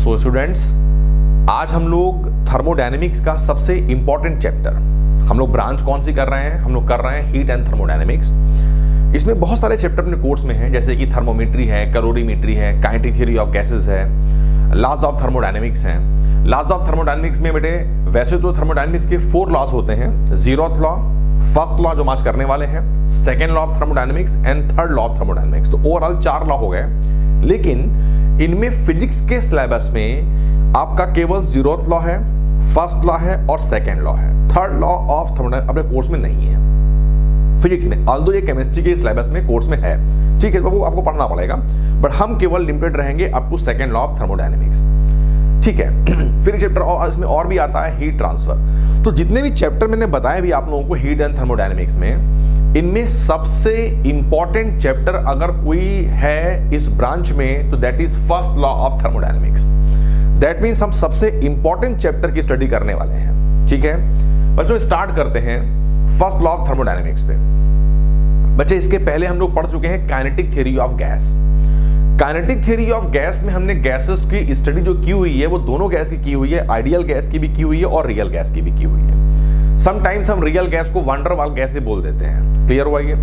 So students, आज हम लोग थर्मोडायनेमिक्स का सबसे इंपॉर्टेंट चैप्टर, हम लोग ब्रांच कौन सी कर रहे हैं? हम लोग कर रहे हैं हीट एंड थर्मोडायनेमिक्स। इसमें बहुत सारे चैप्टर अपने कोर्स में हैं, जैसे कि थर्मोमेट्री है, कैलोरीमेट्री है, काइनेटिक थ्योरी ऑफ गैसेस है, लॉज ऑफ थर्मोडायनेमिक्स हैं। लॉज ऑफ थर्मोडायनेमिक्स में बेटे वैसे तो थर्मोडायनेमिक्स के 4 लॉज होते हैं। 0th लॉ, फर्स्ट लॉ जो आज करने वाले हैं, second law of thermodynamics and third law of thermodynamics. तो ओवरऑल 4 लॉ हो गए, लेकिन इनमें फिजिक्स के सिलेबस में आपका केवल 0th लॉ है, फर्स्ट लॉ है और सेकेंड लॉ है। थर्ड लॉ ऑफ थर्मोडायनेमिक्स अपने कोर्स में नहीं है फिजिक्स में, ऑल्दो ये केमिस्ट्री के सिलेबस में कोर्स में है, ठीक है, तो आपको पढ़ना पड़ेगा, बट हम केवल लिमिटेड रहेंगे up to second law of thermodynamics, ठीक है। फिर चैप्टर और इसमें और भी आता है हीट ट्रांसफर। तो जितने भी चैप्टर मैंने बताया भी आप लोगों को हीट एंड थर्मोडायनेमिक्स में, इनमें सबसे इंपॉर्टेंट चैप्टर अगर कोई है इस ब्रांच में तो that is first law of thermodynamics. That means हम सबसे इंपॉर्टेंट चैप्टर की स्टडी करने वाले हैं, ठीक है। बच्चों स्टार्ट करते हैं फर्स्ट लॉ ऑफ थर्मोडायनेमिक्स पे। बच्चे इसके पहले हम लोग पढ़ चुके हैं kinetic theory of gas. Kinetic theory of gas में हमने गैसेस की स्टडी जो की हुई है वो दोनों गैस की हुई है, आइडियल गैस की भी की हुई है और रियल गैस की भी की हुई है। समटाइम्स हम रियल गैस को वंडर वाल गैस ही बोल देते हैं, क्लियर हुआ ये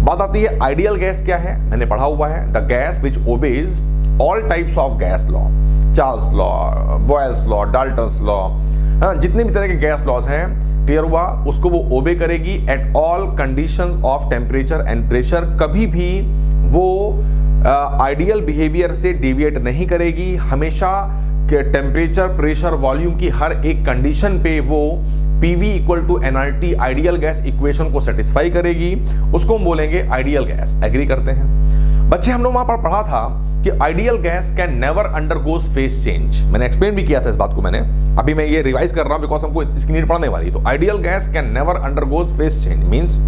बात। आती है आइडियल गैस क्या है, मैंने पढ़ा हुआ है, the gas which obeys all types of gas law, Charles law, Boyle's law, Dalton's law, जितने भी तरह के गैस लॉज हैं, क्लियर हुआ, उसको वो ओबे करेगी at all conditions of temperature and pressure. कभी भी वो आइडियल बिहेवियर से डेविएट नहीं करेगी, हमेशा के टेम्परेचर, प्रेशर, वॉल्यूम की हर एक कंडीशन पे वो PV = nRT ideal gas equation को सेटिस्फाई करेगी, उसको हम बोलेंगे आइडियल गैस। एग्री करते हैं बच्चे? हम लोग वहां पर पढ़ा था कि ideal gas can never undergoes phase change. मैंने एक्सप्लेन भी किया था इस बात को, मैंने अभी मैं ये रिवाइज कर रहा हूं बिकॉज हमको इसकी नीड पड़ने वाली है। तो ideal gas can never undergoes phase change means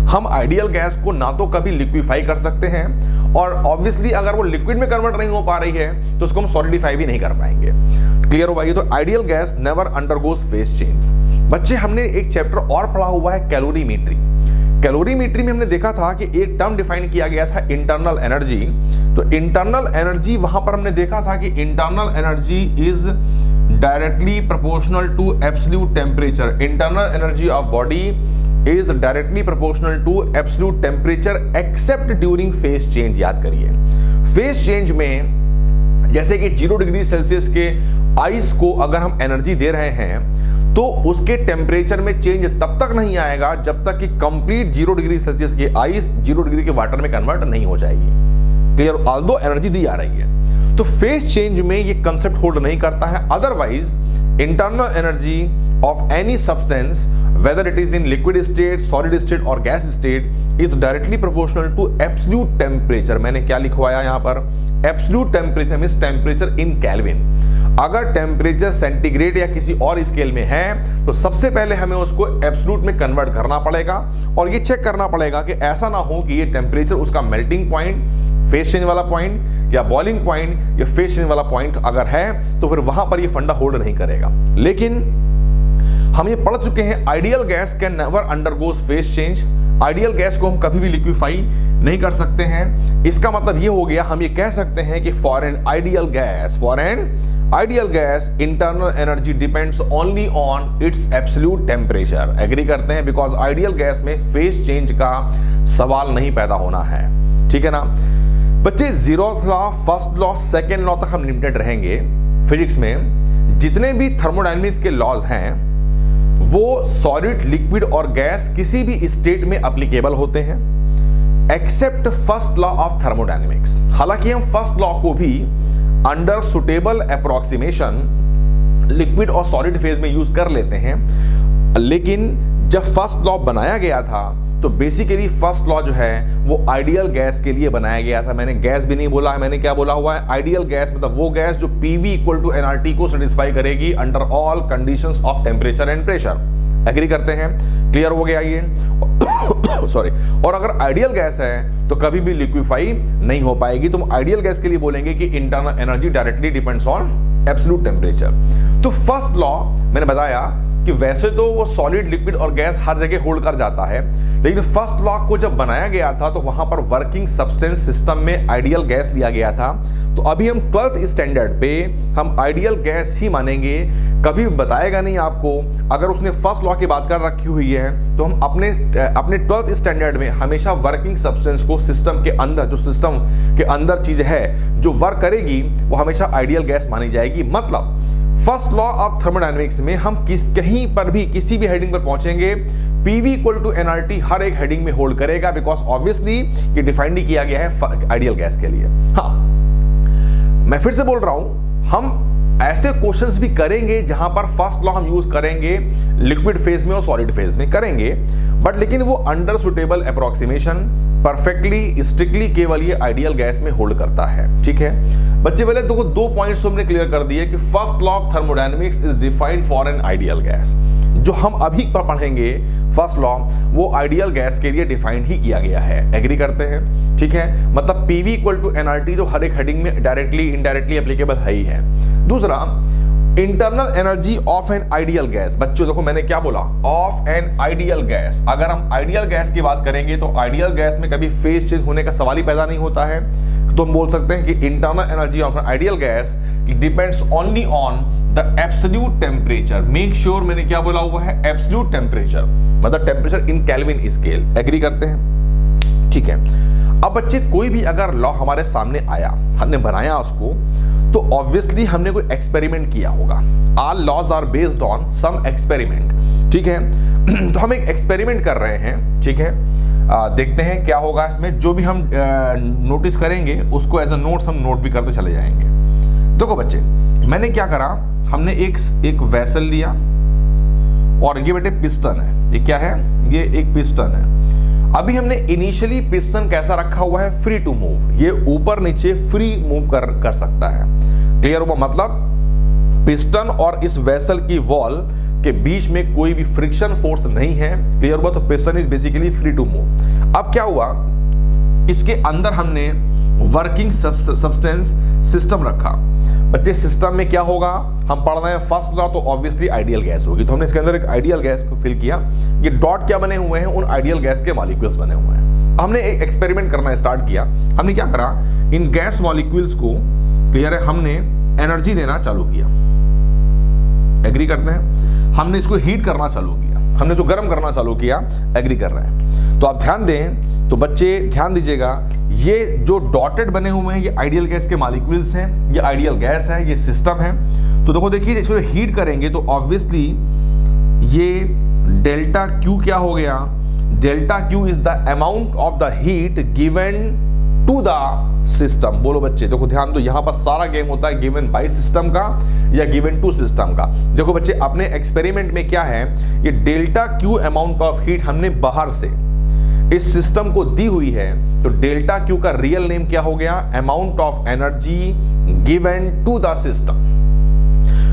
हम आइडियल गैस को ना तो कभी लिक्विफाई कर सकते हैं, और ऑब्वियसली अगर वो लिक्विड में कन्वर्ट नहीं हो पा रही है तो उसको हम सॉलिडिफाई भी नहीं कर पाएंगे, क्लियर हो भाई। तो ideal gas never undergoes phase change. बच्चे हमने एक चैप्टर और पढ़ा हुआ है कैलोरीमेट्री। कैलोरीमेट्री में हमने देखा था कि एक टर्म डिफाइन किया गया था इंटरनल एनर्जी। तो इंटरनल एनर्जी वहां पर हमने देखा था कि internal energy is directly proportional to absolute temperature. Internal energy of body is directly proportional to absolute temperature except during phase change। याद करिए, phase change में जैसे कि 0 डिग्री सेल्सियस के आइस को अगर हम एनर्जी दे रहे हैं तो उसके टेम्परेचर में चेंज तब तक नहीं आएगा जब तक कि कंप्लीट 0 डिग्री सेल्सियस की आइस 0 डिग्री के वाटर में कन्वर्ट नहीं हो जाएगी, क्लियर। ऑल्दो एनर्जी दी जा रही है, तो फेज चेंज में ये कंसेप्ट होल्ड नहीं करता है। Otherwise internal energy of any substance whether it is in liquid state, solid state or gas state is directly proportional to absolute temperature। मैंने क्या लिखवाया यहाँ पर? absolute temperature means temperature in Kelvin। अगर temperature centigrade या किसी और scale में है तो सबसे पहले हमें उसको एब्सोल्यूट में कन्वर्ट करना पड़ेगा, और ये चेक करना पड़ेगा कि ऐसा ना हो कि ये टेम्परेचर उसका मेल्टिंग पॉइंट, फेज चेंज वाला पॉइंट या बॉइलिंग पॉइंट या फेज चेंज वाला पॉइंट अगर है तो फिर वहां पर ये फंडा होल्ड नहीं करेगा। लेकिन हम ये पढ़ चुके हैं ideal gas can never undergoes phase change. Ideal gas को हम कभी भी लिक्विफाई नहीं कर सकते हैं। इसका मतलब ये हो गया, हम ये कह सकते हैं कि for an ideal gas internal energy depends only on its absolute temperature. Agree करते हैं? बिकॉज आइडियल गैस में फेज चेंज का सवाल नहीं पैदा होना है, ठीक है ना बच्चे। 0th law, first law, second law तक हम लिमिटेड रहेंगे फिजिक्स में। जितने भी थर्मोडायनेमिक्स के लॉज हैं वो सॉलिड, लिक्विड और गैस किसी भी स्टेट में एप्लीकेबल होते हैं accept first law of thermodynamics. हालांकि हम फर्स्ट लॉ को भी अंडर सुटेबल अप्रोक्सीमेशन लिक्विड और सॉलिड फेज में यूज कर लेते हैं, लेकिन जब फर्स्ट लॉ बनाया गया था तो बेसिकली फर्स्ट लॉ जो है वो आइडियल गैस के लिए बनाया गया था। मैंने गैस भी नहीं बोला है, मैंने क्या बोला हुआ है? आइडियल गैस, मतलब वो गैस जो PV = nRT को सेटिस्फाई करेगी under all conditions of temperature and pressure. Agree करते हैं? क्लियर हो गया ये? सॉरी। और अगर आइडियल गैस है तो कभी भी लिक्विफाई नहीं हो पाएगी। तो हम आइडियल गैस के लिए बोलेंगे कि internal energy directly depends on absolute temperature. तो फर्स्ट लॉ मैंने बताया कि वैसे तो वो सॉलिड, लिक्विड और गैस हर जगह होल्ड कर जाता है, लेकिन फर्स्ट लॉ को जब बनाया गया था तो वहां पर वर्किंग सब्सटेंस सिस्टम में आइडियल गैस लिया गया था। तो अभी हम 12th स्टैंडर्ड पे हम आइडियल गैस ही मानेंगे, कभी बताएगा नहीं आपको। अगर उसने फर्स्ट लॉ की बात कर रखी हुई है तो हम अपने 12th स्टैंडर्ड में हमेशा वर्किंग सब्सटेंस को सिस्टम के अंदर, जो सिस्टम के अंदर चीज है जो वर्क करेगी, वो हमेशा आइडियल गैस मानी जाएगी। मतलब फर्स्ट लॉ ऑफ थर्मोडायनेमिक्स में हम कहीं पर भी किसी भी हेडिंग पर पहुंचेंगे, PV इक्वल टू nRT हर एक हेडिंग में होल्ड करेगा, बिकॉज ऑब्वियसली ये डिफाइंड किया गया है आइडियल गैस के लिए। हाँ, मैं फिर से बोल रहा हूं, हम ऐसे क्वेश्चंस भी करेंगे जहां पर फर्स्ट लॉ हम यूज करेंगे लिक्विड फेज में और सॉलिड फेज में करेंगे, बट लेकिन वो under suitable approximation perfectly strictly केवल ये आइडियल गैस में होल्ड करता है। ठीक है बच्चे, पहले तो 2 पॉइंट्स हमने क्लियर कर दिए कि first law of thermodynamics is defined for an ideal gas. जो हम अभी पर पढ़ेंगे फर्स्ट लॉ, वो आइडियल गैस के लिए डिफाइंड ही किया गया है। एग्री करते हैं? ठीक है, मतलब PV इक्वल टू nRT जो हर एक हेडिंग में डायरेक्टली इनडायरेक्टली एप्लीकेबल है ही है। दूसरा, internal energy of an ideal gas. बच्चों देखो मैंने क्या बोला, ऑफ एन आइडियल गैस। अगर हम आइडियल गैस की बात करेंगे तो आइडियल गैस में कभी फेज चेंज होने का सवाल ही पैदा नहीं होता है। तो हम बोल सकते हैं कि internal energy of an ideal gas depends only on the absolute temperature. Make sure, मैंने क्या बोला हुआ है, एब्सोल्यूट टेम्परेचर, मतलब temperature in Kelvin scale. Agree करते हैं? ठीक है। अब बच्चे कोई भी अगर लॉ हमारे सामने आया, हमने बनाया उसको, तो ऑब्वियसली हमने कोई एक्सपेरिमेंट किया होगा। All laws are based on some experiment. ठीक है, तो हम एक एक्सपेरिमेंट कर रहे हैं। ठीक है, देखते हैं क्या होगा इसमें। जो भी हम नोटिस करेंगे उसको एज अ नोट्स हम नोट भी करते चले जाएंगे। देखो बच्चे, मैंने क्या करा, हमने एक वेसल लिया और ये बेटे पिस्टन है। ये क्या है? ये एक पिस्टन है। अभी हमने इनिशियली पिस्टन कैसा रखा हुआ है, फ्री टू मूव। ये ऊपर नीचे फ्री मूव कर सकता है। क्लियर हुआ? मतलब पिस्टन और इस वेसल की वॉल के बीच में कोई भी फ्रिक्शन फोर्स नहीं है। क्लियर हुआ? तो piston is basically free to move. अब क्या हुआ, इसके अंदर हमने वर्किंग सब्सटेंस सिस्टम रखा। बच्चे सिस्टम में क्या होगा, हम पढ़ रहे हैं फर्स्ट लॉ, तो ऑब्वियसली आइडियल गैस होगी। तो हमने इसके अंदर एक आइडियल गैस को फिल किया। ये डॉट क्या बने हुए हैं, उन आइडियल गैस के मॉलिक्यूल्स बने हुए हैं। हमने एक एक्सपेरिमेंट करना स्टार्ट किया। हमने क्या करा, इन गैस मॉलिक्यूल्स को, क्लियर है, हमने एनर्जी देना चालू किया। एग्री करते हैं? हमने इसको हीट करना चालू किया, हमने इसको गर्म करना चालू किया। एग्री कर रहे हैं? तो आप ध्यान दें, तो बच्चे ध्यान दीजिएगा, ये जो डॉटेड बने हुए हैं ये आइडियल गैस के मॉलिक्यूल्स हैं, ये आइडियल गैस है, ये सिस्टम है। तो देखो देखिए, इसको हीट करेंगे तो ऑब्वियसली ये डेल्टा Q क्या हो गया, delta Q is the amount of the heat given to the system. बोलो बच्चे, देखो ध्यान दो, यहां पर सारा गेम होता है गिवन बाय सिस्टम का या गिवन टू सिस्टम का। देखो बच्चे, अपने एक्सपेरिमेंट में क्या है, ये delta Q amount of heat हमने बाहर से इस सिस्टम को दी हुई है। तो डेल्टा Q का रियल नेम क्या हो गया, amount of energy given to the system.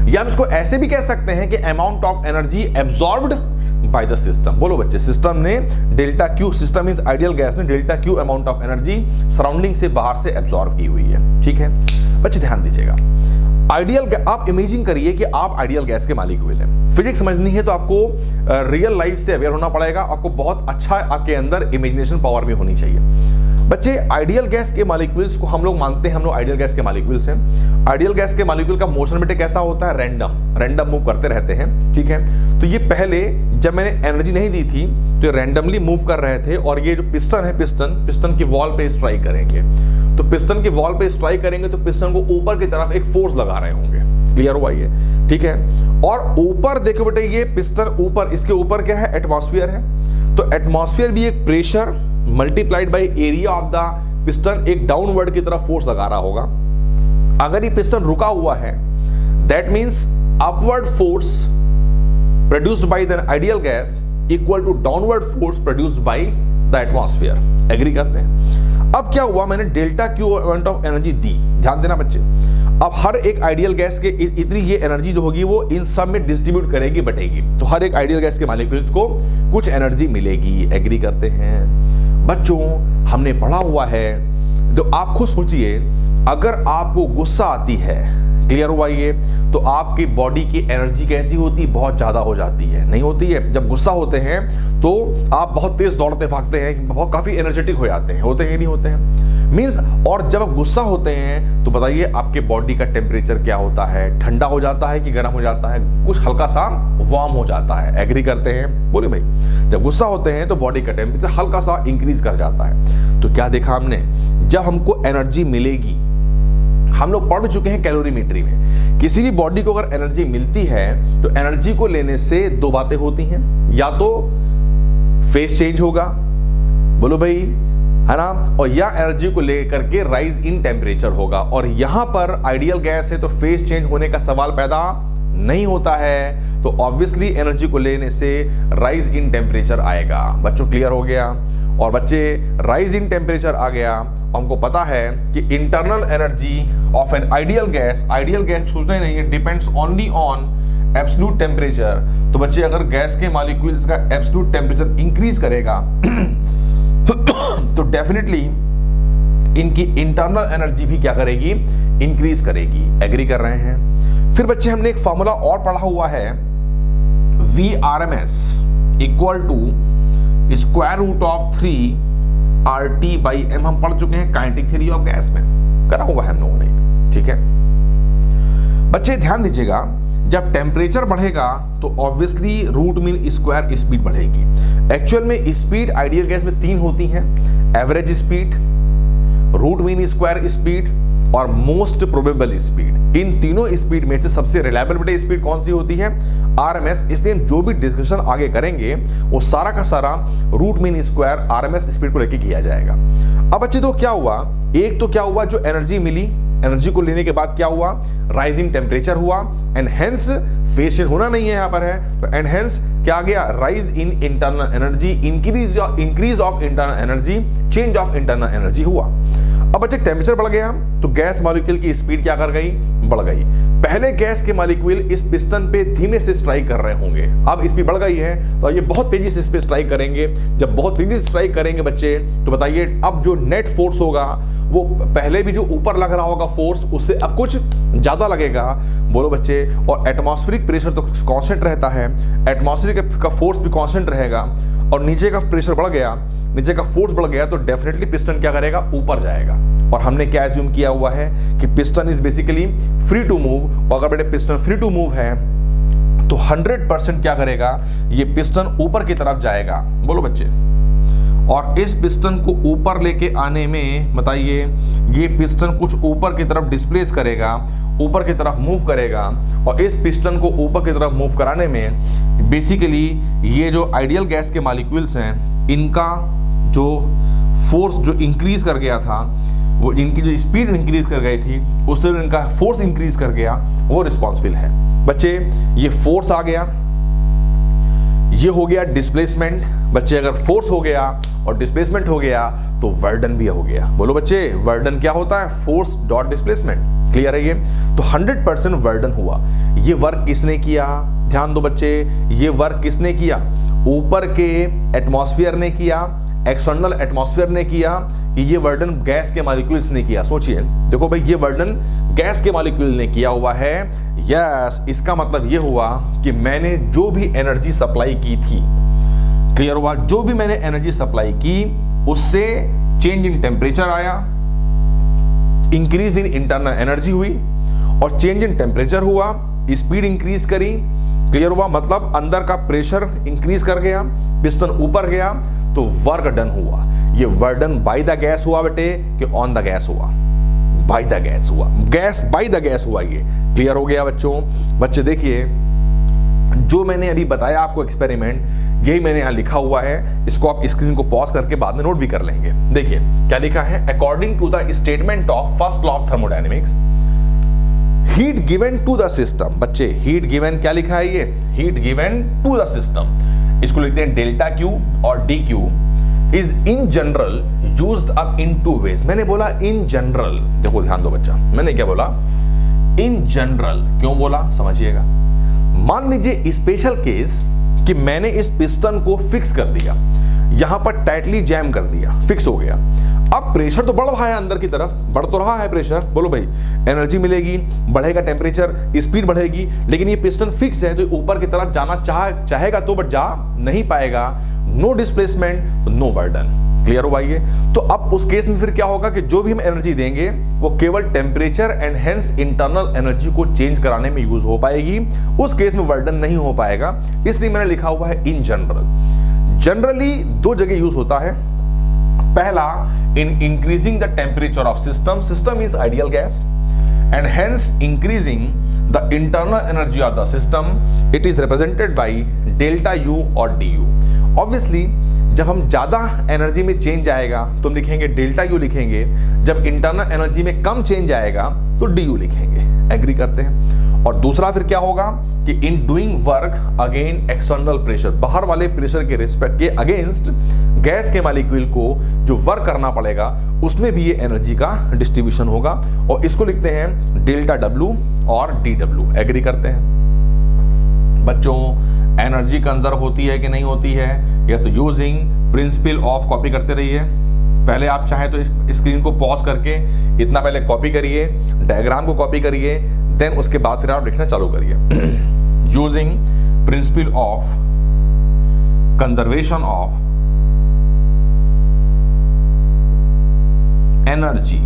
या हम इसको ऐसे भी कह सकते हैं कि amount of energy absorbed by the system. बोलो बच्चे, सिस्टम ने delta Q, system is ideal gas ने delta Q amount of energy surrounding से बाहर से एब्जॉर्ब की हुई है। ठीक है बच्चे, ध्यान दीजिएगा। आइडियल, आप इमेजिन करिए कि आप आइडियल गैस के मॉलिक्यूल हैं। फिजिक्स समझनी है तो आपको रियल लाइफ से अवेयर होना पड़ेगा। आपको बहुत अच्छा आपके अंदर इमेजिनेशन पावर भी होनी चाहिए। बच्चे, आइडियल गैस के मॉलिक्यूल्स को हम लोग मानते हैं, हम लोग आइडियल गैस के मॉलिक्यूल्स हैं। आइडियल गैस के मॉलिक्यूल का मोशन बेटे कैसा होता है, रैंडम मूव करते रहते हैं। ठीक है, तो ये पहले जब मैंने एनर्जी नहीं दी थी तो ये रैंडमली मूव कर रहे थे। और ये जो पिस्टन है, पिस्टन की वॉल पे स्ट्राइक करेंगे। तो पिस्टन की वॉल पे स्ट्राइक करेंगे तो पिस्टन को ऊपर की तरफ एक फोर्स लगा रहे होंगे। क्लियर हुआ ये? ठीक है, और ऊपर देखो बेटे, ये पिस्टन ऊपर, इसके ऊपर क्या है, एटमॉस्फेयर है। तो एटमॉस्फेयर भी एक pressure multiplied by area of the piston, एक डाउनवर्ड की तरफ फोर्स लगा रहा होगा। अगर ये पिस्टन रुका हुआ है, that means upward force produced by the ideal gas equal to downward force produced by the atmosphere. Agree करते हैं? अब क्या हुआ, मैंने delta Q amount of energy दी। ध्यान देना बच्चे, अब हर एक आइडियल गैस के इतनी ये एनर्जी जो होगी वो इन सब में डिस्ट्रीब्यूट करेगी, बटेगी। तो हर एक आइडियल गैस के मॉलिक्यूल्स को कुछ एनर्जी मिलेगी। एग्री करते हैं? बच्चों, हमने पढ़ा हुआ है। तो आप खुद सोचिए, अगर आपको गुस्सा आती है, क्लियर हुआ ये? तो आपकी बॉडी की एनर्जी कैसी होती है? बहुत ज़्यादा हो जाती है, नहीं होती है? जब गुस्सा होते हैं तो आप बहुत तेज दौड़ते भागते हैं, बहुत काफ़ी एनर्जेटिक हो जाते हैं, होते हैं नहीं होते हैं मीन्स। और जब आप गुस्सा होते हैं तो बताइए आपके बॉडी का टेम्परेचर क्या होता है? ठंडा हो जाता है कि गर्म हो जाता है? कुछ हल्का सा वार्म हो जाता है। एग्री करते हैं? बोले भाई, जब गुस्सा होते हैं तो बॉडी का टेम्परेचर हल्का सा इंक्रीज कर जाता है। तो क्या देखा हमने? जब हमको एनर्जी मिलेगी, हम लोग पढ़ चुके हैं कैलोरीमेट्री में, किसी भी बॉडी को अगर एनर्जी मिलती है तो एनर्जी को लेने से दो बातें होती हैं, या तो फेस चेंज होगा, बोलो भाई, है ना, और या एनर्जी को लेकर के राइज इन टेम्परेचर होगा। और यहां पर आइडियल गैस है तो फेस चेंज होने का सवाल पैदा नहीं होता है, तो ऑब्वियसली एनर्जी को लेने से राइज इन टेम्परेचर आएगा। बच्चों क्लियर हो गया? और बच्चे राइज इन टेम्परेचर आ गया, हमको पता है कि internal energy of an ideal gas सोचना ही नहीं है, depends only on absolute temperature. तो बच्चे अगर गैस के मॉलिक्यूल्स का एब्सोल्यूट टेम्परेचर इंक्रीज करेगा तो डेफिनेटली इनकी इंटरनल एनर्जी भी क्या करेगी? इंक्रीज करेगी। एग्री कर रहे हैं? फिर बच्चे हमने एक फॉर्मूला और पढ़ा हुआ है, VRMS equal to square root of 3 RT/m। हम पढ़ चुके हैं काइनेटिक थ्योरी ऑफ गैस में, करा हुआ है हम लोगों ने, ठीक है बच्चे? ध्यान दीजिएगा, जब टेम्परेचर बढ़ेगा तो obviously root mean square speed बढ़ेगी। एक्चुअल में स्पीड आइडियल गैस में 3 होती हैं, average speed, root mean square speed और मोस्ट प्रोबेबल स्पीड। इन तीनों स्पीड में से सबसे रिलायबल स्पीड कौन सी होती है? RMS। इसलिए जो भी डिस्कशन आगे करेंगे वो सारा का सारा root mean square RMS speed को लेके किया जाएगा। अब बच्चे तो क्या हुआ? एक तो क्या हुआ, जो एनर्जी मिली, एनर्जी को लेने के बाद क्या हुआ? राइजिंग टेम्परेचर हुआ, एंड हेंस फेस चेंज होना नहीं है यहाँ पर है, तो एंड हेंस क्या आ गया? Rise in internal energy, increase of internal energy, change of internal energy हुआ। अब बच्चे टेम्परेचर बढ़ गया तो गैस मॉलिक्यूल की स्पीड क्या कर गई? बढ़ गई। पहले गैस के मॉलिक्यूल इस पिस्टन पे धीमे से स्ट्राइक कर रहे होंगे, अब स्पीड बढ़ गई है तो ये बहुत तेजी से इस पे स्ट्राइक करेंगे। जब बहुत तेजी से स्ट्राइक करेंगे बच्चे तो बताइए अब जो नेट फोर्स होगा वो पहले भी जो ऊपर लग रहा होगा फोर्स, उससे अब कुछ ज्यादा लगेगा, बोलो बच्चे। और एटमॉस्फेरिक प्रेशर तो कांस्टेंट रहता है, एटमॉस्फेरिक का फोर्स भी कांस्टेंट रहेगा, और नीचे का प्रेशर बढ़ गया, नीचे का फोर्स बढ़ गया तो डेफिनेटली पिस्टन क्या करेगा? ऊपर जाएगा। और हमने क्या एज्यूम किया हुआ है कि piston is basically free to move, और अगर बेटे पिस्टन फ्री टू मूव है तो 100% क्या करेगा? ये पिस्टन ऊपर की तरफ जाएगा, बोलो बच्चे। और इस पिस्टन को ऊपर लेके आने में बताइए, ये पिस्टन कुछ ऊपर की तरफ डिस्प्लेस करेगा, ऊपर की तरफ मूव करेगा, और इस पिस्टन को ऊपर की तरफ मूव कराने में बेसिकली ये जो आइडियल गैस के मॉलिक्यूल्स हैं, इनका जो फोर्स जो इंक्रीज कर गया था, वो इनकी जो स्पीड इंक्रीज कर गई थी उससे इनका फोर्स इंक्रीज कर गया, वो रिस्पॉन्सिबल है। बच्चे ये फोर्स आ गया, ये हो गया डिस्प्लेसमेंट। बच्चे अगर फोर्स हो गया और डिस्प्लेसमेंट हो गया तो वर्डन भी हो गया, बोलो बच्चे। वर्डन क्या होता है? Force dot displacement. क्लियर है ये? तो 100% वर्डन हुआ। ये वर्क किसने किया? ध्यान दो बच्चे, ये वर्क किसने किया? ऊपर के एटमॉस्फेयर ने किया, एक्सटर्नल एटमॉस्फेयर ने किया, कि ये वर्डन गैस के मॉलिक्यूल्स ने किया? सोचिए, देखो भाई, ये वर्डन गैस के मॉलिक्यूल ने किया हुआ है। यस, इसका मतलब ये हुआ कि मैंने जो भी एनर्जी सप्लाई की थी, क्लियर हुआ, जो भी मैंने एनर्जी सप्लाई की उससे चेंज इन टेम्परेचर आया, इंक्रीज इन इंटरनल एनर्जी हुई, और चेंज इन टेम्परेचर हुआ, स्पीड इंक्रीज करी। क्लियर हुआ? मतलब अंदर का प्रेशर इंक्रीज कर गया, पिस्टन ऊपर गया, तो वर्क डन हुआ। ये वर्डन बाय द गैस हुआ बेटे कि ऑन द गैस हुआ? बाय द गैस हुआ, गैस बाय द गैस हुआ। ये क्लियर हो गया बच्चों? बच्चे देखिए, जो मैंने अभी बताया आपको एक्सपेरिमेंट, यही मैंने यहाँ लिखा हुआ है, इसको आप स्क्रीन को पॉज करके बाद में नोट भी कर लेंगे। देखिए क्या लिखा है, according to the statement of first law of thermodynamics, heat given to the system. बच्चे हीट गिवन क्या लिखा है? ये heat given to the system, इसको लिखते हैं डेल्टा क्यू और D Q is in general used up in two ways. मैंने बोला इन जनरल, देखो ध्यान दो बच्चा, मैंने क्या बोला? In general. क्यों बोला समझिएगा। मान लीजिए स्पेशल केस कि मैंने इस पिस्टन को फिक्स कर दिया, यहां पर टाइटली जैम कर दिया, फिक्स हो गया। अब प्रेशर तो बढ़ रहा है अंदर की तरफ, बढ़ तो रहा है प्रेशर, बोलो भाई, एनर्जी मिलेगी, बढ़ेगा टेम्परेचर, स्पीड बढ़ेगी, लेकिन ये पिस्टन फिक्स है तो ऊपर की तरफ जाना चाहेगा तो बट जा नहीं पाएगा। नो डिस्प्लेसमेंट तो नो बर्डन। क्लियर हुआ ये? तो अब उस केस में फिर क्या होगा कि जो भी हम एनर्जी देंगे वो केवल temperature and hence internal energy को चेंज कराने में यूज हो पाएगी, उस केस में बर्डन नहीं हो पाएगा। इसलिए मैंने लिखा हुआ है इन जनरल। जनरली दो जगह यूज होता है। पहला, in increasing the temperature of system is ideal gas and hence increasing the internal energy of the system, it is represented by delta U और du। obviously जब हम ज्यादा एनर्जी में चेंज आएगा तो हम लिखेंगे डेल्टा यू लिखेंगे, जब इंटरनल एनर्जी में कम चेंज आएगा तो डी यू लिखेंगे। एग्री करते हैं? और दूसरा फिर क्या होगा कि in doing work again external pressure, बाहर वाले प्रेशर के रिस्पेक्ट के अगेंस्ट गैस के मॉलिक्यूल को जो वर्क करना पड़ेगा उसमें भी ये एनर्जी का डिस्ट्रीब्यूशन होगा, और इसको लिखते हैं डेल्टा डब्ल्यू और डी डब्ल्यू। एग्री करते हैं बच्चों? एनर्जी कंजर्व होती है कि नहीं होती है? Yes, using principle of, copy करते रहिए। पहले आप चाहे तो इस स्क्रीन को पॉज करके इतना पहले कॉपी करिए, डायग्राम को कॉपी करिए, देन उसके बाद फिर आप लिखना चालू करिए। Using principle of conservation of energy,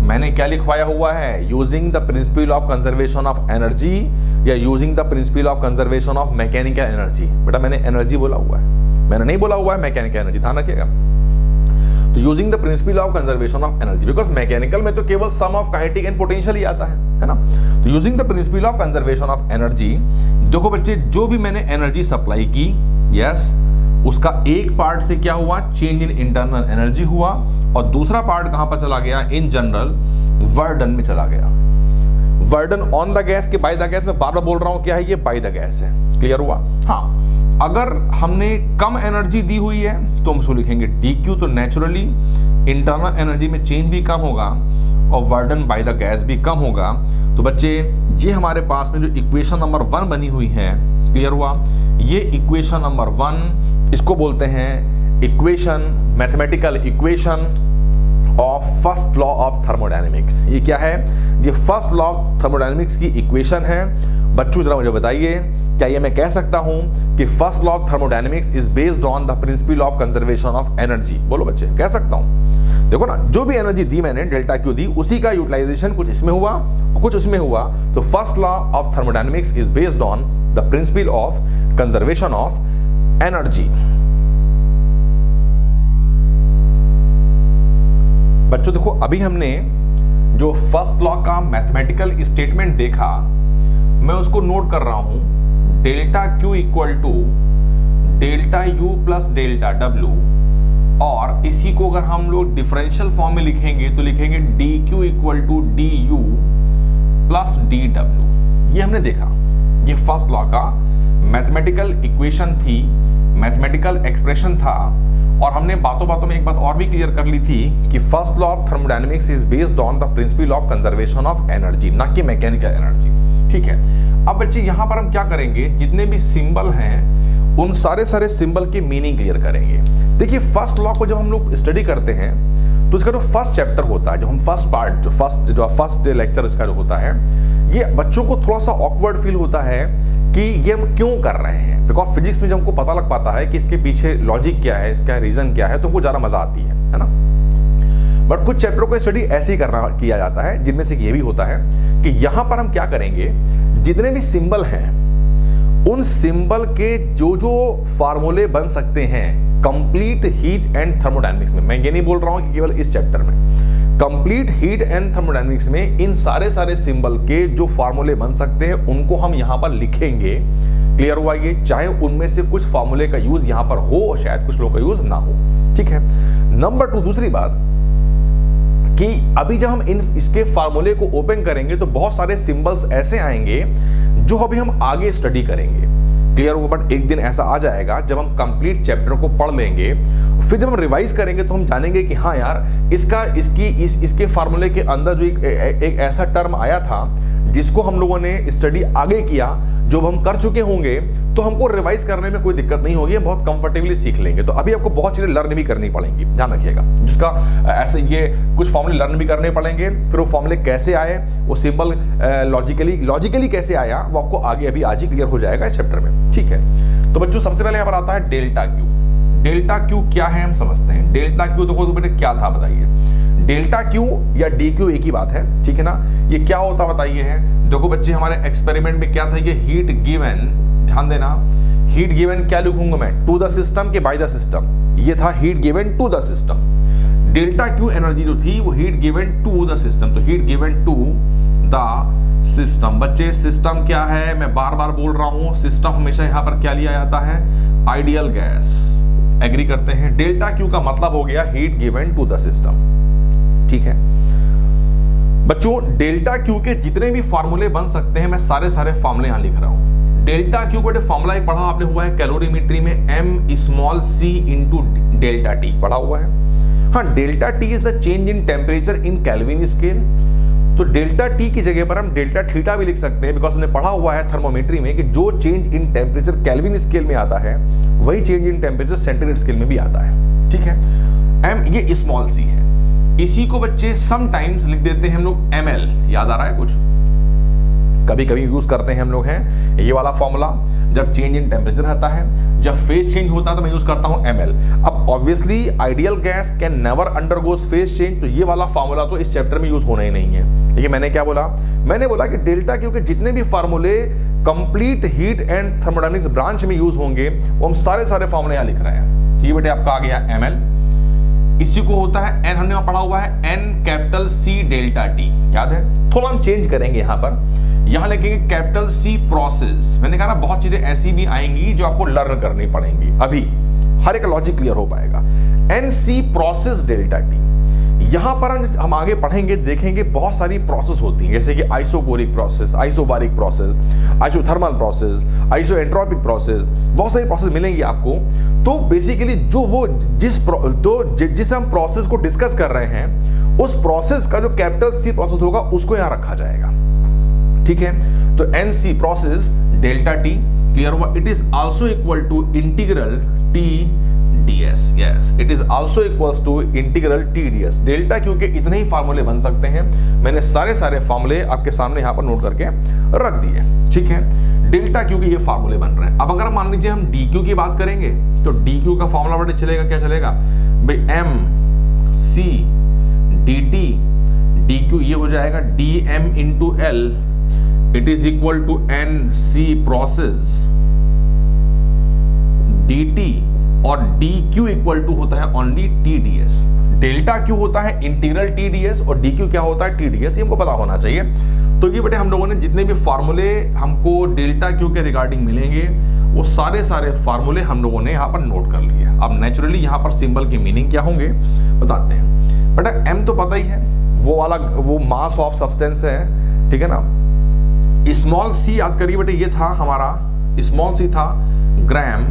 मैंने क्या लिखवाया हुआ है? Using the principle of conservation of energy या using the principle of conservation of mechanical energy. बेटा मैंने एनर्जी बोला हुआ है, मैंने नहीं बोला हुआ है मैकेनिकल एनर्जी, ध्यान रखिएगा। तो using the principle of conservation of energy, because mechanical में तो केवल सम ऑफ काइनेटिक एंड पोटेंशियल ही आता है ना। तो using the principle of conservation of energy, देखो बच्चे जो भी मैंने एनर्जी सप्लाई की, यस, उसका एक पार्ट से क्या हुआ? चेंज इन इंटरनल एनर्जी हुआ, और दूसरा पार्ट कहां पर चला गया? इन जनरल वर्डन में चला गया। वर्डन ऑन द गैस के बाय द गैस, में बार बार बोल रहा हूं क्या है ये? बाय द गैस है। क्लियर हुआ? हाँ, अगर हमने कम एनर्जी दी हुई है तो हम उसको लिखेंगे DQ, तो नेचुरली इंटरनल एनर्जी में चेंज भी कम होगा और वर्डन बाय द गैस भी कम होगा। तो बच्चे ये हमारे पास में जो इक्वेशन नंबर 1 बनी हुई है, क्लियर हुआ? ये इक्वेशन नंबर 1, इसको बोलते हैं equation, mathematical equation of first law of thermodynamics. ये क्या है? ये फर्स्ट लॉ ऑफ थर्मोडायनेमिक्स की इक्वेशन है। बच्चों जरा मुझे बताइए, क्या ये मैं कह सकता हूं कि first law of thermodynamics is based on the principle of conservation of energy? बोलो बच्चे, कह सकता हूं? देखो ना, जो भी एनर्जी दी मैंने, डेल्टा क्यू दी, उसी का यूटिलाइजेशन कुछ इसमें हुआ और कुछ उसमें हुआ। तो first law of thermodynamics is based on the principle of conservation of energy. बच्चों देखो, अभी हमने जो फर्स्ट लॉ का मैथमेटिकल स्टेटमेंट देखा, मैं उसको नोट कर रहा हूं, delta Q equal to delta U plus delta W, और इसी को अगर हम लोग डिफरेंशियल फॉर्म में लिखेंगे तो लिखेंगे D Q equal to D U plus D W. ये हमने देखा, ये फर्स्ट लॉ का मैथमेटिकल इक्वेशन थी, मैथमेटिकल एक्सप्रेशन था। और हमने बातों बातों में एक बात और भी क्लियर कर ली थी कि first law of thermodynamics is based on the principle of conservation of energy, ना कि मैकेनिकल एनर्जी। ठीक है, अब बच्चे यहां पर हम क्या करेंगे, जितने भी सिंबल हैं उन सारे सिंबल की मीनिंग क्लियर करेंगे। देखिए, फर्स्ट लॉ को जब हम लोग स्टडी करते हैं तो इसका जो फर्स्ट चैप्टर होता है, जो हम फर्स्ट पार्ट, जो फर्स्ट लेक्चर इसका जो होता है, ये बच्चों को थोड़ा सा ऑकवर्ड फील होता है कि ये हम क्यों कर रहे हैं। बिकॉज फिजिक्स में जब हमको पता लग पाता है कि इसके पीछे लॉजिक क्या है, इसका रीजन क्या है, तो हमको ज़्यादा मजा आती है ना। बट कुछ चैप्टरों को स्टडी ऐसे ही किया जाता है, जिनमें से ये भी होता है कि यहाँ पर हम क्या करेंगे, जितने भी सिंबल हैं उन सिंबल के जो फार्मूले बन सकते हैं कंप्लीट हीट एंड थर्मोडायनेमिक्स में, मैं ये नहीं बोल रहा हूं कि केवल इस चैप्टर में, कंप्लीट हीट एंड थर्मोडायनेमिक्स में इन सारे सिंबल के जो फार्मूले बन सकते हैं उनको हम यहां पर लिखेंगे। क्लियर हुआ ये? चाहे उनमें से कुछ फार्मूले का यूज यहां पर हो और शायद कुछ लोगों का यूज ना हो। ठीक है। नंबर 2, दूसरी बात कि अभी जब हम इसके फार्मूले को ओपन करेंगे तो बहुत सारे सिंबल्स ऐसे आएंगे जो अभी हम आगे स्टडी करेंगे। क्लियर होगा? बट एक दिन ऐसा आ जाएगा जब हम कंप्लीट चैप्टर को पढ़ लेंगे, फिर जब हम रिवाइज करेंगे तो हम जानेंगे कि हाँ यार, इसके फार्मूले के अंदर जो एक ऐसा टर्म आया था जिसको हम लोगों ने स्टडी आगे किया, जो हम कर चुके होंगे, तो हमको रिवाइज करने में कोई दिक्कत नहीं होगी, हम बहुत कंफर्टेबली सीख लेंगे। तो अभी आपको बहुत चीजें लर्न भी करनी पड़ेंगी, ध्यान रखिएगा, जिसका ऐसे ये कुछ फॉर्मूले लर्न भी करने पड़ेंगे, फिर वो फॉर्मूले कैसे आए, वो सिंबल लॉजिकली कैसे आया, वो आपको आगे अभी आज ही क्लियर हो जाएगा इस चैप्टर में, ठीक है। तो बच्चों सबसे पहले यहाँ पर आता है डेल्टा क्यू। डेल्टा क्यू क्या है हम समझते हैं। डेल्टा क्यू देखो तो बेटे क्या था बताइए। डेल्टा क्यू या डी क्यू एक ही बात है, ठीक है ना। ये क्या होता बताइए है। देखो बच्चे हमारे एक्सपेरिमेंट में क्या था, ये हीट गिवन, ध्यान देना, हीट गिवन क्या लिखूंगा मैं, टू द सिस्टम के बाय द सिस्टम, ये था heat given to the system. Delta Q energy जो थी वो heat given to the system, तो heat given to the system. बच्चे सिस्टम क्या है, मैं बार बार बोल रहा हूं, सिस्टम हमेशा यहां पर क्या लिया जाता है, आइडियल गैस। एग्री करते हैं। डेल्टा क्यू का मतलब हो गया heat given to the system, ठीक है बच्चों। डेल्टा क्यू के जितने भी फार्मूले बन सकते हैं, मैं सारे फार्मूले यहां लिख रहा हूं। डेल्टा क्यू का फार्मूला पढ़ा आपने हुआ है कैलोरीमेट्री में, m small c into delta T पढ़ा हुआ है। हाँ, delta T is the change in temperature in Kelvin scale. तो डेल्टा टी की जगह पर हम डेल्टा थीटा भी लिख सकते हैं, बिकॉज हमने पढ़ा हुआ है थर्मोमेट्री में कि जो change in temperature kelvin scale में आता है वही change in temperature centigrade scale में भी आता है, ठीक है। m ये स्मॉल c है। इसी को बच्चे समटाइम्स लिख देते हैं हम लोग ml, याद आ रहा है कुछ, कभी कभी यूज करते हैं हम लोग हैं ये वाला फॉर्मूला जब चेंज इन टेम्परेचर रहता है, जब फेज चेंज होता है तो मैं यूज करता हूं ml। अब obviously ideal gas can never undergoes phase change, तो ये वाला फॉर्मूला तो इस चैप्टर में यूज होना ही नहीं है। लेकिन मैंने क्या बोला, मैंने बोला कि डेल्टा क्यू के जितने भी फार्मूले complete heat and thermodynamics branch में यूज होंगे वो हम सारे फार्मूले यहां लिख रहे हैं। ये बेटे आपका आ गया ml। इसी को होता है n, हमने पढ़ा हुआ है n capital C delta T, याद है। थोड़ा हम चेंज करेंगे यहां पर, यहां लिखेंगे कैपिटल C प्रोसेस। मैंने कहा ना बहुत चीजें ऐसी भी आएंगी जो आपको लर्न करनी पड़ेंगी, अभी हर एक लॉजिक क्लियर हो पाएगा। NC प्रोसेस डेल्टा टी, यहां पर हम आगे पढ़ेंगे, देखेंगे बहुत सारी प्रोसेस होती हैं, जैसे कि isochoric process, isobaric process, isothermal process, isentropic process, बहुत सारी प्रोसेस मिलेंगी आपको। तो बेसिकली जो वो जिस हम प्रोसेस को डिस्कस कर रहे हैं उस प्रोसेस का जो कैपिटल C प्रोसेस होगा उसको यहां रखा जाएगा, ठीक है। तो NC process delta T, clear हुआ। It is also equal to integral TdS, yes, it is also equals to integral TdS। Delta Q के इतने ही फार्मूले बन सकते हैं, मैंने सारे फार्मूले आपके सामने यहां पर नोट करके रख दिए, ठीक है। डेल्टा क्यू के ये फार्मूले बन रहे हैं। अब अगर मान लीजिए हम डी क्यू की बात करेंगे तो डी क्यू का फार्मूला बड़े चलेगा, क्या चलेगा भाई, MC dt डी क्यू ये हो जाएगा dm into L, it is equal to NC process dt, और dq इक्वल टू होता है ओनली TdS। डेल्टा क्यू होता है इंटीग्रल TdS और dq क्या होता है TdS, ये हमको पता होना चाहिए। तो ये बेटे हम लोगों ने जितने भी फार्मूले हमको डेल्टा क्यू के रिगार्डिंग मिलेंगे वो सारे फार्मूले हम लोगों ने यहाँ पर नोट कर लिए। अब नेचुरली यहाँ पर सिंबल की मीनिंग क्या होंगे बताते हैं। बेटा m तो पता ही है, वो मास ऑफ सब्सटेंस है, ठीक है ना। स्मॉल c याद करिए बेटे, ये था हमारा स्मॉल c था ग्राम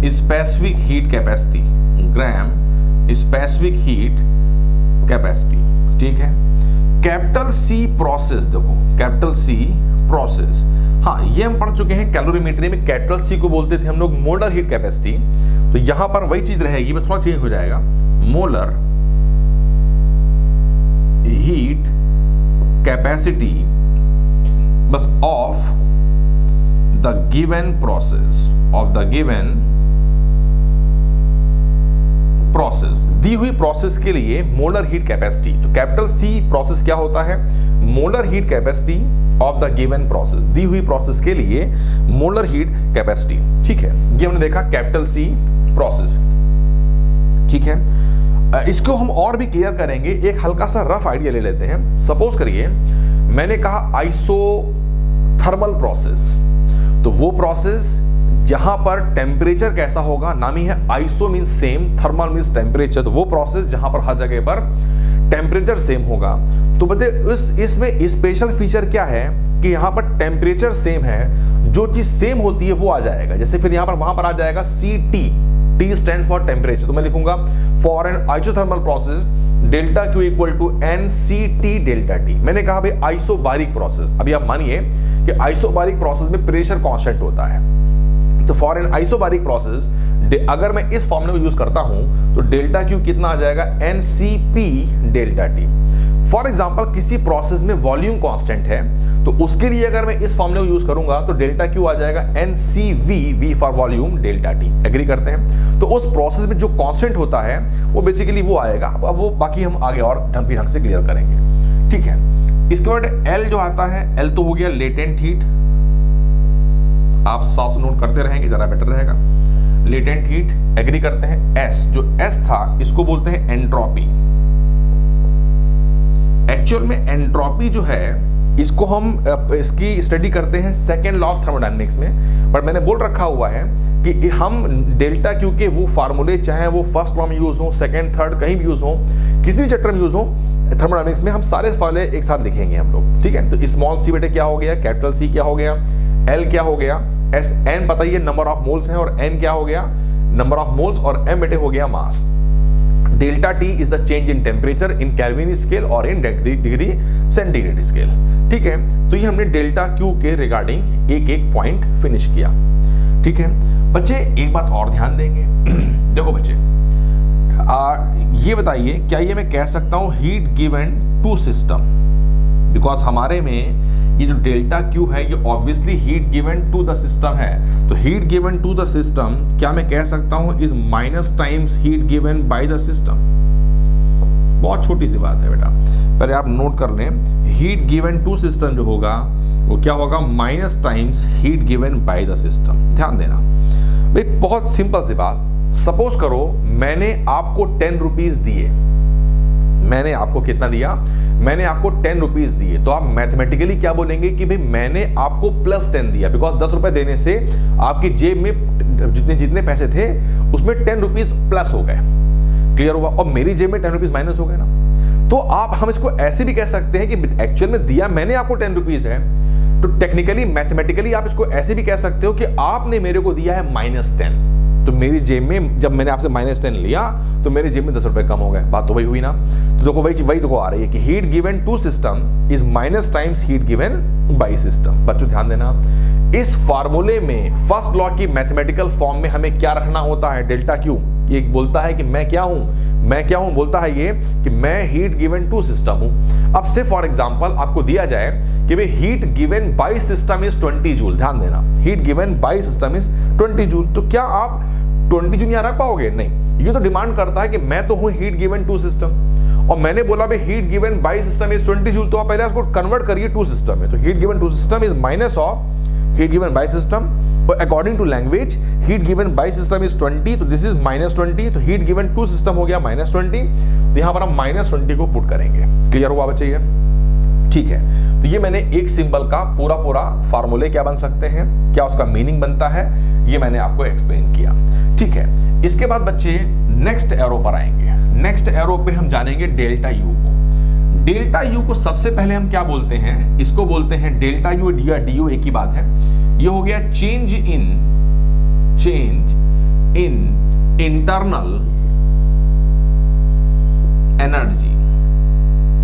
स्पेसिफिक हीट कैपेसिटी, ग्राम स्पेसिफिक हीट कैपेसिटी, ठीक है। कैपिटल C प्रोसेस, देखो कैपिटल C प्रोसेस, हाँ ये हम पढ़ चुके हैं कैलोरीमेट्री में, कैपिटल C को बोलते थे हम लोग मोलर हीट कैपेसिटी। तो यहां पर वही चीज रहेगी, बस थोड़ा चेंज हो जाएगा, मोलर हीट कैपेसिटी बस of the given process, of the given process, दी हुई प्रोसेस के लिए मोलर हीट कैपेसिटी। तो कैपिटल C प्रोसेस क्या होता है, molar heat capacity of the given process, दी हुई प्रोसेस के लिए मोलर हीट कैपेसिटी, ठीक है। ये हमने देखा कैपिटल C प्रोसेस, ठीक है। इसको हम और भी क्लियर करेंगे, एक हल्का सा रफ आइडिया ले लेते हैं। सपोज करिए मैंने कहा आइसोथर्मल प्रोसेस, तो वो प्रोसेस जहां पर टेम्परेचर कैसा होगा, नाम ही है iso means same, thermal means temperature, तो वो प्रोसेस जहां पर हर जगह पर टेम्परेचर सेम होगा। तो बच्चे इसमें स्पेशल फीचर क्या है कि यहां पर टेम्परेचर सेम है, जो चीज सेम होती है वो आ जाएगा। जैसे फिर यहां पर वहां पर आ जाएगा CT, T stand for temperature, तो मैं लिखूंगा for an isothermal process delta Q equal to NCT delta T. मैंने कहा भाई आइसोबारिक प्रोसेस, अभी आप मानिए कि आइसोबारिक प्रोसेस में प्रेशर कांस्टेंट होता है, तो फॉर एन आइसोबारिक प्रोसेस अगर मैं इस फॉर्मूले को यूज करता हूं तो डेल्टा क्यू कितना आ जाएगा, NCP delta T. For example किसी प्रोसेस में वॉल्यूम कांस्टेंट है तो उसके लिए अगर मैं इस फॉर्मूले को यूज करूंगा तो डेल्टा क्यू आ जाएगा NCV, V for volume, delta T. Agree करते हैं? तो उस प्रोसेस में जो कांस्टेंट होता है वो बेसिकली वो आएगा। अब वो बाकी हम आगे और ढंग से क्लियर करेंगे, ठीक है। इसके बाद L जो आता है, L तो हो गया लेटेंट हीट, आप साफ नोट करते रहेंगे जरा बेटर रहेगा। लेटेंट हीट, एग्री करते हैं। S जो S था इसको बोलते हैं एंट्रोपी। एक्चुअल में एंट्रोपी जो है इसको हम इसकी स्टडी करते हैं सेकेंड लॉ ऑफ थर्मोडायनेमिक्स में, पर मैंने बोल रखा हुआ है कि हम डेल्टा क्यू के वो फार्मूले चाहे वो फर्स्ट लॉ में यूज हो, सेकेंड, थर्ड कहीं भी यूज हो, किसी भी चैप्टर में यूज हो, थर्मोडायनेमिक्स में हम सारे फार्मूले एक साथ लिखेंगे हम लोग, ठीक है। तो स्मॉल सी बेटे क्या हो गया, कैपिटल सी क्या हो गया, L क्या हो गया, S N बताइए नंबर ऑफ मोल्स हैं, और N क्या हो गया, नंबर ऑफ मोल्स, और M बेटे हो गया mass. Delta T is the change in temperature in Kelvin scale और इन डिग्री सेंटीग्रेड स्केल, ठीक है। तो ये हमने डेल्टा क्यू के रिगार्डिंग एक एक पॉइंट फिनिश किया, ठीक है। बच्चे एक बात और ध्यान देंगे देखो बच्चे, ये बताइए क्या ये मैं कह सकता हूं heat given to system, because हमारे में ये जो डेल्टा क्यू है ये obviously heat given to the system है, तो heat given to the system क्या मैं कह सकता हूं is minus times heat given by the system. बहुत छोटी सी बात है बेटा, पहले आप नोट कर लें, हीट गिवन टू सिस्टम जो होगा वो क्या होगा, minus times heat given by the system. ध्यान देना, एक बहुत सिंपल सी बात, सपोज करो मैंने आपको 10 रुपीज दिए, मैंने आपको कितना दिया, मैंने आपको 10 रुपीज दिए, तो आप मैथमेटिकली क्या बोलेंगे कि भाई मैंने आपको +10 दिया, बिकॉज 10 रुपए देने से आपकी जेब में जितने पैसे थे उसमें 10 रुपीज प्लस हो गए, क्लियर हुआ, और मेरी जेब में 10 रुपीज माइनस हो गए ना। तो आप हम इसको ऐसे भी कह सकते हैं कि एक्चुअल में दिया मैंने आपको 10 रुपीज है, तो टेक्निकली मैथमेटिकली आप इसको ऐसे भी कह सकते हो कि आपने मेरे को दिया है -10, तो मेरी जेब में जब मैंने आपसे -10 लिया तो मेरी जेब में 10 रुपए कम हो गए, बात तो वही हुई ना। तो देखो वही देखो आ रही है कि heat given to system is minus times heat given by system. बच्चों ध्यान देना, इस फार्मूले में फर्स्ट लॉ की मैथमेटिकल फॉर्म में हमें क्या रखना होता है, डेल्टा क्यू, ये बोलता है कि मैं क्या हूं, बोलता है ये कि मैं हीट गिवन टू सिस्टम हूं। अब से फॉर एग्जांपल आपको दिया जाए कि भाई heat given by system is 20 joule, ध्यान देना, heat given by system is 20 joule, तो क्या आप 20 जूल यहां रख पाओगे? नहीं, ये तो डिमांड करता है कि मैं तो हूं हीट गिवन टू सिस्टम, और मैंने बोला भाई heat given by system is 20 joule, तो आप पहले उसको कन्वर्ट करिए टू सिस्टम में, तो heat given to system is minus of heat given by system, और according to language heat given by system is 20, तो दिस इज -20, तो हीट गिवन टू सिस्टम हो गया -20, तो यहां पर हम -20 को पुट करेंगे। क्लियर हुआ बच्चे? ये ठीक है। तो ये मैंने एक सिंबल का पूरा फार्मूले क्या बन सकते हैं, क्या उसका मीनिंग बनता है, ये मैंने आपको एक्सप्लेन किया, ठीक है। इसके बाद बच्चे नेक्स्ट एरो पर आएंगे। नेक्स्ट एरो पे हम जानेंगे डेल्टा यू को। डेल्टा यू को सबसे पहले हम क्या बोलते हैं, इसको बोलते हैं डेल्टा यू या डी यू, एक ही बात है। ये हो गया change in internal energy,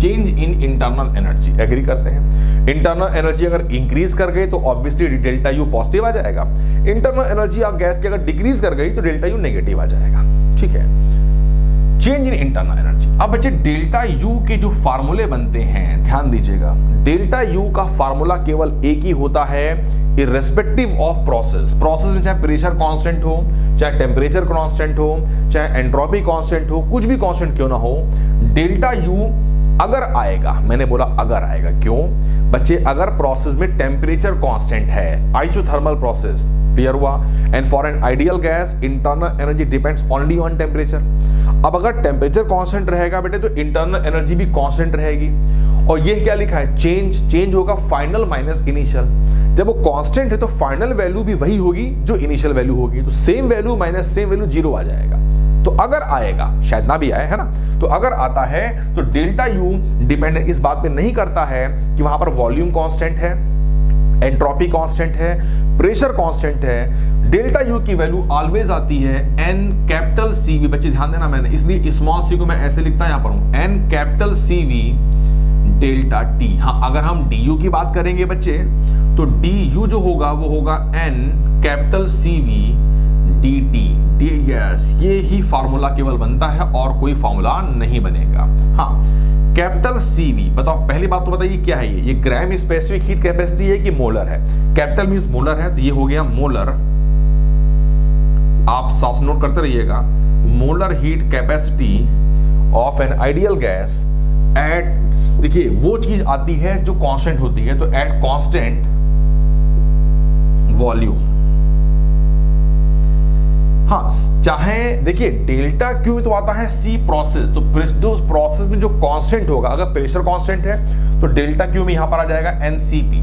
change in internal energy, agree करते हैं। इंटरनल एनर्जी अगर इंक्रीज कर गई तो ऑब्वियसली डेल्टा यू पॉजिटिव आ जाएगा, इंटरनल एनर्जी आप गैस की अगर डिक्रीज कर गई तो डेल्टा यू नेगेटिव आ जाएगा, ठीक है। Change in internal energy. अब बच्चे डेल्टा यू के जो फार्मूले बनते हैं ध्यान दीजिएगा, डेल्टा यू का फार्मूला केवल एक ही होता है इर्रेस्पेक्टिव ऑफ प्रोसेस में चाहे प्रेशर कांस्टेंट हो, चाहे टेम्परेचर कांस्टेंट हो, चाहे एंट्रोपी कांस्टेंट हो, कुछ भी कांस्टेंट क्यों ना हो, डेल्टा यू अगर आएगा, मैंने बोला अगर आएगा, क्यों बच्चे, अगर प्रोसेस में टेम्परेचर कांस्टेंट है, आइसोथर्मल प्रोसेस, क्लियर हुआ, and for an ideal gas internal energy depends only on temperature. अब अगर टेम्परेचर कांस्टेंट रहेगा बेटे तो इंटरनल एनर्जी भी कांस्टेंट रहेगी, और ये क्या लिखा है, चेंज होगा फाइनल माइनस इनिशियल। जब वो कांस्टेंट है तो फाइनल वैल्यू भी वही होगी जो इनिशियल वैल्यू होगी, तो same value minus same value 0 आ जाएगा। तो अगर आएगा, शायद ना भी आए, है ना, तो अगर आता है तो डेल्टा यू डिपेंड इस बात पे नहीं करता है कि वहां पर वॉल्यूम कांस्टेंट है, एंट्रोपी कांस्टेंट है, प्रेशर कांस्टेंट है। डेल्टा यू की वैल्यू ऑलवेज आती है n कैपिटल CV, बच्चे ध्यान देना, मैंने इसलिए स्मॉल c को मैं ऐसे लिखता यहां पर हूं, n capital CV delta t। हाँ, अगर हम du की बात करेंगे बच्चे तो du जो होगा वो होगा n capital CV dt। Yes, ये ही फार्मूला केवल बनता है और कोई फार्मूला नहीं बनेगा। हाँ, कैपिटल CV, बताओ पहली बात तो बताइए क्या है ये ग्राम स्पेसिफिक हीट कैपेसिटी है कि मोलर है? कैपिटल मींस मोलर है, तो ये हो गया मोलर, आप साथ नोट करते रहिएगा, molar heat capacity of an ideal gas at, देखिए वो चीज आती है जो कांस्टेंट होती है, तो एट कांस्टेंट वॉल्यूम। हाँ, चाहे देखिए डेल्टा क्यू तो आता है C प्रोसेस, तो प्रोसेस में जो कांस्टेंट होगा, अगर प्रेशर कांस्टेंट है तो डेल्टा क्यू में यहां पर आ जाएगा NCP,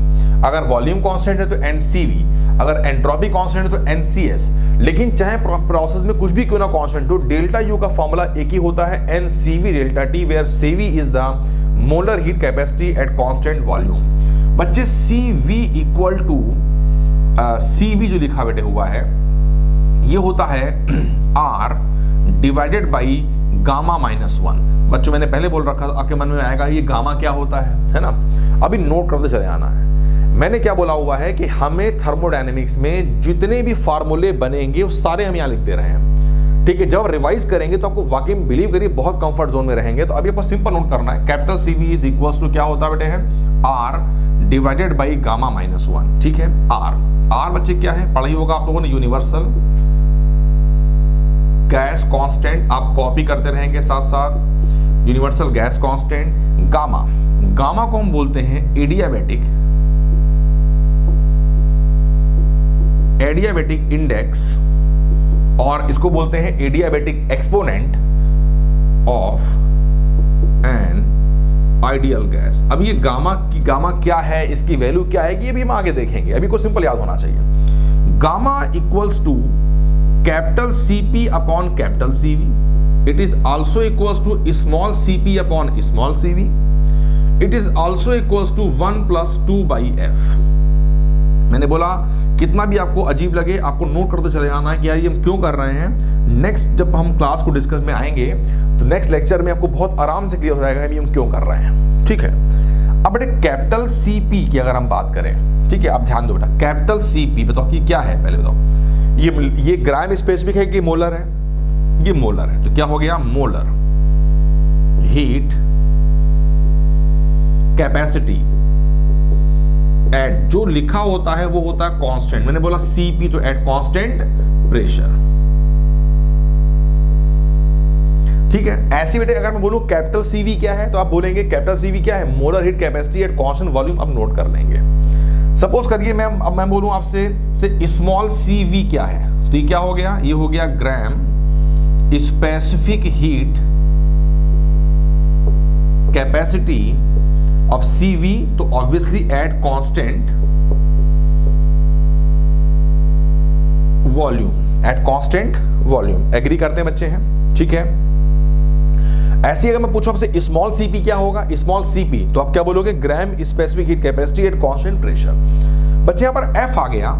अगर वॉल्यूम कांस्टेंट है तो NCV, अगर एंट्रोपी कांस्टेंट है तो NCS। लेकिन चाहे प्रोसेस में कुछ भी क्यों ना कांस्टेंट हो, डेल्टा यू का फॉर्मूला एक ही होता है, NCV delta T, where CV is the molar heat capacity at constant volume. बच्चे CV इक्वल टू CV जो लिखा बेटे हुआ है ये होता है R डिवाइडेड बाई गामा -1। बच्चों मैंने पहले बोल रखा था, आपके मन में आएगा ये गामा क्या होता है ना? अभी नोट करते चले आना है। मैंने क्या बोला हुआ है कि हमें थर्मोडायनेमिक्स में जितने भी फार्मूले बनेंगे वो सारे हम यहाँ लिख दे रहे हैं, ठीक है? जब रिवाइज करेंगे तो आपको वाकई में बिलीव करिए बहुत कंफर्ट जोन में रहेंगे। तो अभी आपको सिंपल नोट करना है, capital CV is equal to क्या होता है बेटे है R डिवाइडेड बाई गामा -1, ठीक है? R बच्चे क्या है, पढ़ा ही होगा आप लोगों ने, यूनिवर्सल गैस कांस्टेंट, आप कॉपी करते रहेंगे साथ साथ, यूनिवर्सल गैस कांस्टेंट। गामा को हम बोलते हैं एडियाबैटिक इंडेक्स, और इसको बोलते हैं adiabatic exponent of an ideal gas. अब ये गामा क्या है, इसकी वैल्यू क्या है, ये भी हम आगे देखेंगे, अभी को सिंपल याद होना चाहिए। Gamma equals to capital CP upon capital CV, it is also equals to small cp upon small cv, it is also equals to 1 plus 2 by f। मैंने बोला कितना भी आपको अजीब लगे आपको नोट करते चले जाना है कि यार ये हम क्यों कर रहे हैं। नेक्स्ट जब हम क्लास को डिस्कस में आएंगे तो नेक्स्ट लेक्चर में आपको बहुत आराम से क्लियर हो जाएगा कि हम क्यों कर रहे हैं, ठीक है? अब बेटे कैपिटल CP की अगर हम बात करें, ठीक है, आप ध्यान दो बेटा, कैपिटल CP बताओ कि क्या है, पहले बताओ। ये ग्राम स्पेसिफिक है कि मोलर है? ये मोलर है, तो क्या हो गया, मोलर हीट कैपेसिटी एट, जो लिखा होता है वो होता है कांस्टेंट, मैंने बोला CP तो एट कांस्टेंट प्रेशर, ठीक है? ऐसे बेटे अगर मैं बोलूं कैपिटल CV क्या है तो आप बोलेंगे कैपिटल CV क्या है, molar heat capacity at constant volume. अब नोट कर लेंगे, सपोज करिए मैं बोलूं आपसे से स्मॉल CV क्या है, तो ये क्या हो गया, ये हो गया gram specific heat capacity of CV, तो obviously at constant volume, at constant volume. Agree करते हैं बच्चे हैं, ठीक है? ऐसे अगर मैं पूछूं आपसे स्मॉल CP क्या होगा, स्मॉल CP तो आप क्या बोलोगे, ग्राम specific heat capacity at constant pressure. बच्चे यहां पर F आ गया,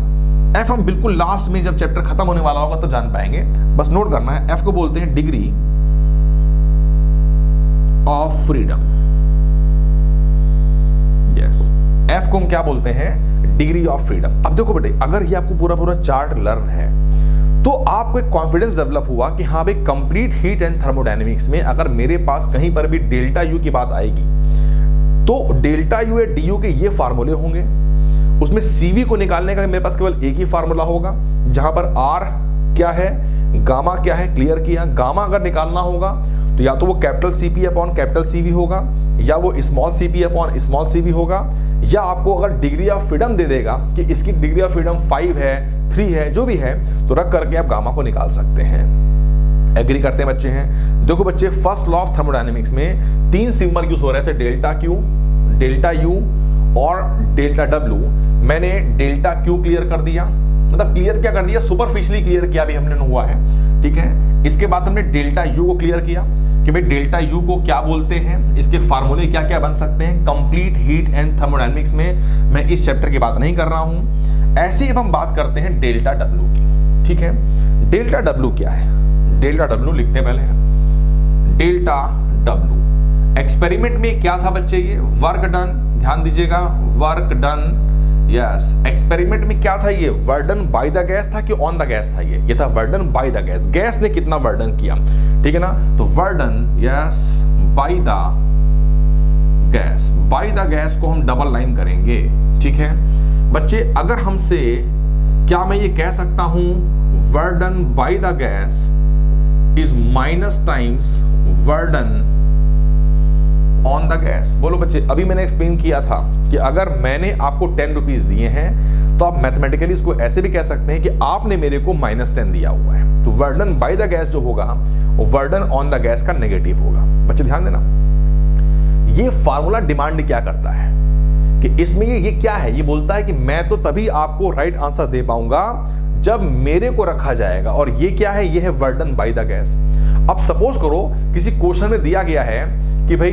F हम बिल्कुल लास्ट में जब चैप्टर खत्म होने वाला होगा तो जान पाएंगे, बस नोट करना है। F को बोलते हैं degree of freedom, yes, F को हम क्या बोलते हैं, डिग्री ऑफ फ्रीडम। अब देखो बेटे अगर ये आपको पूरा चार्ट लर्न है तो आपको एक कॉन्फिडेंस डेवलप हुआ कि हाँ भाई कंप्लीट हीट एंड थर्मोडायनेमिक्स में अगर मेरे पास कहीं पर भी डेल्टा यू की बात आएगी तो डेल्टा यू या डी यू के ये फार्मूले होंगे, उसमें CV को निकालने का मेरे पास केवल एक ही फार्मूला होगा, जहां पर R क्या है, गामा क्या है, क्लियर किया। गामा अगर निकालना होगा तो या तो वो capital CP upon capital CV होगा, या वो small CP upon small CV होगा, या आपको अगर डिग्री ऑफ फ्रीडम दे देगा कि इसकी डिग्री ऑफ फ्रीडम 5 है, 3 है, जो भी है, तो रख करके आप गामा को निकाल सकते हैं। एग्री करते हैं बच्चे हैं? देखो बच्चे फर्स्ट लॉ ऑफ थर्मोडायनेमिक्स में 3 सिंबल यूज हो रहे थे, डेल्टा Q, डेल्टा U और डेल्टा W। मैंने डेल्टा Q क्लियर कर दिया, मतलब क्लियर क्या कर दिया, सुपरफिशियली क्लियर किया भी हमने हुआ है, ठीक है? इसके बाद हमने डेल्टा U को क्लियर किया, कि भाई डेल्टा यू को क्या बोलते हैं, इसके फार्मूले क्या क्या बन सकते हैं। कंप्लीट हीट एंड थर्मोडायनेमिक्स में मैं इस चैप्टर की बात नहीं कर रहा हूं। ऐसे ही अब हम बात करते हैं डेल्टा डब्ल्यू की। ठीक है, डेल्टा डब्ल्यू क्या है? डेल्टा डब्ल्यू लिखते हैं पहले। डेल्टा डब्ल्यू एक्सपेरिमेंट में क्या था बच्चे? ये वर्क डन, ध्यान दीजिएगा, वर्क डन। यस, एक्सपेरिमेंट में क्या था? ये वर्डन बाय द गैस था कि ऑन द गैस था? ये था work done by the gas. Gas ने कितना वर्डन किया, ठीक है ना? तो work done, yes, by the gas. By the gas को हम डबल लाइन करेंगे। ठीक है बच्चे, अगर हमसे क्या मैं ये कह सकता हूं work done by the gas is minus times work done on the gas? बोलो बच्चे, अभी मैंने एक्सप्लेन किया था कि अगर मैंने आपको 10 रुपीज दिए हैं तो आप मैथमेटिकली इसको ऐसे भी कह सकते हैं कि आपने मेरे को -10 दिया हुआ है। तो वर्डन बाय द गैस जो होगा वो वर्डन ऑन द गैस का नेगेटिव होगा। बच्चे ध्यान देना, ये फार्मूला डिमांड क्या करता है कि इसमें ये क्या है? ये बोलता है कि मैं तो तभी आपको राइट आंसर दे पाऊंगा जब मेरे को रखा जाएगा। और ये क्या है? ये है वर्डन बाय द गैस। अब सपोज करो किसी क्वेश्चन में दिया गया है कि भाई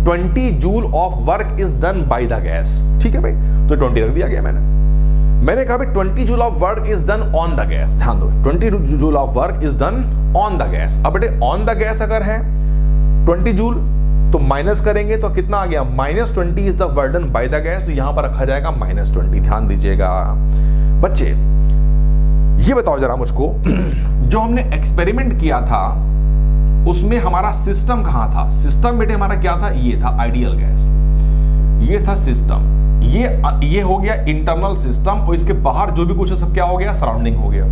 20 joule of work is done by the gas. ठीक है भाई, तो 20 रख दिया गया मैंने कहा भाई 20 joule of work is done on the gas. ध्यान दो, 20 joule of work is done on the gas. अब बेटे ऑन द गैस अगर है 20 जूल तो माइनस करेंगे तो कितना आ गया? -20 is the work done by the gas. तो यहां पर रखा जाएगा -20। ध्यान दीजिएगा बच्चे, ये बताओ जरा मुझको जो हमने एक्सपेरिमेंट किया था उसमें हमारा सिस्टम कहां था? सिस्टम बेटे हमारा क्या था? ये था आइडियल गैस, ये था सिस्टम। ये हो गया इंटरनल सिस्टम और इसके बाहर जो भी कुछ है सब क्या हो गया? सराउंडिंग हो गया।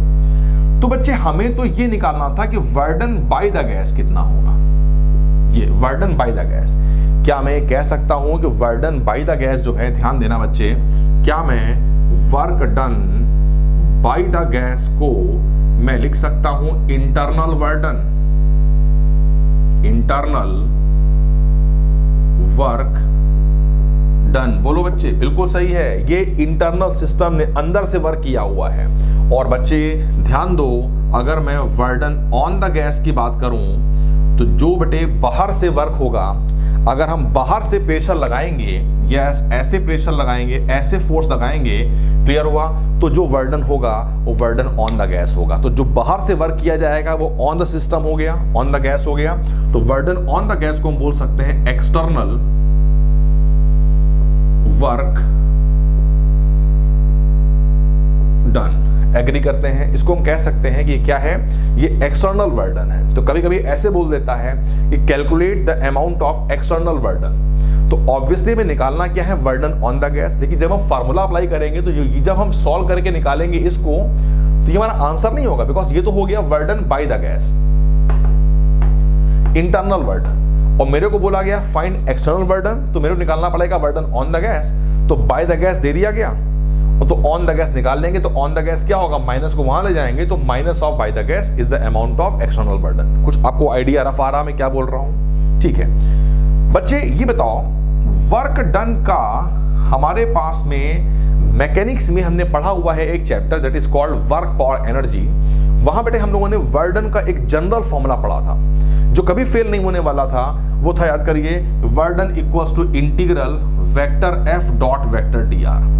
तो बच्चे हमें तो ये निकालना था कि वर्डन बाय द गैस कितना होगा। ये वर्डन बाय द गैस, क्या मैं कह सकता हूं कि वर्डन बाय द गैस जो है, ध्यान देना बच्चे, क्या मैं work done by the gas को मैं लिख सकता हूं इंटरनल वर्डन, इंटरनल वर्क डन? बोलो बच्चे, बिल्कुल सही है। ये इंटरनल सिस्टम ने अंदर से वर्क किया हुआ है। और बच्चे ध्यान दो, अगर मैं वर्डन ऑन द गैस की बात करूं तो जो बेटे बाहर से वर्क होगा, अगर हम बाहर से प्रेशर लगाएंगे, यस, ऐसे प्रेशर लगाएंगे, ऐसे फोर्स लगाएंगे, क्लियर हुआ? तो जो वर्डन होगा वो वर्डन ऑन द गैस होगा। तो जो बाहर से वर्क किया जाएगा वो ऑन द सिस्टम हो गया, ऑन द गैस हो गया। तो वर्डन ऑन द गैस को हम बोल सकते हैं एक्सटर्नल वर्क डन। एग्री करते हैं? इसको हम कह सकते हैं कि क्या है? ये एक्सटर्नल वर्डन है। तो कभी कभी ऐसे बोल देता है कि calculate the amount of external work done. तो ऑब्वियसली में निकालना क्या है? Work done on the gas. लेकिन जब हम फार्मूला अप्लाई करेंगे तो जब हम सॉल्व करके निकालेंगे इसको तो ये हमारा आंसर नहीं होगा, बिकॉज ये तो हो गया वर्डन बाय द गैस, इंटरनल वर्डन। और मेरे को बोला गया फाइंड एक्सटर्नल वर्डन, तो मेरे को निकालना पड़ेगा वर्डन ऑन द गैस। तो बाय द गैस दे दिया गया तो ऑन द गैस निकाल लेंगे। तो ऑन द गैस क्या होगा? माइनस को वहां ले जाएंगे तो minus of by the gas is the amount of external work done. कुछ आपको आइडिया रफ आ रहा मैं क्या बोल रहा हूं? ठीक है बच्चे, ये बताओ वर्क डन का हमारे पास में मैकेनिक्स में हमने पढ़ा हुआ है एक chapter that is called work power energy. वहां बेटे हम लोगों ने वर्डन का एक जनरल फॉर्मूला पढ़ा था जो कभी फेल नहीं होने वाला था। वो था, याद करिए, work done equals to integral vector F dot vector D R.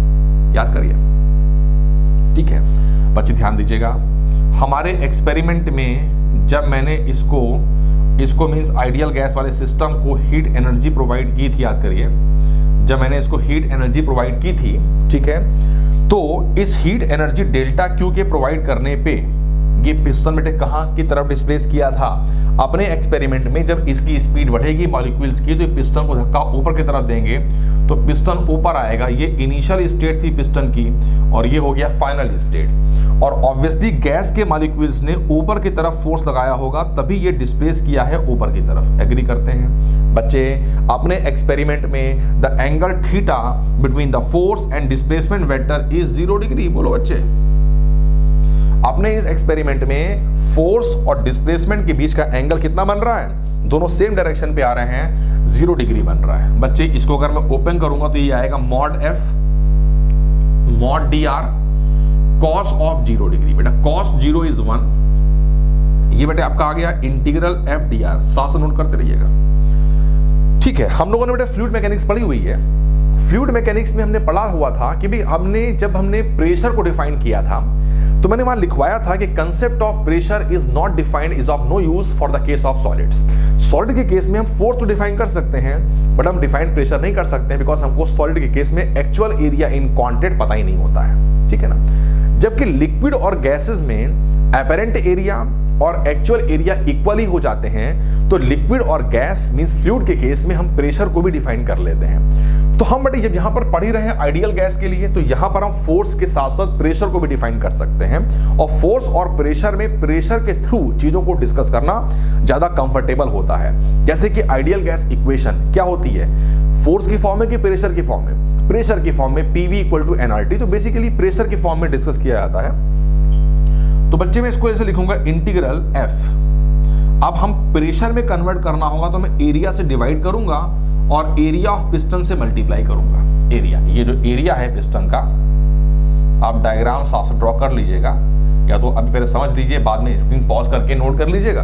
याद करिए, ठीक है बच्चे, ध्यान दीजिएगा। हमारे एक्सपेरिमेंट में जब मैंने इसको मींस आइडियल गैस वाले सिस्टम को हीट एनर्जी प्रोवाइड की थी, याद करिए, जब मैंने इसको हीट एनर्जी प्रोवाइड की थी, ठीक है, तो इस हीट एनर्जी डेल्टा क्यू के प्रोवाइड करने पे ये पिस्टन बेटे कहाँ की तरफ डिस्प्लेस किया था? अपने एक्सपेरिमेंट में जब इसकी स्पीड बढ़ेगी मॉलिक्यूल्स की तो ये पिस्टन को धक्का ऊपर की तरफ देंगे तो पिस्टन ऊपर आएगा। ये इनिशियल स्टेट थी पिस्टन की और ये हो गया फाइनल स्टेट। और ऑब्वियसली गैस के मॉलिक्यूल्स ने ऊपर की तरफ फोर्स लगाया होगा तभी ये डिस्प्लेस किया है ऊपर की तरफ। एग्री करते हैं बच्चे? अपने एक्सपेरिमेंट में the angle theta between the force and displacement vector is 0 degree. बोलो बच्चे, अपने इस एक्सपेरिमेंट में फोर्स और डिस्प्लेसमेंट के बीच का एंगल कितना बन रहा है? दोनों सेम डायरेक्शन पे आ रहे हैं, 0 डिग्री बन रहा है। बच्चे इसको अगर मैं ओपन करूंगा तो ये आएगा mod F mod D R cos of 0 degree. बेटा कॉस 0 इज 1, ये बेटे आपका आ गया इंटीग्रल एफ डी आर, साथ से नोट करते रहिएगा। ठीक है, हम लोगों ने बेटे फ्लूइड मैकेनिक्स पढ़ी हुई है। फ्लूइड मैकेनिक्स में हमने पढ़ा हुआ था कि भाई जब हमने प्रेशर को डिफाइन किया था तो मैंने वहां लिखवाया था कि concept of pressure is not defined, is of no use for the case of solids. Solid के केस में हम फोर्स तो डिफाइन कर सकते हैं बट हम डिफाइन प्रेशर नहीं कर सकते हैं, बिकॉज हमको सॉलिड के केस में एक्चुअल एरिया इन क्वांटिटी पता ही नहीं होता है, ठीक है ना। जबकि लिक्विड और गैसेस में अपरेंट एरिया और एक्चुअल एरिया इक्वली हो जाते हैं, तो लिक्विड और गैस मींस फ्लूइड के केस में हम प्रेशर को भी डिफाइन कर लेते हैं। तो हम बेटे जब यहां पर पढ़ ही रहे हैं आइडियल गैस के लिए, तो यहां पर हम फोर्स के साथ साथ प्रेशर को भी डिफाइन कर सकते हैं, और फोर्स और प्रेशर में प्रेशर के थ्रू चीजों को डिस्कस करना ज्यादा कंफर्टेबल होता है। जैसे कि आइडियल गैस इक्वेशन क्या होती है, फोर्स की फॉर्म में कि प्रेशर की फॉर्म में? प्रेशर की फॉर्म में, PV इक्वल टू nRT, तो बेसिकली प्रेशर की फॉर्म में डिस्कस किया जाता है। तो बच्चे मैं इसको ऐसे लिखूंगा इंटीग्रल F। अब हम प्रेशर में कन्वर्ट करना होगा तो मैं एरिया से डिवाइड करूंगा और एरिया ऑफ पिस्टन से मल्टीप्लाई करूंगा। एरिया, ये जो एरिया है पिस्टन का, आप डायग्राम साथ से ड्रॉ कर लीजिएगा, या तो अभी पहले समझ लीजिए, बाद में स्क्रीन पॉज करके नोट कर लीजिएगा,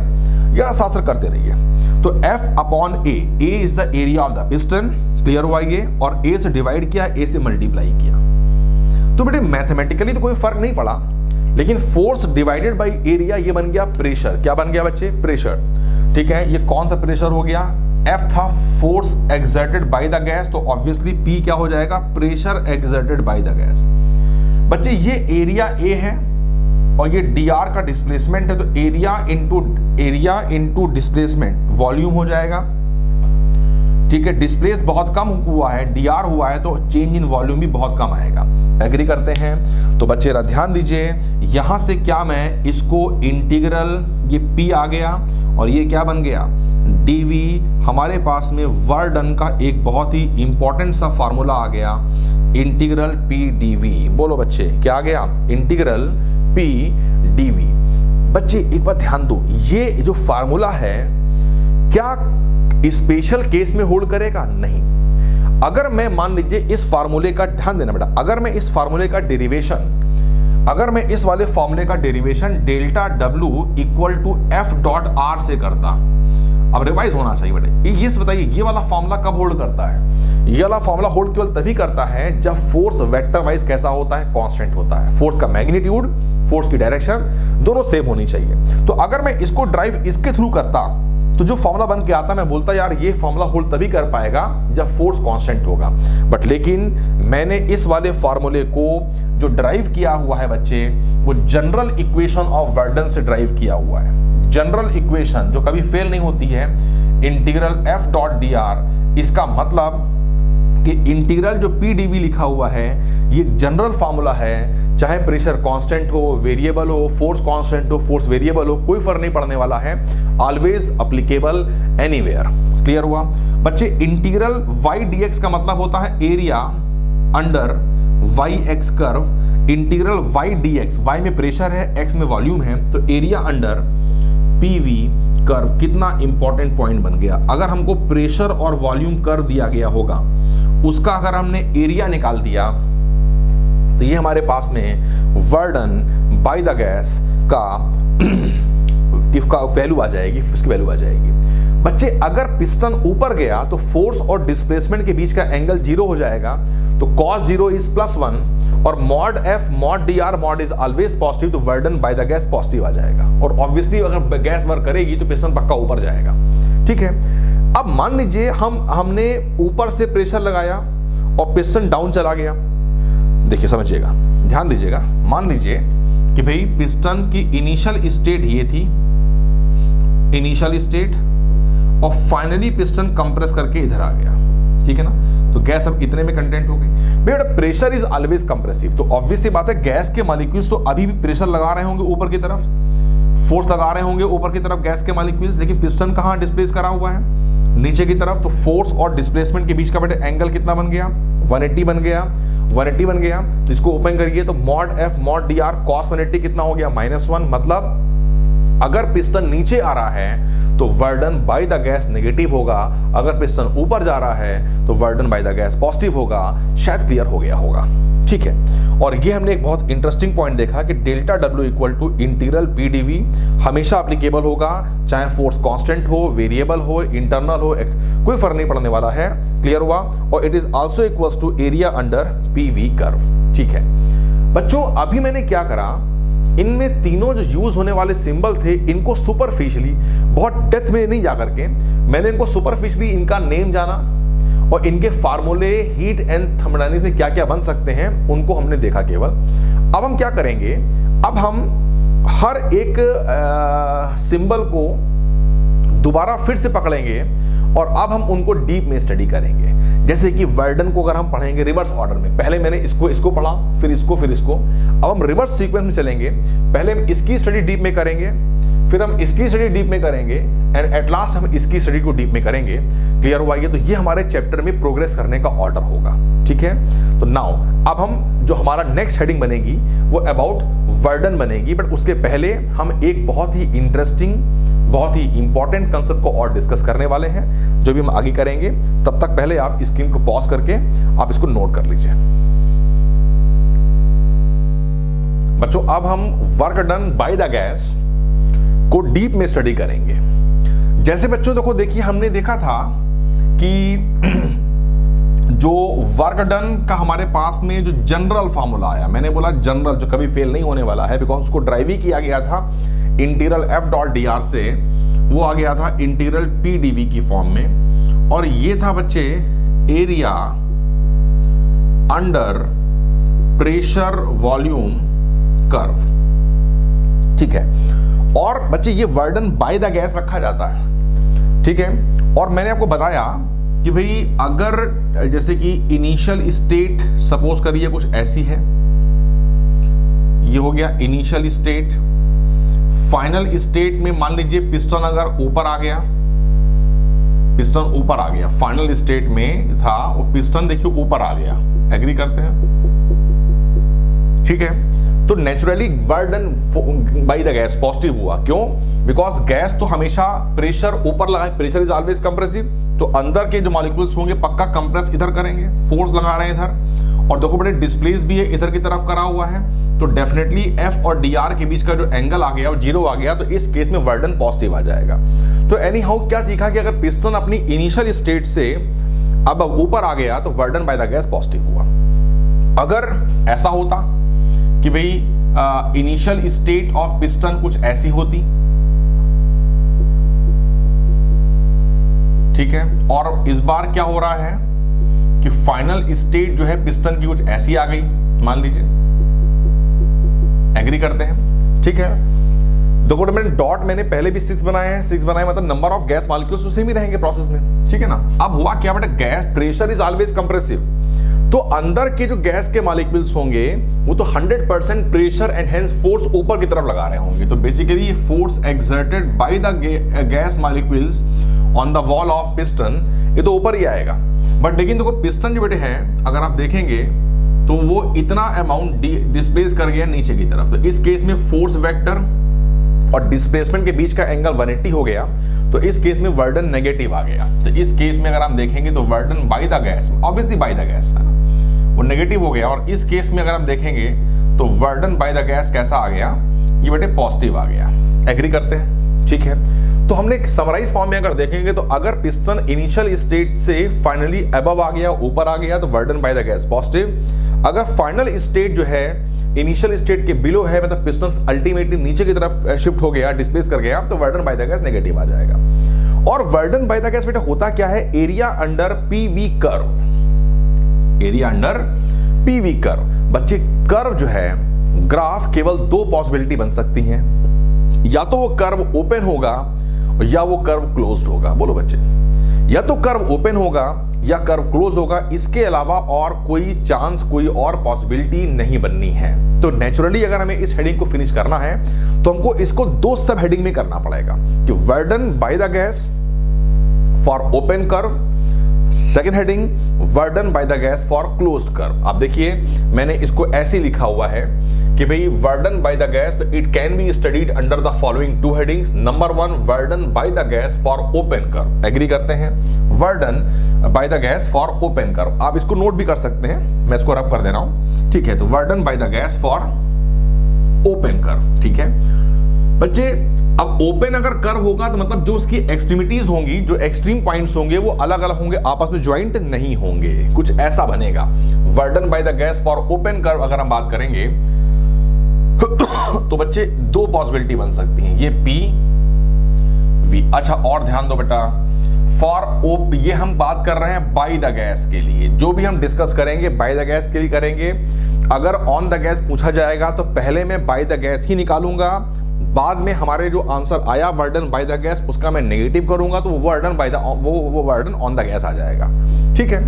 या साथ से करते रहिए। तो F upon A, A is the area of the piston, clear हुआ ये, और A से डिवाइड किया, A से मल्टीप्लाई किया। तो बेटे मैथमेटिकली तो कोई फर्क नहीं पड़ा, लेकिन फोर्स डिवाइडेड बाय एरिया ये बन गया प्रेशर। क्या बन गया बच्चे? प्रेशर। ठीक है, ये कौन सा प्रेशर हो गया? F था force exerted by the gas, तो ऑब्वियसली P क्या हो जाएगा? Pressure exerted by the gas. बच्चे ये एरिया A है और ये dr का डिस्प्लेसमेंट है, तो एरिया इंटू डिस्प्लेसमेंट वॉल्यूम हो जाएगा। ठीक है, डिस्प्लेस बहुत कम हुआ है, dr हुआ है, तो चेंज इन वॉल्यूम भी बहुत कम आएगा। एग्री करते हैं? तो बच्चे ध्यान दीजिए, यहां से क्या मैं इसको इंटीग्रल, ये P आ गया और ये क्या बन गया? dV। हमारे पास में वर्क डन का एक बहुत ही इंपॉर्टेंट सा फार्मूला आ गया, इंटीग्रल P dV। बोलो बच्चे क्या आ गया? Integral P dV। बच्चे एक बात ध्यान दो, ये जो फार्मूला है क्या स्पेशल केस में होल्ड करेगा? नहीं। अगर मैं मान लीजिए इस फार्मूले का, ध्यान देना बेटा, अगर मैं इस फार्मूले का डेरिवेशन, अगर मैं इस वाले फार्मूले का derivation delta W equal to F dot R से करता, अब रिवाइज होना चाहिए बेटे, ये बताइए ये वाला फार्मूला कब होल्ड करता है? ये वाला फार्मूला होल्ड केवल तभी करता है जब फोर्स वेक्टर वाइज कैसा होता है? कांस्टेंट होता है। फोर्स का मैग्नीट्यूड, फोर्स की डायरेक्शन दोनों सेम होनी चाहिए। तो अगर मैं इसको ड्राइव इसके थ्रू करता तो जो फॉर्मूला बन के आता, मैं बोलता यार ये फॉर्मूला होल्ड तभी कर पाएगा जब फोर्स कांस्टेंट होगा। बट लेकिन मैंने इस वाले फॉर्मूले को जो ड्राइव किया हुआ है बच्चे, वो general equation of work done से ड्राइव किया हुआ है। जनरल इक्वेशन जो कभी फेल नहीं होती है, इंटीग्रल F डॉट dr। इसका मतलब कि इंटीग्रल जो P dV लिखा हुआ है ये जनरल फार्मूला है, चाहे प्रेशर कांस्टेंट हो, वेरिएबल हो, फोर्स कांस्टेंट हो, फोर्स वेरिएबल हो, कोई फर्क नहीं पड़ने वाला है, ऑलवेज अप्लीकेबल एनीवेयर। क्लियर हुआ बच्चे? इंटीग्रल y dx का मतलब होता है area under y x curve. Integral y dx, y में प्रेशर है, x में वॉल्यूम है, तो एरिया अंडर PV कर्व। कितना इंपॉर्टेंट पॉइंट बन गया। अगर हमको प्रेशर और वॉल्यूम कर्व दिया गया होगा, उसका अगर हमने एरिया निकाल दिया, तो ये हमारे पास में work done by the gas का वैल्यू आ जाएगी, उसकी वैल्यू आ जाएगी। बच्चे अगर पिस्टन ऊपर गया तो फोर्स और डिस्प्लेसमेंट के बीच का एंगल 0 हो जाएगा, तो cos 0 इज +1 और mod F mod dr mod is always positive, तो work done by the gas positive आ जाएगा। और ऑब्वियसली अगर गैस वर्क करेगी तो पिस्टन पक्का ऊपर जाएगा। ठीक है, अब मान लीजिए हमने ऊपर से प्रेशर लगाया और पिस्टन डाउन चला गया। देखिए समझिएगा, ध्यान दीजिएगा, मान लीजिए कि भाई पिस्टन की इनिशियल स्टेट ये थी, इनिशियल स्टेट, और फाइनली पिस्टन कंप्रेस करके इधर आ गया। ठीक है ना, तो गैस अब इतने में कंटेंट हो गई। बेटा प्रेशर इज ऑलवेज कंप्रेसिव, तो ऑब्वियस सी बात है गैस के मॉलिक्यूल्स तो अभी भी प्रेशर लगा रहे होंगे ऊपर की तरफ, फोर्स लगा रहे होंगे ऊपर की तरफ गैस के मॉलिक्यूल्स, लेकिन पिस्टन कहाँ डिस्प्लेस करा हुआ है? नीचे की तरफ। तो फोर्स और डिस्प्लेसमेंट के बीच का बेटे एंगल कितना बन गया? 180 बन गया। 180 बन गया, तो इसको ओपन करिए तो mod F mod dr cos 180 कितना हो गया? -1। मतलब अगर पिस्टन नीचे आ रहा है तो work done by the gas negative होगा, अगर पिस्टन ऊपर जा रहा है तो work done by the gas positive होगा। शायद क्लियर हो गया होगा। ठीक है। और ये हमने एक बहुत इंटरेस्टिंग पॉइंट देखा कि delta W equal to integral P D V हमेशा अप्लीकेबल होगा, चाहे फोर्स कांस्टेंट हो, वेरिएबल हो, इंटरनल हो, कोई फर्क नहीं पड़ने वाला है। क्लियर हुआ? और it is also equals to area under PV curve. ठीक है बच्चों, अभी मैंने क्या करा, इनमें तीनों जो यूज होने वाले सिंबल थे इनको सुपरफिशियली, बहुत डेप्थ में नहीं जाकर के, मैंने इनको सुपरफिशियली इनका नेम जाना और इनके फार्मूले हीट एंड थर्मोडायनामिक्स में क्या क्या बन सकते हैं उनको हमने देखा केवल। अब हम क्या करेंगे, अब हम हर एक सिंबल को दोबारा फिर से पकड़ेंगे और अब हम उनको डीप में स्टडी करेंगे। जैसे कि वर्डन को अगर हम पढ़ेंगे रिवर्स ऑर्डर में, पहले मैंने इसको पढ़ा, फिर इसको, अब हम रिवर्स सीक्वेंस में चलेंगे। पहले हम इसकी स्टडी डीप में करेंगे, फिर हम इसकी स्टडी डीप में करेंगे एंड एट लास्ट हम इसकी स्टडी को डीप में करेंगे। क्लियर हुआ? ये तो ये हमारे चैप्टर में प्रोग्रेस करने का ऑर्डर होगा। ठीक है, तो नाउ अब हम जो हमारा नेक्स्ट हेडिंग बनेगी वो अबाउट वर्डन बनेगी, बट उसके पहले हम एक बहुत ही इंटरेस्टिंग, बहुत ही इंपॉर्टेंट कंसेप्ट को और डिस्कस करने वाले हैं, जो भी हम आगे करेंगे। तब तक पहले आप स्क्रीन को पॉज करके आप इसको नोट कर लीजिए। बच्चों, अब हम work done by the gas को डीप में स्टडी करेंगे। जैसे बच्चों देखिए हमने देखा था कि जो वर्क डन का हमारे पास में जो जनरल फार्मूला आया, मैंने बोला जनरल, जो कभी फेल नहीं होने वाला है, बिकॉज उसको ड्राइव ही किया गया था integral F dot D R से, वो आ गया था इंटीग्रल पी डी वी की फॉर्म में, और ये था बच्चे area under pressure volume curve. ठीक है, और बच्चे ये वर्डन बाय द गैस रखा जाता है। ठीक है, और मैंने आपको बताया कि भाई अगर जैसे कि इनिशियल स्टेट सपोज करिए कुछ ऐसी है, ये हो गया इनिशियल स्टेट। फाइनल स्टेट में मान लीजिए पिस्टन अगर ऊपर आ गया, पिस्टन ऊपर आ गया, फाइनल स्टेट में था वो पिस्टन देखिए ऊपर आ गया। एग्री करते हैं? ठीक है, तो naturally वर्डन by the gas positive हुआ। क्यों? बिकॉज गैस तो हमेशा प्रेशर ऊपर लगा है, प्रेशर इज ऑलवेज कंप्रेसिव, तो अंदर के जो मॉलिक्यूल्स होंगे पक्का कंप्रेस इधर करेंगे, फोर्स लगा रहे हैं इधर, और देखो बड़े डिस्प्लेस भी है, इधर की तरफ करा हुआ है, तो डेफिनेटली एफ और डी आर के बीच का जो एंगल आ गया वो जीरो आ गया, तो इस केस में वर्डन पॉजिटिव आ जाएगा। तो एनी हाउ क्या सीखा कि अगर पिस्टन अपनी इनिशियल स्टेट से अब ऊपर आ गया तो work done by the gas positive हुआ। अगर ऐसा होता कि भाई इनिशियल स्टेट ऑफ पिस्टन कुछ ऐसी होती, ठीक है, और इस बार क्या हो रहा है कि फाइनल स्टेट जो है पिस्टन की कुछ ऐसी आ गई, मान लीजिए। एग्री करते हैं? ठीक है, देखो डॉट मैंने पहले भी 6 बनाए हैं, 6 बनाए मतलब नंबर ऑफ गैस मॉलिक्यूल्स तो सेम ही रहेंगे प्रोसेस में। ठीक है ना? अब हुआ क्या बेटा, gas pressure is always compressive, तो अंदर के जो गैस के मॉलिक्यूल्स होंगे वो तो 100% प्रेशर एंड हेंस फोर्स ऊपर की तरफ लगा रहे होंगे, तो बेसिकली ये force exerted by the gas molecules on the wall of piston, ये तो ऊपर ही आएगा। बट लेकिन देखो पिस्टन जो बेटे हैं अगर आप देखेंगे तो वो इतना अमाउंट डिस्प्लेस कर गया नीचे की तरफ, तो इस केस में फोर्स वेक्टर और डिस्प्लेसमेंट के बीच का एंगल 180 हो गया, तो इस केस में वर्डन नेगेटिव आ गया। तो इस केस में अगर हम देखेंगे तो work done by the gas, obviously by the gas है ना, वो नेगेटिव हो गया, और इस केस में अगर हम देखेंगे तो वर्डन बाय द गैस कैसा आ गया, ये बेटे पॉजिटिव आ गया। एग्री करते हैं? ठीक है, तो हमने एक समराइज फॉर्म में अगर देखेंगे तो अगर पिस्टन इनिशियल स्टेट से फाइनली अबव आ गया, ऊपर आ गया, तो work done by the gas positive. अगर फाइनल स्टेट जो है इनिशियल स्टेट के बिलो है, मतलब पिस्टन अल्टीमेटली नीचे की तरफ शिफ्ट हो गया, डिस्प्लेस कर गया, तो work done by the gas negative आ जाएगा। और वर्डन बाय द गैस बेटा होता क्या है, area under PV curve. Area under PV curve. बच्चे कर्व जो है, ग्राफ केवल 2 पॉसिबिलिटी बन सकती हैं, या तो वो कर्व ओपन होगा या वो कर्व क्लोज्ड होगा। बोलो बच्चे, या तो कर्व ओपन होगा या कर्व क्लोज होगा, इसके अलावा और कोई चांस, कोई और पॉसिबिलिटी नहीं बननी है। तो नेचुरली अगर हमें इस हेडिंग को फिनिश करना है तो हमको इसको 2 सब हेडिंग में करना पड़ेगा कि work done by the gas for open curve second heading, work done by the gas for closed curve. आप देखिए मैंने इसको ऐसे लिखा हुआ है कि भाई वर्डन बाय द गैस, तो it can be studied under the following two headings. Number 1, work done by the gas for open curve. Agree करते हैं? Work done by the gas for open curve. आप इसको नोट भी कर सकते हैं, मैं इसको रब कर दे रहा हूं, ठीक है। तो work done by the gas for open curve, ठीक है बच्चे। अब ओपन अगर कर्व होगा तो मतलब जो उसकी एक्सट्रीमिटीज होंगी, जो एक्सट्रीम पॉइंट्स होंगे वो अलग अलग होंगे, आपस में ज्वाइंट नहीं होंगे, कुछ ऐसा बनेगा। Work done by the gas for open curve अगर हम बात करेंगे तो बच्चे दो पॉसिबिलिटी बन सकती हैं, ये पी वी। अच्छा और ध्यान दो बेटा, फॉर ये हम बात कर रहे हैं बाय द गैस के लिए, जो भी हम डिस्कस करेंगे बाय द गैस के लिए करेंगे। अगर ऑन द गैस पूछा जाएगा तो पहले मैं बाय द गैस ही निकालूंगा, बाद में हमारे जो आंसर आया वर्डन बाय द गैस उसका मैं नेगेटिव करूंगा तो वर्डन बाय द वो वर्डन ऑन द गैस आ जाएगा, ठीक है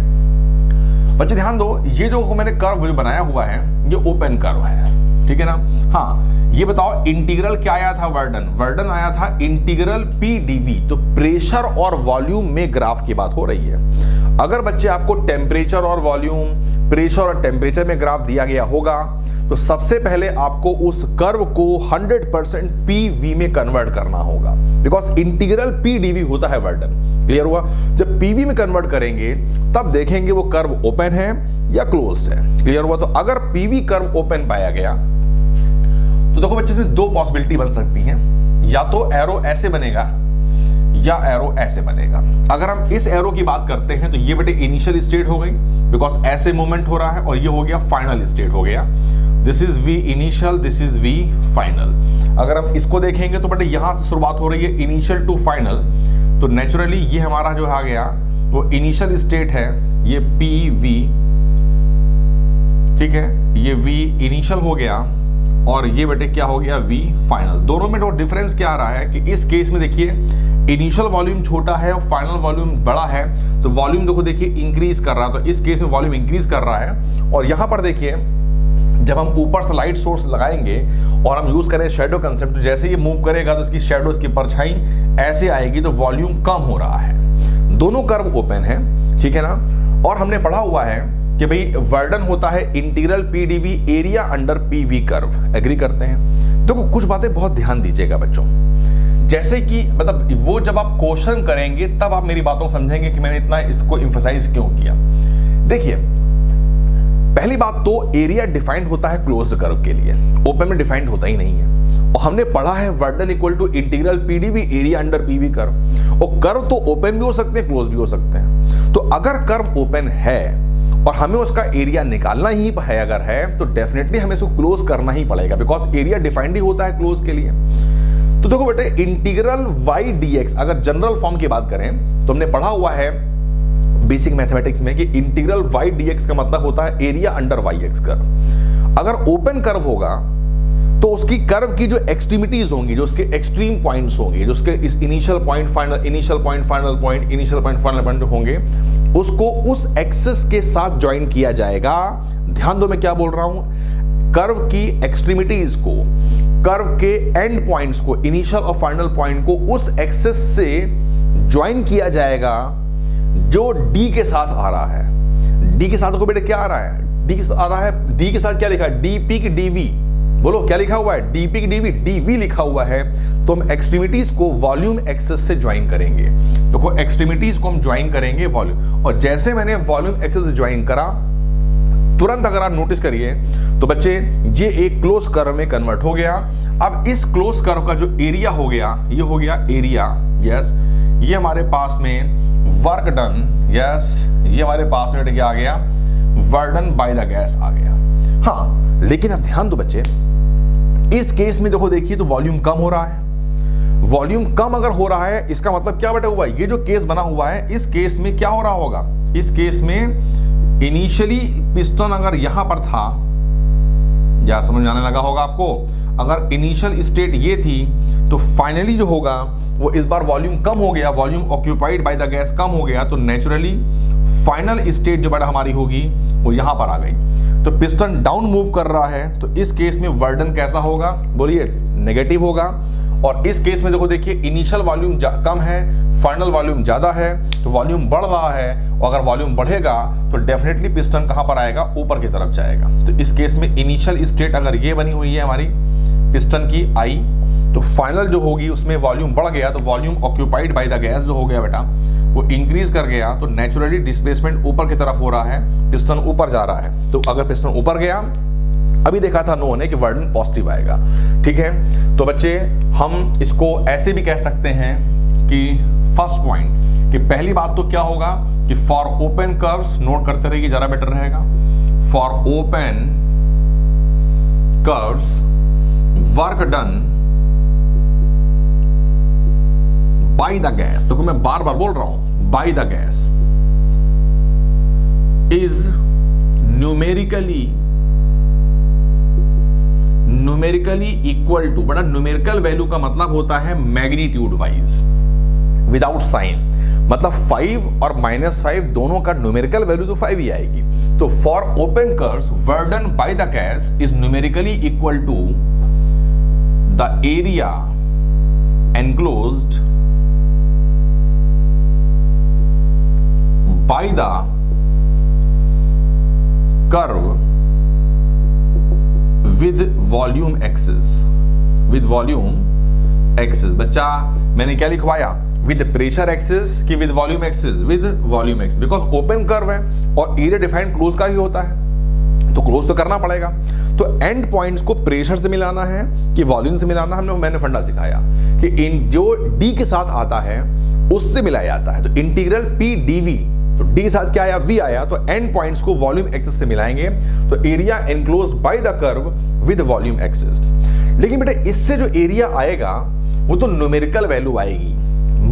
बच्चे। ध्यान दो, ये जो मैंने कर्व जो बनाया हुआ है ये ओपन कर्व है, ठीक है ना। हाँ ये बताओ इंटीग्रल क्या आया था? वर्डन आया था इंटीग्रल पी डीवी। तो प्रेशर और वॉल्यूम में ग्राफ की बात हो रही है। अगर बच्चे आपको टेम्परेचर और वॉल्यूम, प्रेशर और टेम्परेचर में ग्राफ दिया गया होगा तो सबसे पहले आपको उस कर्व को 100% पीवी में कन्वर्ट करना होगा, बिकॉज इंटीग्रल पी डीवी होता है वर्डन। क्लियर हुआ? जब पीवी में कन्वर्ट करेंगे तब देखेंगे वो कर्व ओपन है या क्लोज्ड है। क्लियर हुआ? तो अगर पीवी कर्व ओपन पाया गया तो देखो बच्चे इसमें दो पॉसिबिलिटी बन सकती हैं, या तो एरो ऐसे बनेगा या एरो ऐसे बनेगा। अगर हम इस एरो की बात करते हैं तो ये बेटे इनिशियल स्टेट हो गई, बिकॉज ऐसे मूवमेंट हो रहा है, और ये हो गया फाइनल स्टेट हो गया। This is V initial, this is V final. अगर हम इसको देखेंगे तो बेटे यहां से शुरुआत हो रही है इनिशियल टू फाइनल, तो नेचुरली ये हमारा जो आ गया वो इनिशियल स्टेट है, ये पी वी, ठीक है, ये वी इनिशियल हो गया और ये बेटे क्या हो गया वी फाइनल। दोनों में तो डिफरेंस क्या आ रहा है कि इस केस में देखिए इनिशियल वॉल्यूम छोटा है और फाइनल वॉल्यूम बड़ा है, तो वॉल्यूम देखो देखिए इंक्रीज कर रहा है, तो इस केस में वॉल्यूम इंक्रीज कर रहा है। और यहां पर देखिए जब हम ऊपर से लाइट सोर्स लगाएंगे और हम यूज करें शेडो कंसेप्ट, तो जैसे ये मूव करेगा तो इसकी शेडो, इसकी परछाई ऐसे आएगी, तो वॉल्यूम कम हो रहा है। दोनों कर्व ओपन है, ठीक है ना। और हमने पढ़ा हुआ है कि भाई वर्डन होता है integral P D V area under PV curve. Agree करते हैं? तो कुछ बातें बहुत ध्यान दीजिएगा बच्चों, जैसे कि मतलब वो जब आप क्वेश्चन करेंगे तब आप मेरी बातों को समझेंगे कि मैंने इतना इसको एम्फसाइज क्यों किया। देखिए पहली बात तो एरिया डिफाइंड होता है क्लोज्ड कर्व के लिए, ओपन में डिफाइंड होता ही नहीं है। और हमने पढ़ा है work done equal to integral P d V area under PV curve. और कर्व तो ओपन भी हो सकते हैं, क्लोज भी हो सकते हैं। तो अगर कर्व ओपन है और हमें उसका एरिया निकालना ही है, अगर है तो डेफिनेटली हमें इसको क्लोज करना ही पड़ेगा, बिकॉज एरिया डिफाइंड ही होता है क्लोज के लिए। तो देखो बेटे इंटीग्रल वाई डी एक्स, अगर जनरल फॉर्म की बात करें तो हमने पढ़ा हुआ है बेसिक मैथमेटिक्स में कि इंटीग्रल वाई डी एक्स का मतलब होता है area under Y X curve. अगर ओपन कर्व होगा तो उसकी कर्व की जो एक्सट्रीमिटीज होंगी, जो उसके एक्सट्रीम पॉइंट्स होंगे, जो उसके initial point final, initial point final point, initial point final point जो होंगे, उसको उस एक्सिस के साथ ज्वाइन किया जाएगा। ध्यान दो मैं क्या बोल रहा हूं, कर्व की एक्सट्रीमिटीज को, कर्व के एंड पॉइंट्स को, इनिशियल और फाइनल पॉइंट को उस एक्सिस से ज्वाइन किया जाएगा जो डी के साथ आ रहा है। डी के साथ को बेटे क्या आ रहा है? डी के साथ आ रहा है, डी के साथ क्या लिखा है? डीपी की डीवी। बोलो क्या लिखा हुआ है? डीपी की डीवी, डीवी लिखा हुआ है। तो हम एक्सट्रीमिटीज को वॉल्यूम एक्सिस से ज्वाइन करेंगे। देखो एक्सट्रीमिटीज को हम ज्वाइन करेंगे वॉल्यूम, और जैसे मैंने वॉल्यूम एक्सिस से ज्वाइन करा, तुरंत अगर आप नोटिस करिए तो बच्चे ये एक क्लोज कर्व में कन्वर्ट हो गया। अब इस क्लोज कर्व का जो एरिया हो गया, ये हो गया एरिया। यस, ये हमारे पास में वर्क डन, यस, ये हमारे पास में क्या आ गया? वर्डन बाय द गैस आ गया। हाँ, लेकिन अब ध्यान दो बच्चे, इस केस में देखो देखिए तो वॉल्यूम कम हो रहा है। वॉल्यूम कम अगर हो रहा है इसका मतलब क्या बेटा हुआ? ये जो केस बना हुआ है, इस केस में क्या हो रहा होगा? इस केस में इनिशियली पिस्टन अगर यहां पर था, या समझ में आने लगा होगा आपको, अगर इनिशियल स्टेट ये थी तो फाइनली जो होगा वो इस बार वॉल्यूम कम हो गया, volume occupied by the gas कम हो गया, तो नेचुरली फाइनल स्टेट जो बड़ा हमारी होगी वो यहां पर आ गई। तो पिस्टन डाउन मूव कर रहा है, तो इस केस में वर्डन कैसा होगा? बोलिए नेगेटिव होगा। और इस केस में देखो देखिए इनिशियल वॉल्यूम कम है, फाइनल वॉल्यूम ज़्यादा है तो वॉल्यूम बढ़ रहा है, और अगर वॉल्यूम बढ़ेगा तो डेफिनेटली पिस्टन कहाँ पर आएगा, ऊपर की तरफ जाएगा। तो इस केस में इनिशियल स्टेट अगर ये बनी हुई है हमारी पिस्टन की आई, तो फाइनल जो होगी उसमें वॉल्यूम बढ़ गया, तो volume occupied by the gas जो हो गया बेटा वो इंक्रीज कर गया, तो नेचुरली डिस्प्लेसमेंट ऊपर की तरफ हो रहा है, पिस्टन ऊपर जा रहा है। तो अगर पिस्टन ऊपर गया, अभी देखा था नो ने कि वर्डन पॉजिटिव आएगा, ठीक है। तो बच्चे हम इसको ऐसे भी कह सकते हैं कि फर्स्ट पॉइंट कि पहली बात तो क्या होगा कि फॉर ओपन कर्व्स, नोट करते रहिए ज़्यादा बेटर रहेगा, for open curves work done by the gas, तो मैं बार बार बोल रहा हूं by the gas is numerically equal to, बड़ा न्यूमेरिकल वैल्यू का मतलब होता है मैग्नीट्यूड वाइज विदाउट साइन, मतलब 5 और -5 दोनों का न्यूमेरिकल वैल्यू तो 5 ही आएगी। तो for open curves work done by the gas is numerically equal to the area enclosed by the curve with volume axis, with volume axis। बच्चा मैंने क्या लिखवाया, with pressure axis कि with volume axis, with volume axis, because open curve है और area defined close का ही होता है, तो क्लोज तो करना पड़ेगा। तो एंड पॉइंट्स को प्रेशर से मिलाना है कि वॉल्यूम से मिलाना, मैंने फंडा सिखाया कि इन जो डी के साथ आता है उससे मिलाया जाता है। तो इंटीग्रल पी डीवी, तो डी के साथ क्या आया, वी आया, तो एंड पॉइंट्स को वॉल्यूम एक्सिस से मिलाएंगे, तो area enclosed by the curve with volume axis. लेकिन बेटा इससे जो एरिया आएगा वो तो न्यूमेरिकल वैल्यू आएगी,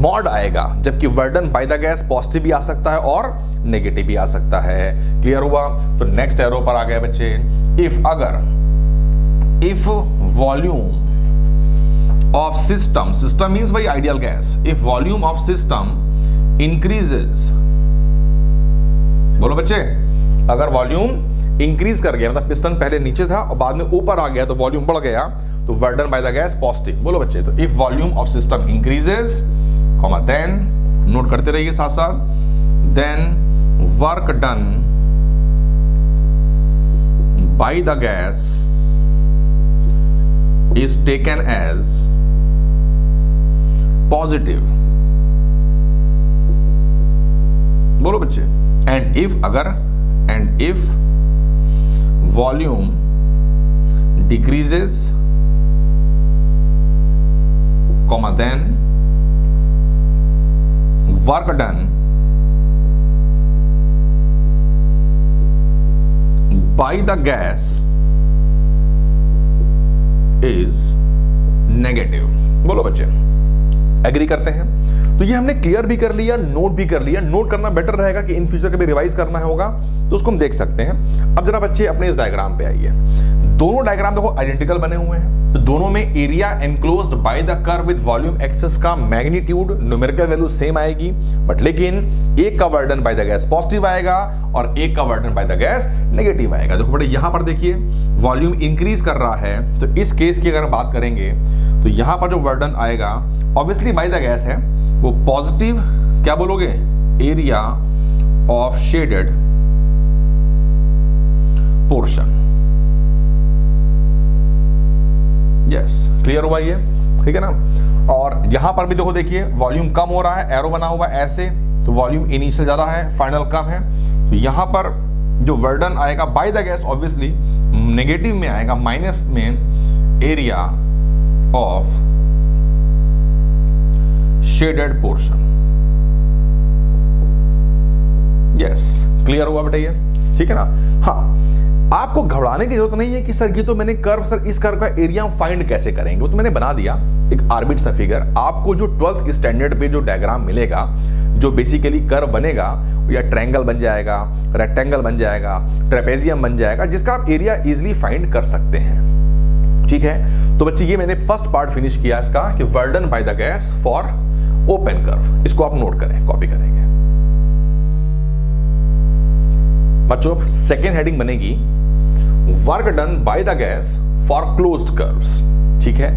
मॉड आएगा, जबकि वर्डन बाय द गैस पॉजिटिव भी आ सकता है और नेगेटिव भी आ सकता है। क्लियर हुआ? तो नेक्स्ट एरो पर आ गए बच्चे, if volume of system means भाई ideal gas, if volume of system increases, बोलो बच्चे, अगर वॉल्यूम इंक्रीज कर गया, मतलब पिस्टन पहले नीचे था और बाद में ऊपर आ गया तो वॉल्यूम बढ़ गया, तो work done by the gas positive. बोलो बच्चे, तो if volume of system increases, then note करते रहिए साथ साथ, then work done by the gas is taken as positive. बोलो बच्चे, and if volume decreases, then work done by the gas is negative। बोलो बच्चे, एग्री करते हैं? तो ये हमने क्लियर भी कर लिया, नोट भी कर लिया। नोट करना बेटर रहेगा कि इन फ्यूचर कभी रिवाइज करना होगा तो उसको हम देख सकते हैं। अब जरा बच्चे अपने इस डायग्राम पे आइए। दोनों डायग्राम देखो आइडेंटिकल बने हुए हैं, तो दोनों में area enclosed by the curve with volume axis का मैग्नीट्यूड न्यूमेरिकल वैल्यू सेम आएगी, बट लेकिन एक का वर्डन बाय द गैस पॉजिटिव आएगा और एक का वर्डन बाय द गैस नेगेटिव आएगा। देखो बेटे यहां पर देखिए वॉल्यूम इंक्रीज कर रहा है, तो इस केस की अगर बात करेंगे तो यहां पर जो वर्डन आएगा ऑब्वियसली बाय द गैस है वो पॉजिटिव, क्या बोलोगे, area of shaded portion. Yes, clear हुआ ये, ठीक है ना। और यहां पर भी देखो देखिए वॉल्यूम कम हो रहा है, एरो बना हुआ है ऐसे, तो वॉल्यूम इनिशियल ज्यादा है, फाइनल कम है। तो यहां पर जो वर्डन आएगा bye the gas obviously negative में आएगा, माइनस में area of shaded portion. Yes, clear हुआ बेटा ये, ठीक है ना। हाँ, आपको घबराने की जरूरत नहीं है कि सर ये तो मैंने कर्व, सर इस कर्व का एरिया फाइंड कैसे करेंगे, वो तो मैंने बना दिया एक आर्बिट सा फिगर। आपको जो 12th स्टैंडर्ड पे जो डायग्राम मिलेगा, जो बेसिकली कर्व बनेगा, या ट्रायंगल बन जाएगा, रेक्टेंगल बन जाएगा, ट्रेपेजियम बन जाएगा, जिसका आप एरिया इजिली फाइंड कर सकते हैं, ठीक है। तो बच्चे ये मैंने फर्स्ट पार्ट फिनिश किया इसका कि work done by the gas for open curve, इसको आप नोट करें, कॉपी करेंगे बच्चों। सेकेंड हेडिंग बनेगी work done by the gas for closed curves, ठीक है।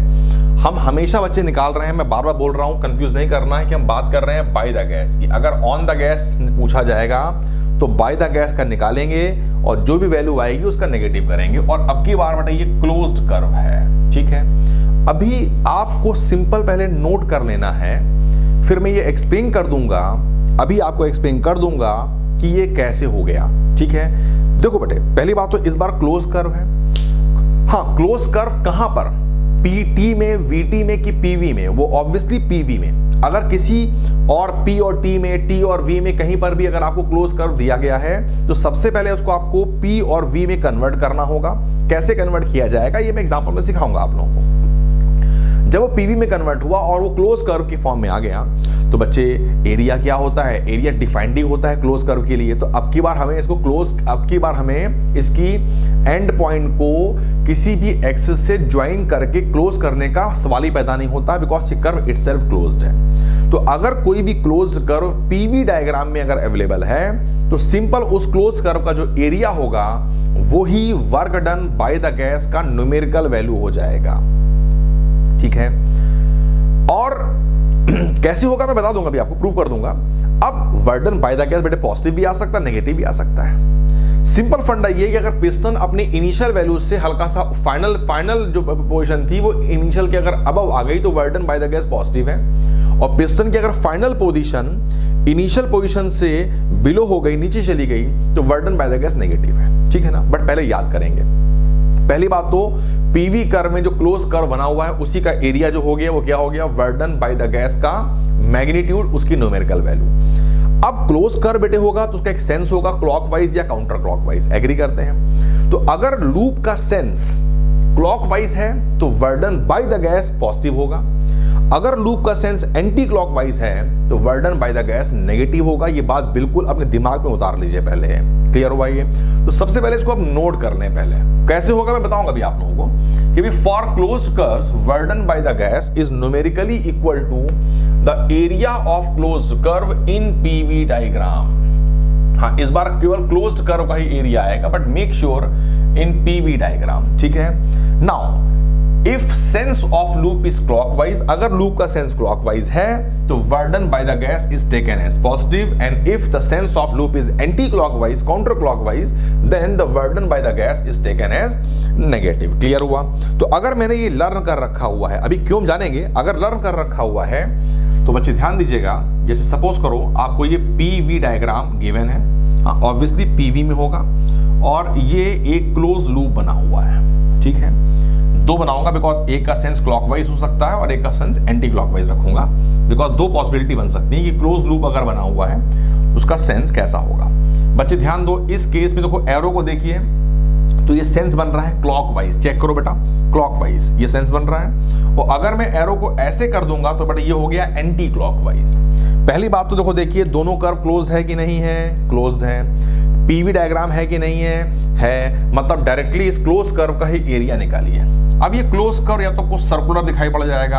हम हमेशा बच्चे निकाल रहे हैं, मैं बार बार बोल रहा हूं, कंफ्यूज नहीं करना है कि हम बात कर रहे हैं बाय द गैस की। अगर ऑन द गैस पूछा जाएगा तो बाय द गैस का निकालेंगे और जो भी वैल्यू आएगी उसका नेगेटिव करेंगे। और अब की बार बेटा ये क्लोज्ड कर्व है, ठीक है। अभी आपको सिंपल पहले नोट कर लेना है, फिर मैं ये एक्सप्लेन कर दूंगा, अभी आपको एक्सप्लेन कर दूंगा कि ये कैसे हो गया, ठीक है। देखो बेटे, पहली बात तो इस बार क्लोज कर्व है। हाँ, क्लोज कर्व कहां पर, पीटी में, वीटी में कि पीवी में? वो ऑब्वियसली पीवी में। अगर किसी और पी और टी में, टी और वी में कहीं पर भी अगर आपको क्लोज कर्व दिया गया है तो सबसे पहले उसको आपको पी और वी में कन्वर्ट करना होगा। कैसे कन्वर्ट किया जाएगा ये मैं एग्जांपल में सिखाऊंगा आप लोगों को। जब वो पीवी में कन्वर्ट हुआ और वो क्लोज कर्व की फॉर्म में आ गया तो बच्चे एरिया क्या होता है, एरिया डिफाइंड ही होता है क्लोज कर्व के लिए। तो अब की बार हमें इसकी एंड पॉइंट को किसी भी एक्सिस से ज्वाइन करके क्लोज करने का सवाल ही पैदा नहीं होता, बिकॉज ये कर्व इटसेल्फ क्लोज्ड है। तो अगर कोई भी क्लोज्ड कर्व पीवी डायग्राम में अगर अवेलेबल है तो सिंपल उस क्लोज कर्व का जो एरिया होगा वो ही work done by the gas का न्यूमेरिकल वैल्यू हो जाएगा, ठीक है। और कैसे होगा मैं बता दूंगा, भी आपको प्रूव कर दूंगा। अब work done by the gas बेटे पॉजिटिव भी आ सकता है, नेगेटिव भी आ सकता है। सिंपल फंडा ये है कि अगर पिस्टन अपनी इनिशियल वैल्यू से हल्का सा फाइनल जो पोजीशन थी वो इनिशियल के अगर अबव आ गई तो work done by the gas positive है, और पिस्टन की अगर फाइनल पोजीशन इनिशियल पोजीशन से बिलो हो गई, नीचे चली गई, तो work done by the gas negative है, ठीक है ना। बट पहले याद करेंगे, पहली बात तो पीवी कर्व में जो क्लोज कर्व बना हुआ है उसी का एरिया जो हो गया वो क्या हो गया, work done by the gas का मैग्नीट्यूड, उसकी न्यूमेरिकल वैल्यू। अब क्लोज कर्व बेटे होगा तो उसका एक सेंस होगा क्लॉकवाइज या काउंटर क्लॉकवाइज, एग्री करते हैं। तो अगर लूप का सेंस क्लॉकवाइज है तो work done by the gas positive होगा, अगर लूप का सेंस एंटी क्लॉकवाइज है तो work done by the gas negative होगा। ये बात बिल्कुल अपने दिमाग में उतार लीजिए पहले, क्लियर हुआ ये? तो सबसे पहले इसको आप नोट कर लें। पहले कैसे होगा मैं बताऊंगा अभी आप लोगों को कि भी for closed curves work done by the gas is numerically equal to the area of closed curve in PV diagram. हाँ, इस बार केवल क्लोज्ड कर्व का ही एरिया आएगा, but make sure in PV diagram, ठीक है। Now if sense of loop is clockwise, अगर लूप का सेंस क्लॉकवाइज है तो work done by the gas is taken as positive, and if the sense of loop is anti clockwise, counter clockwise, then the work done by the gas is taken as negative. Clear हुआ? तो अगर मैंने ये learn कर रखा हुआ है, अभी क्यों जानेंगे, अगर लर्न कर रखा हुआ है तो बच्चे ध्यान दीजिएगा, जैसे सपोज करो आपको ये पीवी डायग्राम गिवन है, हाँ ऑब्वियसली पीवी में होगा, और ये एक क्लोज लूप बना हुआ है, ठीक है। दो बनाऊंगा बिकॉज एक का सेंस क्लॉकवाइज हो सकता है और एक का सेंस एंटी क्लॉकवाइज रखूंगा, बिकॉज दो पॉसिबिलिटी बन सकती है कि क्लोज लूप अगर बना हुआ है उसका सेंस कैसा होगा। बच्चे ध्यान दो, इस केस में देखो एरो को देखिए तो ये सेंस बन रहा है क्लॉकवाइज, चेक करो बेटा, क्लॉकवाइज ये सेंस बन रहा है। और अगर मैं एरो को ऐसे कर दूंगा तो बेटा ये हो गया एंटी क्लॉकवाइज। पहली बात तो देखो देखिए दोनों कर्व क्लोज्ड है कि नहीं है, क्लोज्ड है। पीवी डायग्राम है कि नहीं है, मतलब डायरेक्टली इस क्लोज कर्व का ही एरिया निकालिए। अब ये क्लोज कर्व या तो कुछ सर्कुलर दिखाई पड़ जाएगा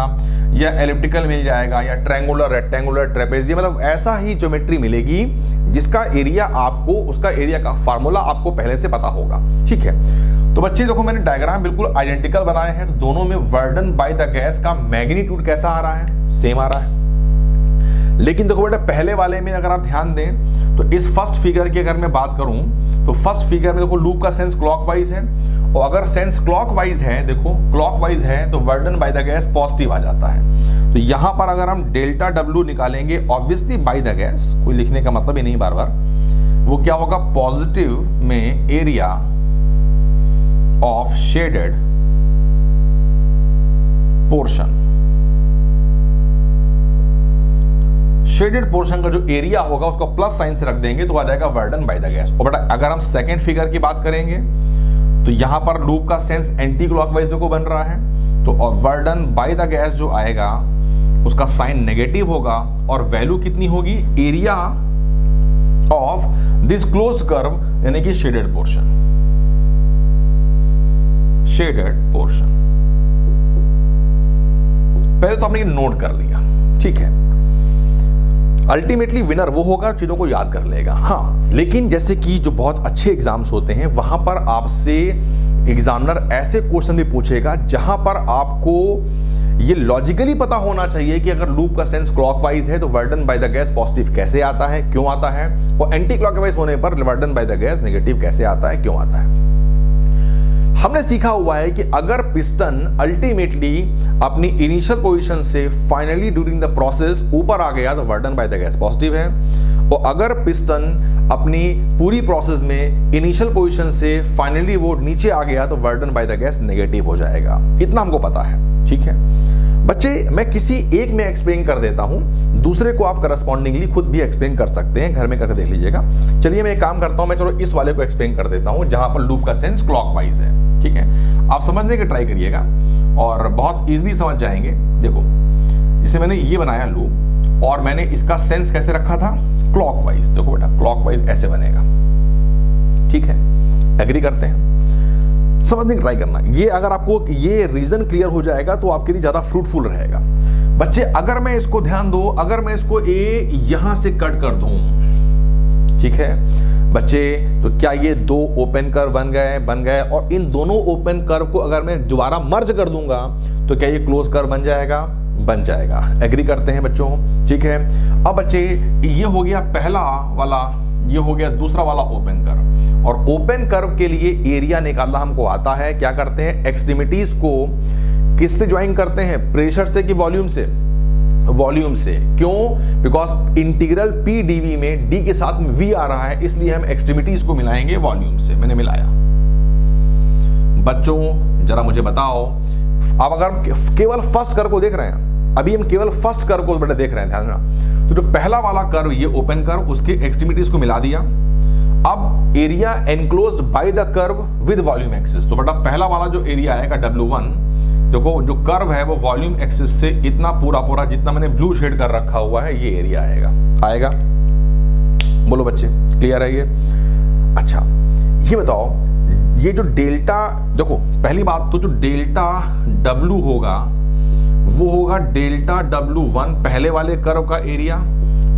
या एलिप्टिकल मिल जाएगा या ट्रायंगुलर, रेक्टेंगुलर, ट्रेपेजियम, मतलब ऐसा ही ज्योमेट्री मिलेगी जिसका एरिया आपको, उसका एरिया का फार्मूला आपको पहले से पता होगा, ठीक है। तो बच्चे देखो मैंने डायग्राम बिल्कुल आइडेंटिकल बनाए हैं, दोनों में work done by the gas का मैग्नीट्यूड कैसा आ रहा है, सेम आ रहा है। लेकिन देखो बेटा पहले वाले में अगर आप ध्यान दें तो इस फर्स्ट फिगर की अगर मैं बात करूं तो फर्स्ट फिगर में देखो लूप का सेंस क्लॉकवाइज है, और अगर सेंस क्लॉकवाइज है, देखो क्लॉकवाइज है तो work done by the gas positive आ जाता है। तो यहां पर अगर हम डेल्टा डब्ल्यू निकालेंगे ऑब्वियसली बाय द गैस, कोई लिखने का मतलब ही नहीं बार बार, वो क्या होगा, पॉजिटिव में area of shaded portion, shaded portion का जो एरिया होगा उसको प्लस साइन से रख देंगे तो आ जाएगा work done by the gas. और बेटा अगर हम सेकंड फिगर की बात करेंगे तो यहां पर लूप का सेंस एंटी क्लॉकवाइज को बन रहा है, तो work done by the gas जो आएगा उसका साइन नेगेटिव होगा, और वैल्यू कितनी होगी, area of this closed curve यानी कि शेडेड पोर्शन, शेडेड पोर्शन। पहले तो आपने ये नोट कर लिया, ठीक है। अल्टीमेटली विनर वो होगा चीजों को याद कर लेगा। हाँ, लेकिन जैसे कि जो बहुत अच्छे एग्जाम्स होते हैं वहां पर आपसे एग्जामिनर ऐसे क्वेश्चन भी पूछेगा जहां पर आपको ये लॉजिकली पता होना चाहिए कि अगर लूप का सेंस क्लॉकवाइज है तो work done by the gas positive कैसे आता है, क्यों आता है, और एंटी क्लॉकवाइज होने पर वर्डन बाय द गैस नेगेटिव कैसे आता है, क्यों आता है। हमने सीखा हुआ है कि अगर पिस्टन अल्टीमेटली अपनी इनिशियल पोजीशन से फाइनली ड्यूरिंग द प्रोसेस ऊपर आ गया तो work done by the gas positive है, और अगर पिस्टन अपनी पूरी प्रोसेस में इनिशियल पोजीशन से फाइनली वो नीचे आ गया तो work done by the gas negative हो जाएगा। इतना हमको पता है, ठीक है बच्चे। मैं किसी एक में एक्सप्लेन कर देता हूं, दूसरे को आप करस्पॉन्डिंगली खुद भी एक्सप्लेन कर सकते हैं, घर में करके देख लीजिएगा। चलिए मैं एक काम करता हूं, मैं चलो इस वाले को एक्सप्लेन कर देता हूं जहां पर लूप का सेंस क्लॉकवाइज है, ठीक है। आप समझने की ट्राई करिएगा और बहुत इजीली समझ जाएंगे। देखो इसे मैंने ये बनाया लूप और मैंने इसका सेंस कैसे रखा था, क्लॉकवाइज। देखो बेटा क्लॉकवाइज ऐसे बनेगा, ठीक है, एग्री करते हैं, समझने की ट्राई करना। ये अगर आपको ये रीजन क्लियर हो जाएगा तो आपके लिए ज्यादा फ्रूटफुल रहेगा। बच्चे अगर मैं इसको ध्यान दो, अगर मैं इसको ए यहां से कट कर दूं, ठीक है बच्चे, तो क्या ये दो ओपन कर्व बन गए, और इन दोनों ओपन कर्व को अगर मैं दोबारा मर्ज कर दूंगा तो क्या ये क्लोज कर्व बन जाएगा। एग्री करते हैं बच्चों, ठीक है। अब बच्चे ये हो गया पहला वाला, ये हो गया दूसरा वाला ओपन कर्व, और ओपन कर्व के लिए एरिया निकालना हमको आता है। क्या करते हैं, एक्सट्रीमिटीज को किससे ज्वाइन करते हैं, प्रेशर से कि वॉल्यूम से, वॉल्यूम से। क्यों, बिकॉज इंटीग्रल पी डीवी में डी के साथ में वी आ रहा है, इसलिए हम एक्सट्रीमिटीज को मिलाएंगे वॉल्यूम से। मैंने मिलाया। बच्चों जरा मुझे बताओ, अब अगर हम केवल फर्स्ट कर्व को देख रहे हैं, अभी हम केवल फर्स्ट कर्व को बेटा देख रहे हैं, ध्यान देना। तो जो पहला वाला कर्व ये ओपन कर्व, उसके एक्सट्रीमिटीज को मिला दिया। अब area enclosed by the curve with volume axis, तो बेटा पहला वाला जो एरिया आएगा W1, देखो जो कर्व है वो वॉल्यूम एक्सिस से इतना पूरा जितना मैंने ब्लू शेड कर रखा हुआ है ये एरिया आएगा। बोलो बच्चे क्लियर है ये? अच्छा ये बताओ, ये जो डेल्टा, देखो पहली बात तो जो डेल्टा W होगा वो होगा डेल्टा W1 पहले वाले कर्व का area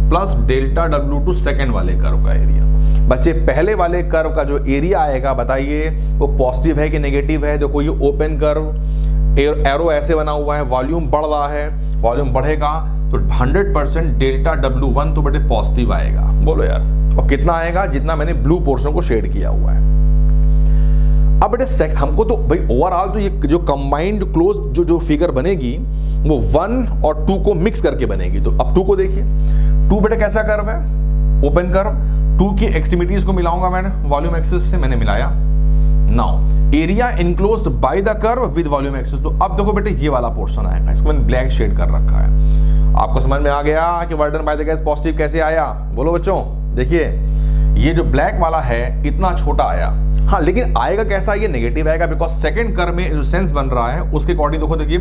plus delta W2 second वाले कर्व का एरिया। बच्चे पहले वाले कर्व का जो एरिया आएगा बताइए वो पॉजिटिव है कि नेगेटिव है। देखो ये ओपन कर्व, एरो ऐसे बना हुआ है, वॉल्यूम बढ़ रहा है, वॉल्यूम बढ़ेगा तो 100% डेल्टा W1 तो बेटे पॉजिटिव आएगा। बोलो यार, और कितना आएगा, जितना मैंने ब्लू पोर्शन को शेड किया हुआ है। अब बेटे हमको तो भाई ओवरऑल तो ये जो कंबाइंड क्लोज जो फिगर बनेगी वो 1 और 2 को मिक्स करके बनेगी। तो अब 2 को देखिए, 2 बेटे कैसा कर्व है, ओपन कर्व। 2 की एक्सट्रीमिटीज को मिलाऊंगा मैंने वॉल्यूम एक्सिस से, मैंने मिलाया। Now area enclosed by the curve with volume axis. तो अब देखो बेटे ये वाला पोर्शन आएगा, इसको मैंने ब्लैक शेड कर रखा है। आपको समझ में आ गया कि work done by the gas positive कैसे आया? बोलो बच्चों, देखिए ये जो ब्लैक वाला है इतना छोटा आया, हाँ लेकिन आएगा कैसा, ये नेगेटिव आएगा बिकॉज सेकंड कर्व में जो सेंस बन रहा है उसके अकॉर्डिंग देखो, देखिए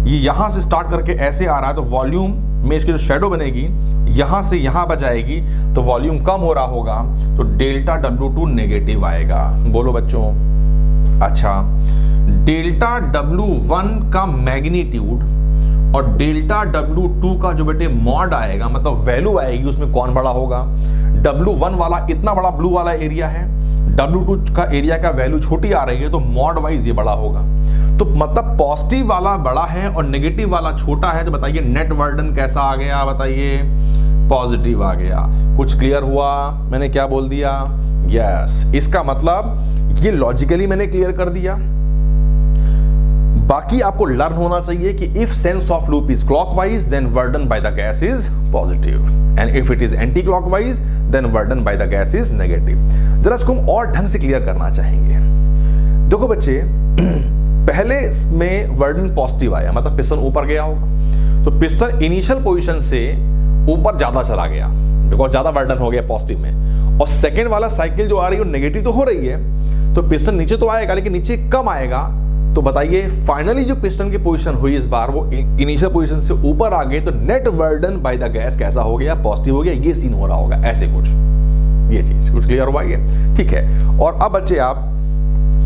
ये यहां से स्टार्ट करके ऐसे आ रहा है तो वॉल्यूम में इसकी जो शेडो बनेगी यहां से यहां बजाएगी तो वॉल्यूम कम हो रहा होगा, तो डेल्टा W2 नेगेटिव आएगा। बोलो बच्चों, अच्छा डेल्टा W1 का मैग्नीट्यूड और डेल्टा W2 का जो बेटे मॉड आएगा, मतलब वैल्यू आएगी, उसमें कौन बड़ा होगा? W1 वाला इतना बड़ा ब्लू वाला एरिया है, W2 का एरिया का वैल्यू छोटी आ रही है तो मॉड वाइज ये बड़ा होगा। तो मतलब पॉजिटिव वाला बड़ा है और नेगेटिव वाला छोटा है, तो बताइए नेट वर्डन कैसा आ गया? बताइए पॉजिटिव आ गया। कुछ क्लियर हुआ मैंने क्या बोल दिया? यस, इसका मतलब ये लॉजिकली मैंने क्लियर कर दिया। बाकी आपको लर्न होना चाहिए कि if sense of loop is clockwise then work done by the gas is positive, and if it is anti clockwise then work done by the gas is negative. जरा इसको हम और ढंग से क्लियर करना चाहेंगे। देखो बच्चे, पहले में वर्डन पॉजिटिव आया, मतलब पिस्टन ऊपर गया होगा, तो पिस्टन इनिशियल पोजीशन से ऊपर ज्यादा चला गया बिकॉज ज्यादा वर्डन हो गया पॉजिटिव में, और सेकेंड वाला साइकिल जो आ रही है वो नेगेटिव तो हो रही है, तो पिस्टन नीचे तो आएगा लेकिन नीचे कम आएगा। तो बताइए फाइनली जो पिस्टन की पोजीशन हुई इस बार वो इनिशियल पोजीशन से ऊपर आ गए, तो नेट वर्डन बाय द गैस कैसा हो गया? पॉजिटिव हो गया। ये सीन हो रहा होगा ऐसे कुछ, ये चीज कुछ क्लियर हुआ? ये ठीक है। और अब बच्चे आप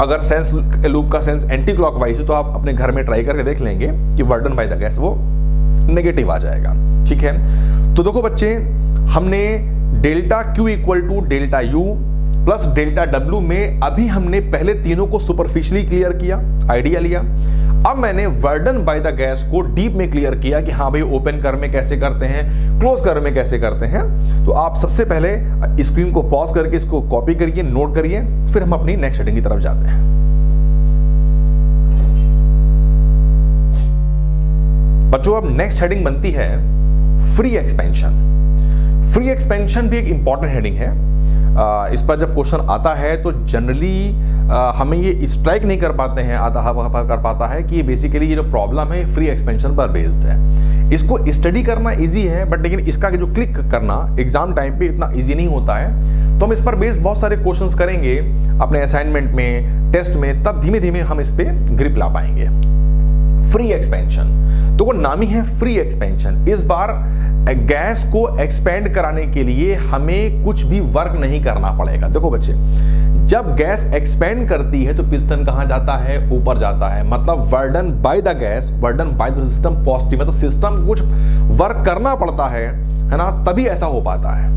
अगर सेंस लूप का सेंस एंटी क्लॉकवाइज है तो आप अपने घर में ट्राई करके देख लेंगे कि वर्डन बाय द गैस वो नेगेटिव आ जाएगा। ठीक है, तो देखो बच्चे, हमने delta Q equal to delta U plus delta W में अभी हमने पहले तीनों को सुपरफिशियली क्लियर किया, आइडिया लिया। अब मैंने वर्डन बाय द गैस को डीप में क्लियर किया कि हाँ भाई ओपन कर में कैसे करते हैं, क्लोज कर में कैसे करते हैं। तो आप सबसे पहले स्क्रीन को पॉज करके इसको कॉपी करिए, नोट करिए, फिर हम अपनी नेक्स्ट हेडिंग की तरफ जाते हैं। बच्चों अब नेक्स्ट हेडिंग बनती है फ्री एक्सपेंशन। फ्री एक्सपेंशन भी एक इंपॉर्टेंट हेडिंग है। इस पर जब क्वेश्चन आता है तो जनरली हमें ये स्ट्राइक नहीं कर पाते हैं, कर पाता है कि बेसिकली ये जो प्रॉब्लम है फ्री एक्सपेंशन पर बेस्ड है। इसको स्टडी करना इजी है, बट लेकिन इसका जो क्लिक करना एग्जाम टाइम पे इतना इजी नहीं होता है। तो हम इस पर बेस्ड बहुत सारे क्वेश्चंस करेंगे अपने असाइनमेंट में, टेस्ट में, तब धीमे धीमे हम इस पे ग्रिप ला पाएंगे। फ्री एक्सपेंशन तो वो नाम ही है फ्री एक्सपेंशन। इस बार गैस को एक्सपेंड कराने के लिए हमें कुछ भी वर्क नहीं करना पड़ेगा। देखो बच्चे, जब गैस एक्सपेंड करती है तो पिस्टन कहां जाता है? ऊपर जाता है। मतलब work done by the gas, work done by the system positive, मतलब सिस्टम कुछ वर्क करना पड़ता है ना, तभी ऐसा हो पाता है।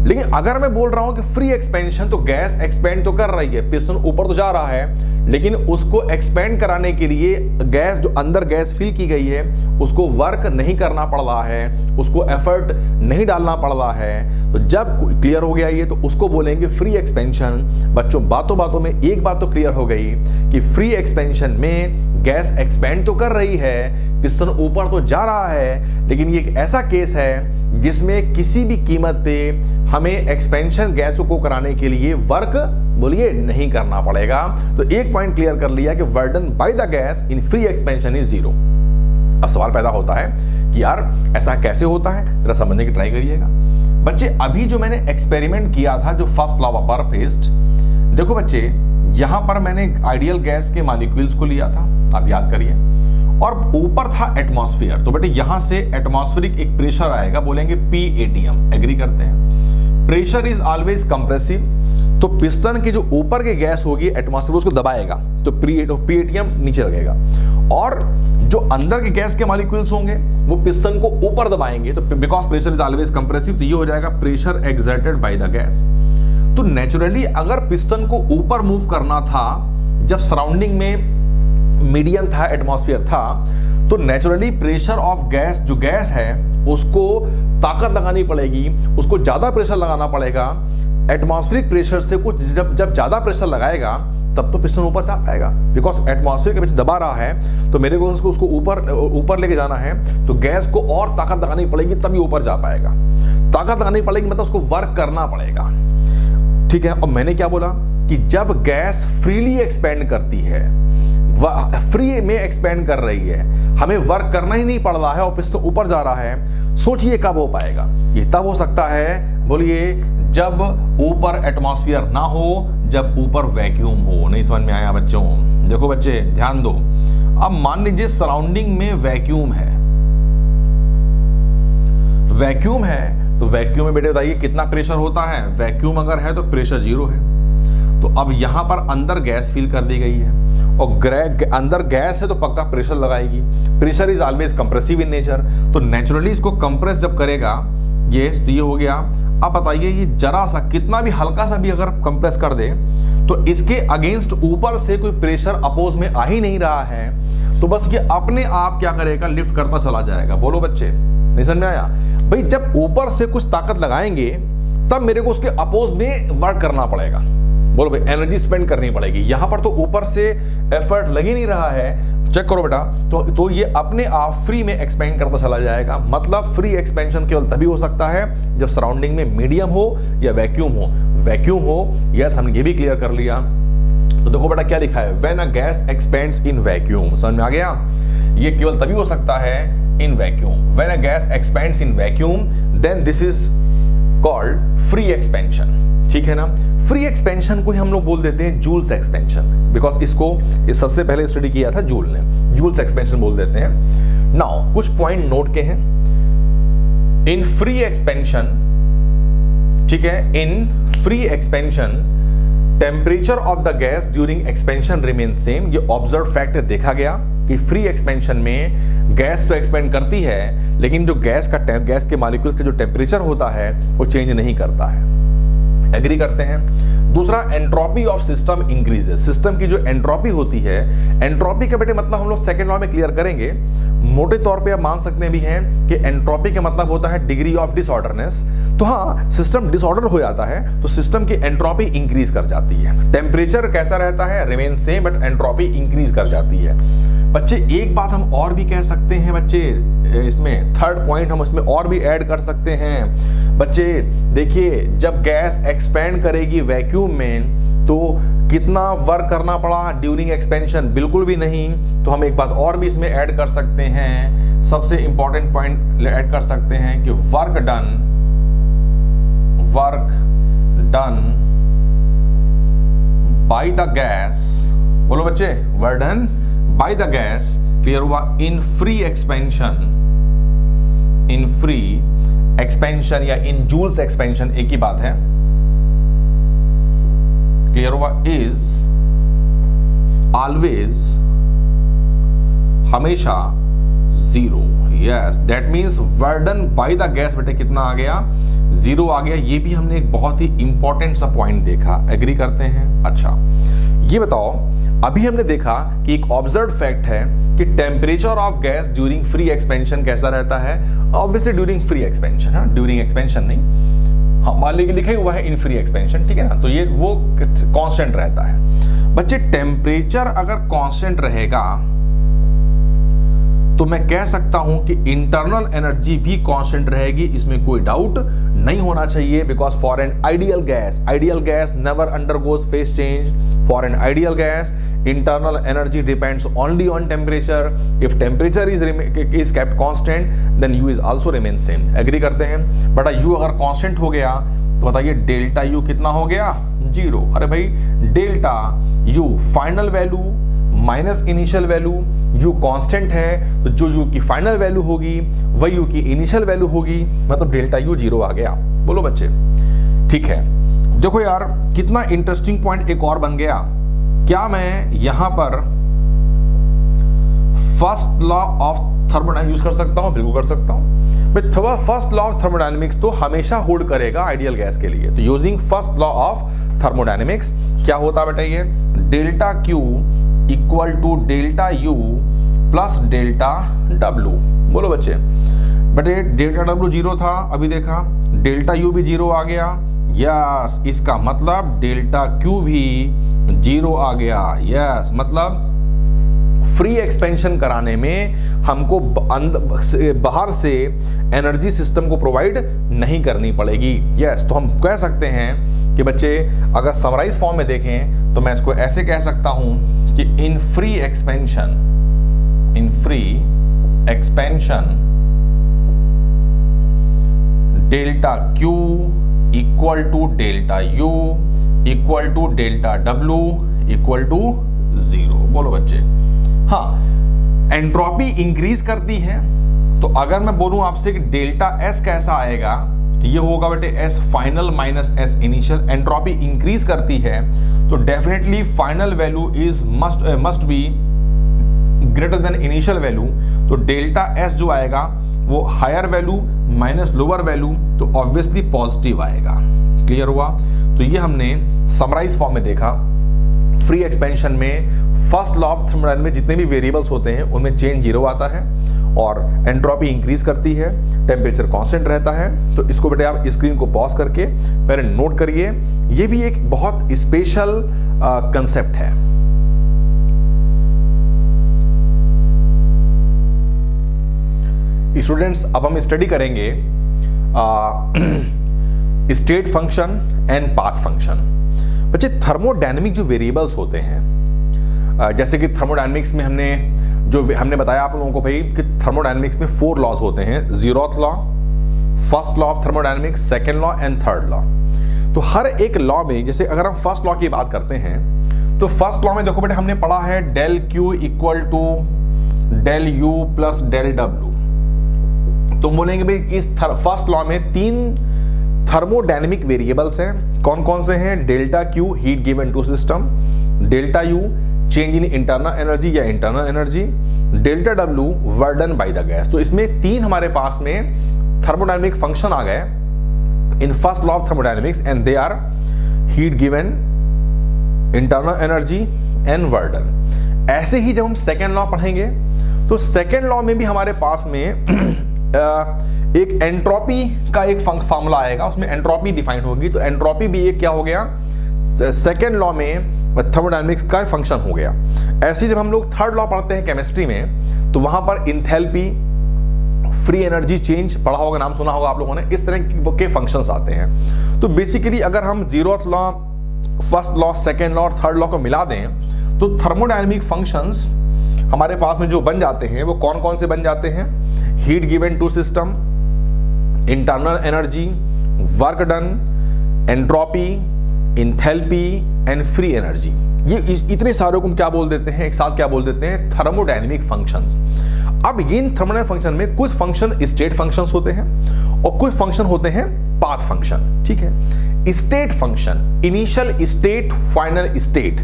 लेकिन अगर मैं बोल रहा हूं कि फ्री एक्सपेंशन, तो गैस एक्सपेंड तो कर रही है, पिस्टन ऊपर तो जा रहा है, लेकिन उसको एक्सपेंड कराने के लिए गैस जो अंदर गैस फिल की गई है उसको वर्क नहीं करना पड़ रहा है, उसको एफर्ट नहीं डालना पड़ रहा है। तो जब क्लियर हो गया ये, तो उसको बोलेंगे फ्री एक्सपेंशन। बच्चों बातों बातों में एक बात तो क्लियर हो गई कि फ्री एक्सपेंशन में गैस एक्सपेंड तो कर रही है, पिस्टन ऊपर तो जा रहा है, लेकिन ये एक ऐसा केस है जिसमें किसी भी कीमत पे हमें एक्सपेंशन गैस को कराने के लिए वर्क बोलिए नहीं करना पड़ेगा। तो एक पॉइंट क्लियर कर लिया कि work done by the gas in free expansion is 0। अब सवाल पैदा होता है कि यार ऐसा कैसे होता है, जरा समझने की ट्राई करिएगा। बच्चे अभी जो मैंने एक्सपेरिमेंट किया था, जो फर्स्ट लॉ ऑफ बर्फेस्ट, देखो बच्चे यहां पर मैंने आइडियल गैस के मॉलिक्यूल्स को लिया था, आप याद करिए, और ऊपर था एटमॉस्फेयर। तो बेटे यहां से एटमॉस्फेरिक एक प्रेशर आएगा, बोलेंगे पी एटीएम, एग्री करते हैं। प्रेशर इज ऑलवेज कंप्रेसिव, तो पिस्टन की जो ऊपर की गैस होगी एटमॉस्फेयर उसको दबाएगा, तो पी एटीएम नीचे लगेगा, और जो अंदर के गैस के मॉलिक्यूल्स होंगे वो पिस्टन को ऊपर दबाएंगे। तो because pressure is always compressive, तो ये हो जाएगा pressure exerted by the gas. तो नेचुरली अगर पिस्टन को ऊपर मूव करना था, जब सराउंडिंग में मीडियम था, एटमॉस्फेयर था, तो नेचुरली प्रेशर ऑफ गैस, जो गैस है उसको ताकत लगानी पड़ेगी, उसको ज्यादा प्रेशर लगाना पड़ेगा। एटमॉस्फेरिक प्रेशर से कुछ जब ज्यादा प्रेशर लगाएगा तब तो पिस्टन ऊपर जा पाएगा, बिकॉज एटमॉस्फेयर के पीछे दबा रहा है, तो मेरे को उसको ऊपर लेके जाना है, तो गैस को और ताकत लगानी पड़ेगी तभी ऊपर जा पाएगा। ताकत लगानी पड़ेगी मतलब उसको वर्क करना पड़ेगा, ठीक है। और मैंने क्या बोला कि जब गैस फ्रीली एक्सपेंड करती है, फ्री में एक्सपेंड कर रही है, हमें वर्क करना ही नहीं पड़ रहा है और पिस्टन ऊपर जा रहा है, सोचिए कब हो पाएगा? ये तब हो सकता है, बोलिए, जब ऊपर एटमॉस्फेयर ना हो, जब ऊपर वैक्यूम हो। नहीं समझ में आया बच्चों? देखो बच्चे ध्यान दो, अब मान लीजिए सराउंडिंग में वैक्यूम है, वैक्यूम है, तो वैक्यूम में बेटे बताइए कितना प्रेशर होता है? वैक्यूम अगर है तो प्रेशर 0 है। तो अब यहां पर अंदर गैस फिल कर दी गई है, और अंदर गैस है तो पक्का प्रेशर लगाएगी। Pressure is always compressive in nature, तो नेचुरली इसको कंप्रेस जब करेगा ये हो गया। अब बताइए ये जरा सा, कितना भी हल्का सा भी अगर कंप्रेस कर दे, तो इसके अगेंस्ट ऊपर से कोई प्रेशर अपोज में आ ही नहीं रहा है, तो बस ये अपने आप क्या करेगा? लिफ्ट करता चला जाएगा। बोलो बच्चे, नहीं समझ में आया? भाई जब ऊपर से कुछ ताकत लगाएंगे तब मेरे को उसके अपोज में वर्क करना पड़ेगा। बोलो भाई, एनर्जी स्पेंड करनी पड़ेगी। यहां पर तो ऊपर से एफर्ट लग ही नहीं रहा है, चेक करो बेटा, तो ये अपने आप फ्री में एक्सपेंड करता चला जाएगा। मतलब फ्री एक्सपेंशन केवल तभी हो सकता है जब सराउंडिंग में मीडियम हो या वैक्यूम हो। वैक्यूम हो, यस, हमने ये भी क्लियर कर लिया। तो देखो बेटा क्या लिखा है, when a gas expands in vacuum. समझ में आ गया? ये केवल तभी हो सकता है in vacuum. When a gas expands in vacuum, then this is called free expansion, ठीक है ना। फ्री एक्सपेंशन को ही हम लोग बोल देते हैं जूल्स एक्सपेंशन, बिकॉज इसको सबसे पहले स्टडी किया था जूल ने, जूल्स एक्सपेंशन बोल देते हैं। नाउ कुछ पॉइंट नोट के हैं इन फ्री एक्सपेंशन, ठीक है। In free expansion temperature of the gas during expansion remain same. ये ऑब्जर्व फैक्ट देखा गया कि फ्री एक्सपेंशन में गैस तो एक्सपेंड करती है, लेकिन जो गैस के मॉलिक्यूल्स का जो टेम्परेचर होता है वो चेंज नहीं करता है। एग्री करते हैं। दूसरा, entropy of system increases. System की जो एंट्रोपी होती है, एंट्रोपी के बेटे मतलब हम लोग सेकंड लॉ में क्लियर करेंगे। मोटे तौर पे आप मान सकते भी हैं कि एंट्रोपी का मतलब होता है डिग्री ऑफ डिसऑर्डरनेस। तो हाँ, सिस्टम डिसऑर्डर हो जाता है तो सिस्टम की एंट्रोपी इंक्रीज कर जाती है। टेम्परेचर कैसा रहता है, remain same, but entropy increase कर जाती है। बच्चे एक बात हम और भी कह सकते हैं बच्चे, इसमें थर्ड पॉइंट हम इसमें और भी ऐड कर सकते हैं। बच्चे देखिए, जब गैस एक्सपेंड करेगी वैक्यूम में तो कितना वर्क करना पड़ा ड्यूरिंग एक्सपेंशन, बिल्कुल भी नहीं। तो हम एक बात और भी इसमें ऐड कर सकते हैं, सबसे इंपॉर्टेंट पॉइंट ऐड कर सकते हैं कि work done by the gas, बोलो बच्चे, work done by the gas, clear हुआ, इन फ्री एक्सपेंशन या इन जूल्स एक्सपेंशन, एक ही बात है, क्लियर हुआ, इज ऑलवेज, हमेशा zero. Yes, that means work done by the gas बेटे कितना आ गया, जीरो आ गया। ये भी हमने एक बहुत ही इंपॉर्टेंट सा पॉइंट देखा, एग्री करते हैं। अच्छा, ये बताओ, अभी हमने देखा कि एक ऑब्जर्व फैक्ट है कि temperature of gas during free expansion कैसा रहता है, ऑब्वियसली ड्यूरिंग फ्री एक्सपेंशन, हाँ, ड्यूरिंग एक्सपेंशन नहीं, हाँ, मान लीजिए लिखा ही हुआ है इन फ्री एक्सपेंशन, ठीक है ना, तो ये वो कांस्टेंट रहता है। बच्चे, टेम्परेचर अगर कांस्टेंट रहेगा तो मैं कह सकता हूं कि इंटरनल एनर्जी भी कांस्टेंट रहेगी, इसमें कोई डाउट नहीं होना चाहिए। Because for an ideal gas never undergoes phase change. For an ideal gas internal energy depends only on temperature. If temperature is kept constant then U is also remain same. Agree करते हैं। But you अगर constant हो गया तो बताइए delta U कितना हो गया, जीरो। अरे भाई, delta U final value minus initial value, you constant है तो जो यू की फाइनल वैल्यू होगी वही यू की इनिशियल वैल्यू होगी, मतलब डेल्टा यू जीरो आ गया। बोलो बच्चे, ठीक है। देखो यार, कितना इंटरेस्टिंग पॉइंट एक और बन गया। क्या मैं यहां पर first law of thermodynamics use कर सकता हूं? बिल्कुल कर सकता हूं। फर्स्ट लॉ ऑफ थर्मोडायनामिक्स तो हमेशा होल्ड करेगा आइडियल गैस के लिए। तो using first law of thermodynamics क्या होता बताइए, delta Q equal to delta U plus delta W. बोलो बच्चे, बटे डेल्टा डब्लू जीरो था, अभी देखा डेल्टा यू भी जीरो आ गया। यस, इसका मतलब डेल्टा क्यू भी जीरो आ गया। यस, मतलब फ्री एक्सपेंशन कराने में हमको बाहर से एनर्जी सिस्टम को प्रोवाइड नहीं करनी पड़ेगी। यस, तो हम कह सकते हैं कि बच्चे अगर समराइज फॉर्म में देखें तो मैं इसको ऐसे कह सकता हूं कि in free expansion delta Q equal to delta U equal to delta W equal to zero. बोलो बच्चे, हाँ, एंट्रोपी इंक्रीज करती है। तो अगर मैं बोलूं आपसे कि डेल्टा एस कैसा आएगा तो ये होगा बेटे S final minus S initial. Entropy increase करती है तो definitely final value is must be greater than initial value. तो डेल्टा एस जो आएगा वो higher value minus lower value, तो ऑब्वियसली पॉजिटिव आएगा। क्लियर हुआ? तो ये हमने समराइज फॉर्म में देखा। फ्री एक्सपेंशन में फर्स्ट लॉ ऑफ थर्मोडायनामिक्स में जितने भी वेरिएबल्स होते हैं उनमें चेंज जीरो आता है और एंट्रोपी इंक्रीज करती है, टेम्परेचर कांस्टेंट रहता है। तो इसको बेटे आप स्क्रीन को पॉज करके पहले नोट करिए, ये भी एक बहुत स्पेशल कंसेप्ट है। स्टूडेंट्स, अब हम स्टडी करेंगे state function and path function. बच्चे, थर्मोडायनेमिक जो वेरिएबल्स होते हैं, जैसे कि थर्मोडायनेमिक्स में हमने बताया आप लोगों को भाई कि थर्मोडायनेमिक्स में 4 लॉज होते हैं, zeroth law, first law of thermodynamics, second law and third law. तो हर एक लॉ में, जैसे अगर हम फर्स्ट लॉ की बात करते हैं तो फर्स्ट लॉ में देखो बेटे हमने पढ़ा है del Q equal to del U plus del W. तो बोलेंगे भाई इस फर्स्ट लॉ में 3 थर्मोडायनेमिक वेरिएबल्स हैं। कौन कौन से हैं? Delta Q heat given to system, delta U change in internal energy या internal energy, delta W work done by the gas. तो इसमें 3 हमारे पास में थर्मोडायनेमिक फंक्शन आ गए in first law of thermodynamics and they are heat given, internal energy and work done. ऐसे ही जब हम सेकेंड लॉ पढ़ेंगे तो सेकेंड लॉ में भी हमारे पास में एक एंट्रोपी का एक फॉर्मूला आएगा, उसमें एंट्रोपी डिफाइन होगी। तो एंट्रोपी भी एक क्या हो गया, सेकेंड लॉ में थर्मोडायनेमिक्स का फंक्शन हो गया। ऐसे जब हम लोग थर्ड लॉ पढ़ते हैं केमिस्ट्री में तो वहां पर इंथैल्पी, फ्री एनर्जी चेंज पढ़ा होगा, नाम सुना होगा आप लोगों ने, इस तरह के फंक्शंस आते हैं। तो बेसिकली अगर हम 0th law, first law, second law और थर्ड लॉ को मिला दें तो थर्मोडायनेमिक फंक्शंस हमारे पास में जो बन जाते हैं वो कौन कौन से बन जाते हैं, heat given to system, internal energy, work done, entropy, enthalpy and free energy. ये इतने सारे को हम क्या बोल देते हैं, एक साथ क्या बोल देते हैं, थर्मोडायनेमिक फंक्शंस। अब इन थर्मोडायनेमिक फंक्शन में कुछ फंक्शन स्टेट फंक्शंस होते हैं और कुछ फंक्शन होते हैं पाथ फंक्शन। ठीक है, state function, initial state, final state.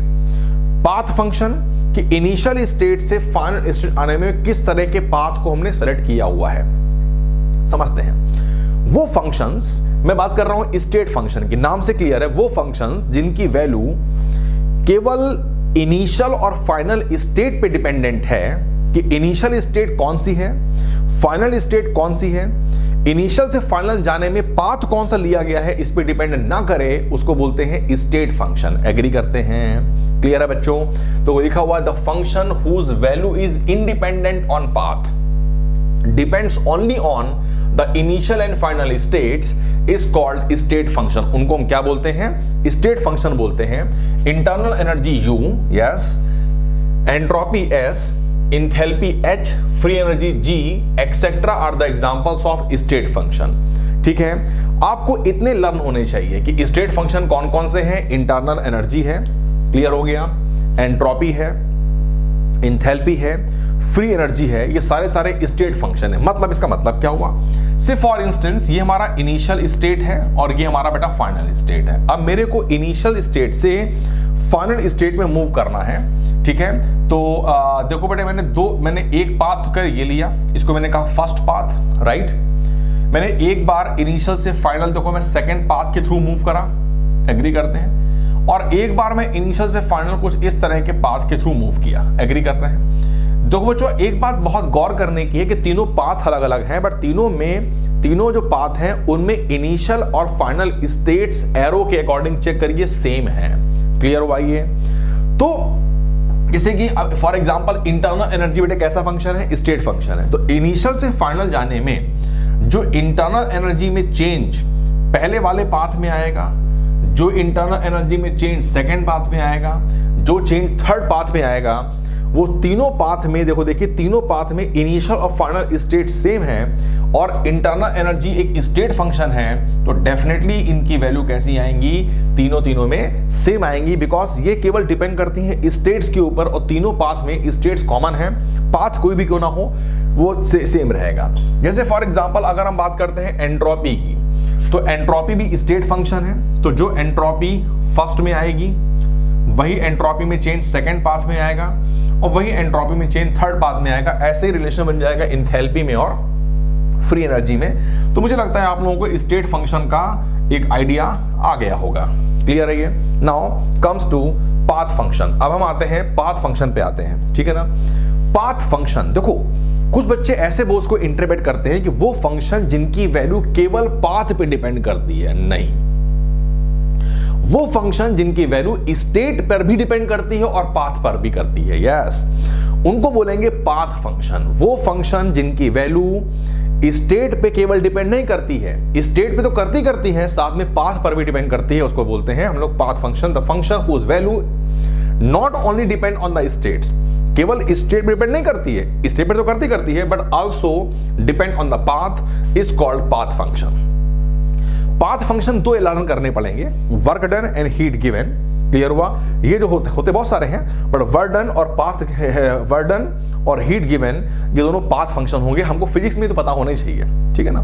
Path function कि इनिशियल स्टेट से फाइनल स्टेट आने में किस तरह के पाथ को हमने सेलेक्ट किया हुआ है, समझते हैं। वो फंक्शंस, मैं बात कर रहा हूं स्टेट फंक्शन की, नाम से क्लियर है, वो फंक्शंस जिनकी वैल्यू केवल इनिशियल और फाइनल स्टेट पे डिपेंडेंट है कि इनिशियल स्टेट कौन सी है, फाइनल स्टेट कौन सी है, इनिशियल से फाइनल जाने में पाथ कौन सा लिया गया है, इस पे डिपेंड ना करे, उसको बोलते हैं स्टेट फंक्शन। एग्री करते हैं? क्लियर है बच्चों? तो लिखा हुआ है the function whose value is independent on path, depends only on the initial and final states is called state function. उनको हम क्या बोलते हैं? स्टेट फंक्शन बोलते हैं। Internal energy U, yes, entropy S, enthalpy H, free energy G, etcetera are the examples of state function. ठीक है, आपको इतने लर्न होने चाहिए कि स्टेट फंक्शन कौन कौन से हैं। इंटरनल एनर्जी है, क्लियर हो गया, एंट्रोपी है, इंथैल्पी है, फ्री एनर्जी है, ये सारे स्टेट फंक्शन है। मतलब इसका मतलब क्या हुआ, से फॉर इंस्टेंस ये हमारा इनिशियल स्टेट है और ये हमारा बेटा फाइनल स्टेट है। अब मेरे को इनिशियल स्टेट से फाइनल स्टेट में मूव करना है। ठीक है, तो देखो बेटे, मैंने एक पाथ कर ये लिया, इसको मैंने कहा फर्स्ट पाथ, राइट। मैंने एक बार इनिशियल से फाइनल, देखो मैं सेकेंड पाथ के थ्रू मूव करा, एग्री करते हैं। और एक बार मैं इनिशियल से फाइनल कुछ इस तरह के पाथ के थ्रू मूव किया, एग्री कर रहे हैं। देखो बच्चों, एक बात बहुत गौर करने की है कि तीनों पाथ अलग अलग हैं, बट तीनों जो पाथ हैं उनमें इनिशियल और फाइनल स्टेट्स एरो के अकॉर्डिंग चेक करिए सेम है। क्लियर हुआ ये? तो जैसे कि फॉर एग्जांपल इंटरनल एनर्जी बेटे कैसा फंक्शन है? स्टेट फंक्शन है। तो इनिशियल से फाइनल जाने में जो इंटरनल एनर्जी में चेंज पहले वाले पाथ में आएगा, जो इंटरनल एनर्जी में चेंज सेकेंड पाथ में आएगा, जो चेंज थर्ड पाथ में आएगा, वो तीनों पाथ में देखिए तीनों पाथ में इनिशियल और फाइनल स्टेट सेम है और इंटरनल एनर्जी एक स्टेट फंक्शन है, तो डेफिनेटली इनकी वैल्यू कैसी आएंगी? तीनों में सेम आएंगी, बिकॉज ये केवल डिपेंड करती हैं स्टेट्स के ऊपर और तीनों पाथ में स्टेट्स कॉमन है, पाथ कोई भी क्यों ना हो वो सेम रहेगा। जैसे फॉर एग्जाम्पल अगर हम बात करते हैं एंट्रोपी की, तो एंट्रोपी भी स्टेट फंक्शन है। तो जो एंट्रोपी फर्स्ट में आएगी वही एंट्रोपी में चेंज सेकेंड पाथ में आएगा और वही एंट्रोपी में चेंज थर्ड पाथ में आएगा। ऐसे ही रिलेशन बन जाएगा इंथैल्पी में और फ्री एनर्जी में। तो मुझे लगता है आप लोगों को स्टेट फंक्शन का एक आइडिया आ गया होगा। क्लियर है ये? Now comes to path function. अब हम आते हैं पाथ फंक्शन पे आते हैं, ठीक है ना। पाथ फंक्शन, देखो कुछ बच्चे ऐसे बोझ को इंटरप्रेट करते हैं कि वो फंक्शन जिनकी वैल्यू केवल पाथ पे डिपेंड करती है। नहीं, वो फंक्शन जिनकी वैल्यू स्टेट पर भी डिपेंड करती है और पाथ पर भी करती है, यस, उनको बोलेंगे पाथ फंक्शन। वो फंक्शन जिनकी वैल्यू स्टेट पे केवल डिपेंड नहीं करती है, स्टेट पे तो करती है, साथ में पाथ पर भी डिपेंड करती है, उसको बोलते हैं हम लोग path function. The function whose value not only depend on the states, केवल स्टेट पे डिपेंड नहीं करती है, स्टेट पे तो करती है, but also depend on the path, is called path function. Path function दो लर्न करने पड़ेंगे, work done and heat given. Clear हुआ? ये जो होते बहुत सारे हैं, बट वर्क डन और वर्क डन और हीट गिवन ये दोनों पाथ फंक्शन होंगे। हमको फिजिक्स में तो पता होना ही चाहिए, ठीक है ना।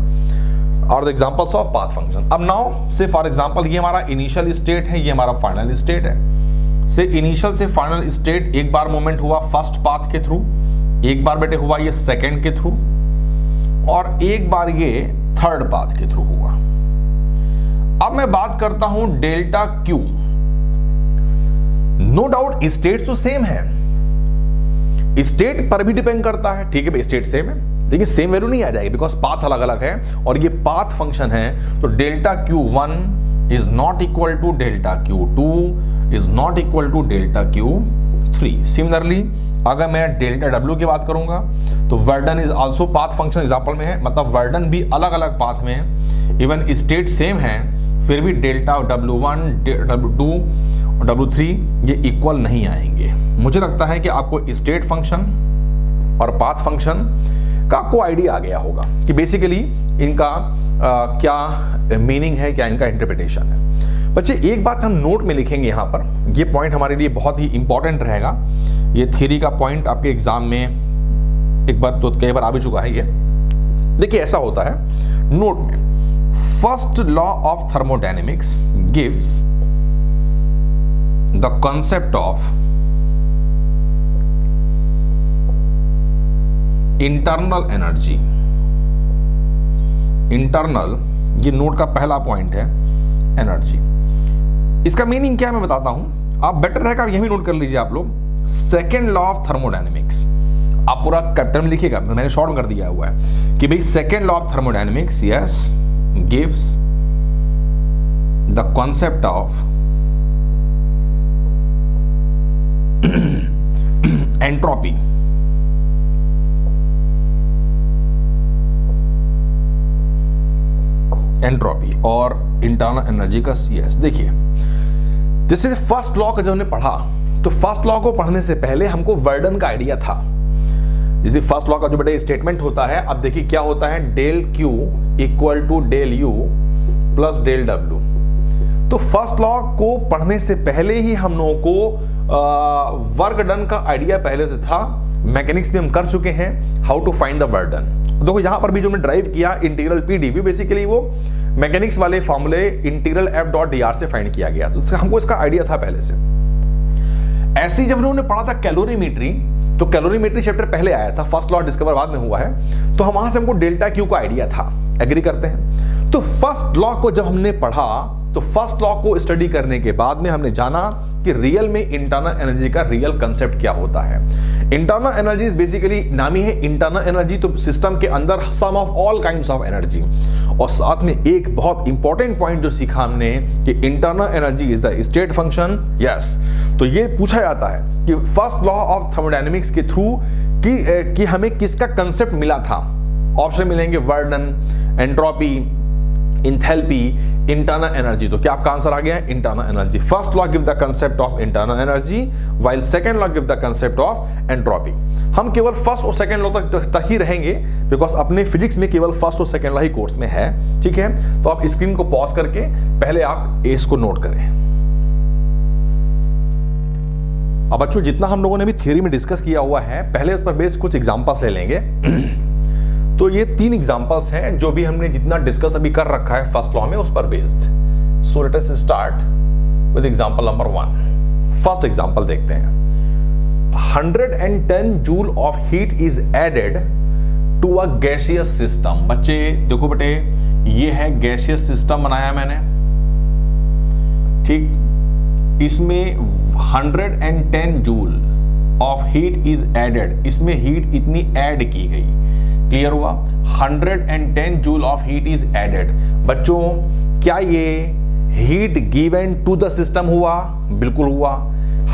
और the examples of path function. अब नाउ से फॉर एग्जांपल ये हमारा इनिशियल स्टेट है, ये हमारा फाइनल स्टेट है। से इनिशियल से फाइनल स्टेट एक बार मूवमेंट हुआ फर्स्ट पाथ के थ्रू, एक बार बेटे हुआ ये सेकेंड के थ्रू और एक बार ये थर्ड पाथ के थ्रू हुआ। अब मैं बात करता हूं delta Q, no doubt state तो सेम है, स्टेट पर भी डिपेंड करता है, ठीक है भाई, स्टेट सेम है, देखिए सेम वैल्यू नहीं आ जाएगी बिकॉज पाथ अलग अलग है और ये पाथ फंक्शन है। तो delta Q1 is not equal to delta Q2 is not equal to delta Q3। Similarly अगर मैं डेल्टा W की बात करूंगा तो work done is also path function example में है, मतलब वर्डन भी अलग अलग पाथ में है, इवन स्टेट सेम है फिर भी डेल्टा W1 W2 और W3 ये इक्वल नहीं आएंगे। मुझे लगता है कि आपको स्टेट फंक्शन और पाथ फंक्शन का आपको आइडिया आ गया होगा कि बेसिकली इनका क्या मीनिंग है, क्या इनका इंटरप्रिटेशन है। बच्चे एक बात हम नोट में लिखेंगे यहाँ पर, ये पॉइंट हमारे लिए बहुत ही इंपॉर्टेंट रहेगा, ये थ्योरी का पॉइंट आपके एग्जाम में एक बार तो कई बार आ भी चुका है। ये देखिए ऐसा होता है नोट में, first law of thermodynamics gives the concept of internal energy. Internal, ये नोट का पहला पॉइंट है, एनर्जी। इसका मीनिंग क्या है मैं बताता हूं, आप बेटर रहेगा यही नोट कर लीजिए आप लोग। सेकेंड लॉ ऑफ थर्मोडायनेमिक्स, आप पूरा कैपिटल में लिखिएगा, मैंने शॉर्ट में कर दिया हुआ है कि भाई second law of thermodynamics yes gives the concept of entropy. Entropy और इंटरनल एनर्जी का सीएस। देखिए जैसे फर्स्ट लॉ का जब हमने पढ़ा तो फर्स्ट लॉ को पढ़ने से पहले हमको वर्डन का आइडिया था। जैसे फर्स्ट लॉ का जो बड़ा स्टेटमेंट होता है, अब देखिए क्या होता है, del Q equal to del U plus del W. तो फर्स्ट लॉ को पढ़ने से पहले ही हम लोगों को वर्क डन का आइडिया पहले से था, मैकेनिक्स में हम कर चुके हैं how to find the work done. देखो यहां पर भी जो हमने ड्राइव किया इंटीग्रल पी डीवी, बेसिकली वो मैकेनिक्स वाले फॉर्मूले integral F dot D R से फाइंड किया गया, तो हमको इसका आइडिया था पहले से। ऐसे ही जब उन्होंने पढ़ा था कैलोरीमेट्री, तो कैलोरीमेट्री चैप्टर पहले आया था, फर्स्ट लॉ डिस्कवर बाद में हुआ है, तो हम वहां से हमको डेल्टा क्यू का आइडिया था, एग्री करते हैं। तो फर्स्ट लॉ को जब हमने पढ़ा तो फर्स्ट लॉ को स्टडी करने के बाद में हमने जाना कि रियल में इंटरनल एनर्जी का रियल कंसेप्ट क्या होता है। इंटरनल एनर्जी बेसिकली नाम ही है इंटरनल एनर्जी, तो सिस्टम के अंदर sum of all kinds of energy. और साथ में एक बहुत इंपॉर्टेंट पॉइंट जो सीखा हमने कि internal energy is the state function. Yes, तो ये पूछा जाता है कि फर्स्ट लॉ ऑफ थर्मोडायनेमिक्स के थ्रू कि हमें किसका कंसेप्ट मिला था। ऑप्शन मिलेंगे वर्डन, एंट्रोपी, इंथैल्पी, इंटरनल एनर्जी। तो क्या आपका आंसर आ गया है internal energy. First law give the concept of internal energy while second law give the concept of entropy. हम केवल फर्स्ट और सेकंड लॉ तक ही रहेंगे बिकॉज अपने फिजिक्स में केवल फर्स्ट और सेकंड लॉ ही कोर्स में है, ठीक है। तो आप स्क्रीन को पॉज करके पहले आप इसको नोट करें। अब बच्चों जितना हम लोगों ने भी थ्योरी में डिस्कस किया हुआ है, पहले उस पर बेस्ड कुछ एग्जांपल्स ले लेंगे। तो ये 3 एग्जांपल्स हैं जो भी हमने जितना डिस्कस अभी कर रखा है फर्स्ट लॉ में उस पर based. So let us start with example number 1। First example देखते हैं। 110 joule of heat is added to a gaseous system. बच्चे देखो बेटे, ये है गैसियस सिस्टम बनाया मैंने, ठीक। इसमें 110 joule of heat is added, इसमें हीट इतनी ऐड की गई, क्लियर हुआ। 110 joule of heat is added. बच्चों क्या ये heat given to the system हुआ? बिल्कुल हुआ।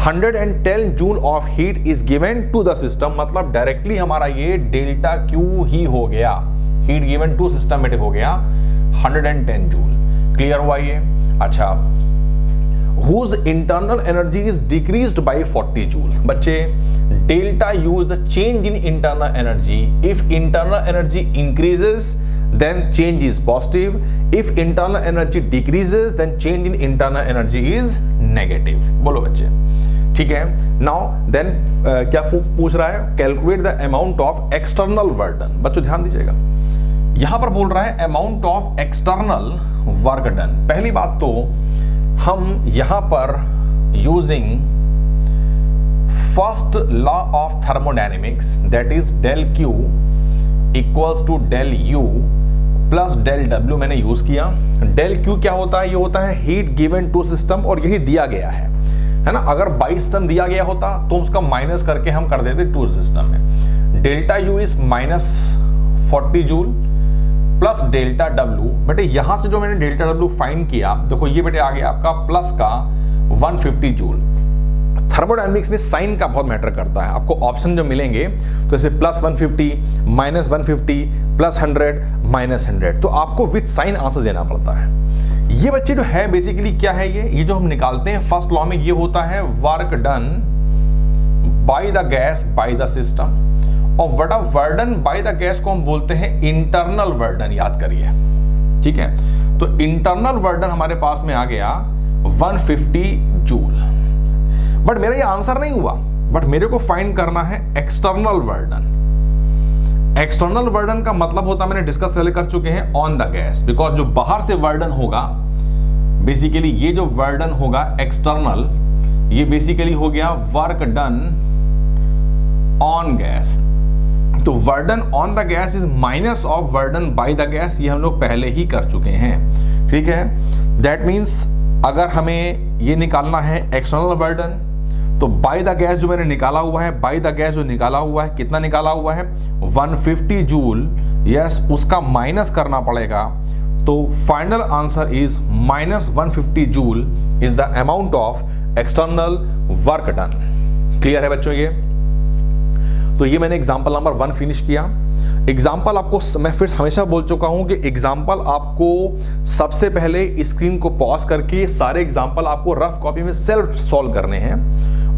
110 joule of heat is given to the system, मतलब डायरेक्टली हमारा ये डेल्टा क्यू ही हो गया, हीट गिवन टू सिस्टमेटिक हो गया 110 जूल, क्लियर हुआ ये। अच्छा, whose internal energy is decreased by 40 joule। बच्चे delta U is the change in internal energy. If internal energy increases then change is positive, if internal energy decreases then change in internal energy is negative। बोलो बच्चे, ठीक है। Now then क्या पूछ रहा है, calculate the amount of external burden। बच्चों ध्यान दीजिएगा, यहां पर बोल रहा है amount of external work done। पहली बात तो हम यहां पर using first law of thermodynamics that is del Q equals to del U plus del W मैंने यूज किया। डेल क्यू क्या होता है? ये होता है हीट गिवन टू सिस्टम, और यही दिया गया है ना। अगर बाई सिस्टम दिया गया होता तो उसका माइनस करके हम कर देते टू सिस्टम में। Delta U is -40 joule plus delta W. बेटे यहां से जो मैंने डेल्टा डब्ल्यू फाइंड किया, देखो ये बेटे आ गया आपका प्लस का 150 जूल। थर्मोडायनेमिक्स में साइन का बहुत मैटर करता है। आपको ऑप्शन जो मिलेंगे तो जैसे +150, -150, +100, -100, तो आपको विथ साइन आंसर देना पड़ता है। ये बच्चे जो है बेसिकली क्या है, ये जो हम निकालते हैं फर्स्ट लॉ में, ये होता है work done by the gas by the system. और what of work done by the gas को हम बोलते हैं इंटरनल वर्डन, याद करिए, ठीक है। तो इंटरनल वर्डन हमारे पास में आ गया 150 जूल। बट मेरा ये आंसर नहीं हुआ, बट मेरे को फाइंड करना है एक्सटर्नल वर्डन। एक्सटर्नल वर्डन का मतलब होता है, मैंने डिस्कस पहले कर चुके हैं, ऑन द गैस। बिकॉज जो बाहर से वर्डन होगा, बेसिकली ये जो वर्डन होगा एक्सटर्नल, ये बेसिकली हो गया वर्क डन ऑन गैस। तो work done on the gas is minus of work done by the gas, ये हम लोग पहले ही कर चुके हैं, ठीक है। दैट मीन्स अगर हमें ये निकालना है एक्सटर्नल वर्डन, तो बाय द गैस जो मैंने निकाला हुआ है, बाय द गैस जो निकाला हुआ है, कितना निकाला हुआ है 150 जूल, यस, उसका माइनस करना पड़ेगा। तो final answer is -150 joule is the amount of external work done. Clear है बच्चों ये? तो ये मैंने एग्जांपल नंबर 1 फिनिश किया। एग्जाम्पल आपको मैं फिर हमेशा बोल चुका हूं कि एग्जाम्पल आपको सबसे पहले स्क्रीन को पॉज करके सारे एग्जाम्पल आपको रफ कॉपी में सेल्फ सॉल्व करने हैं।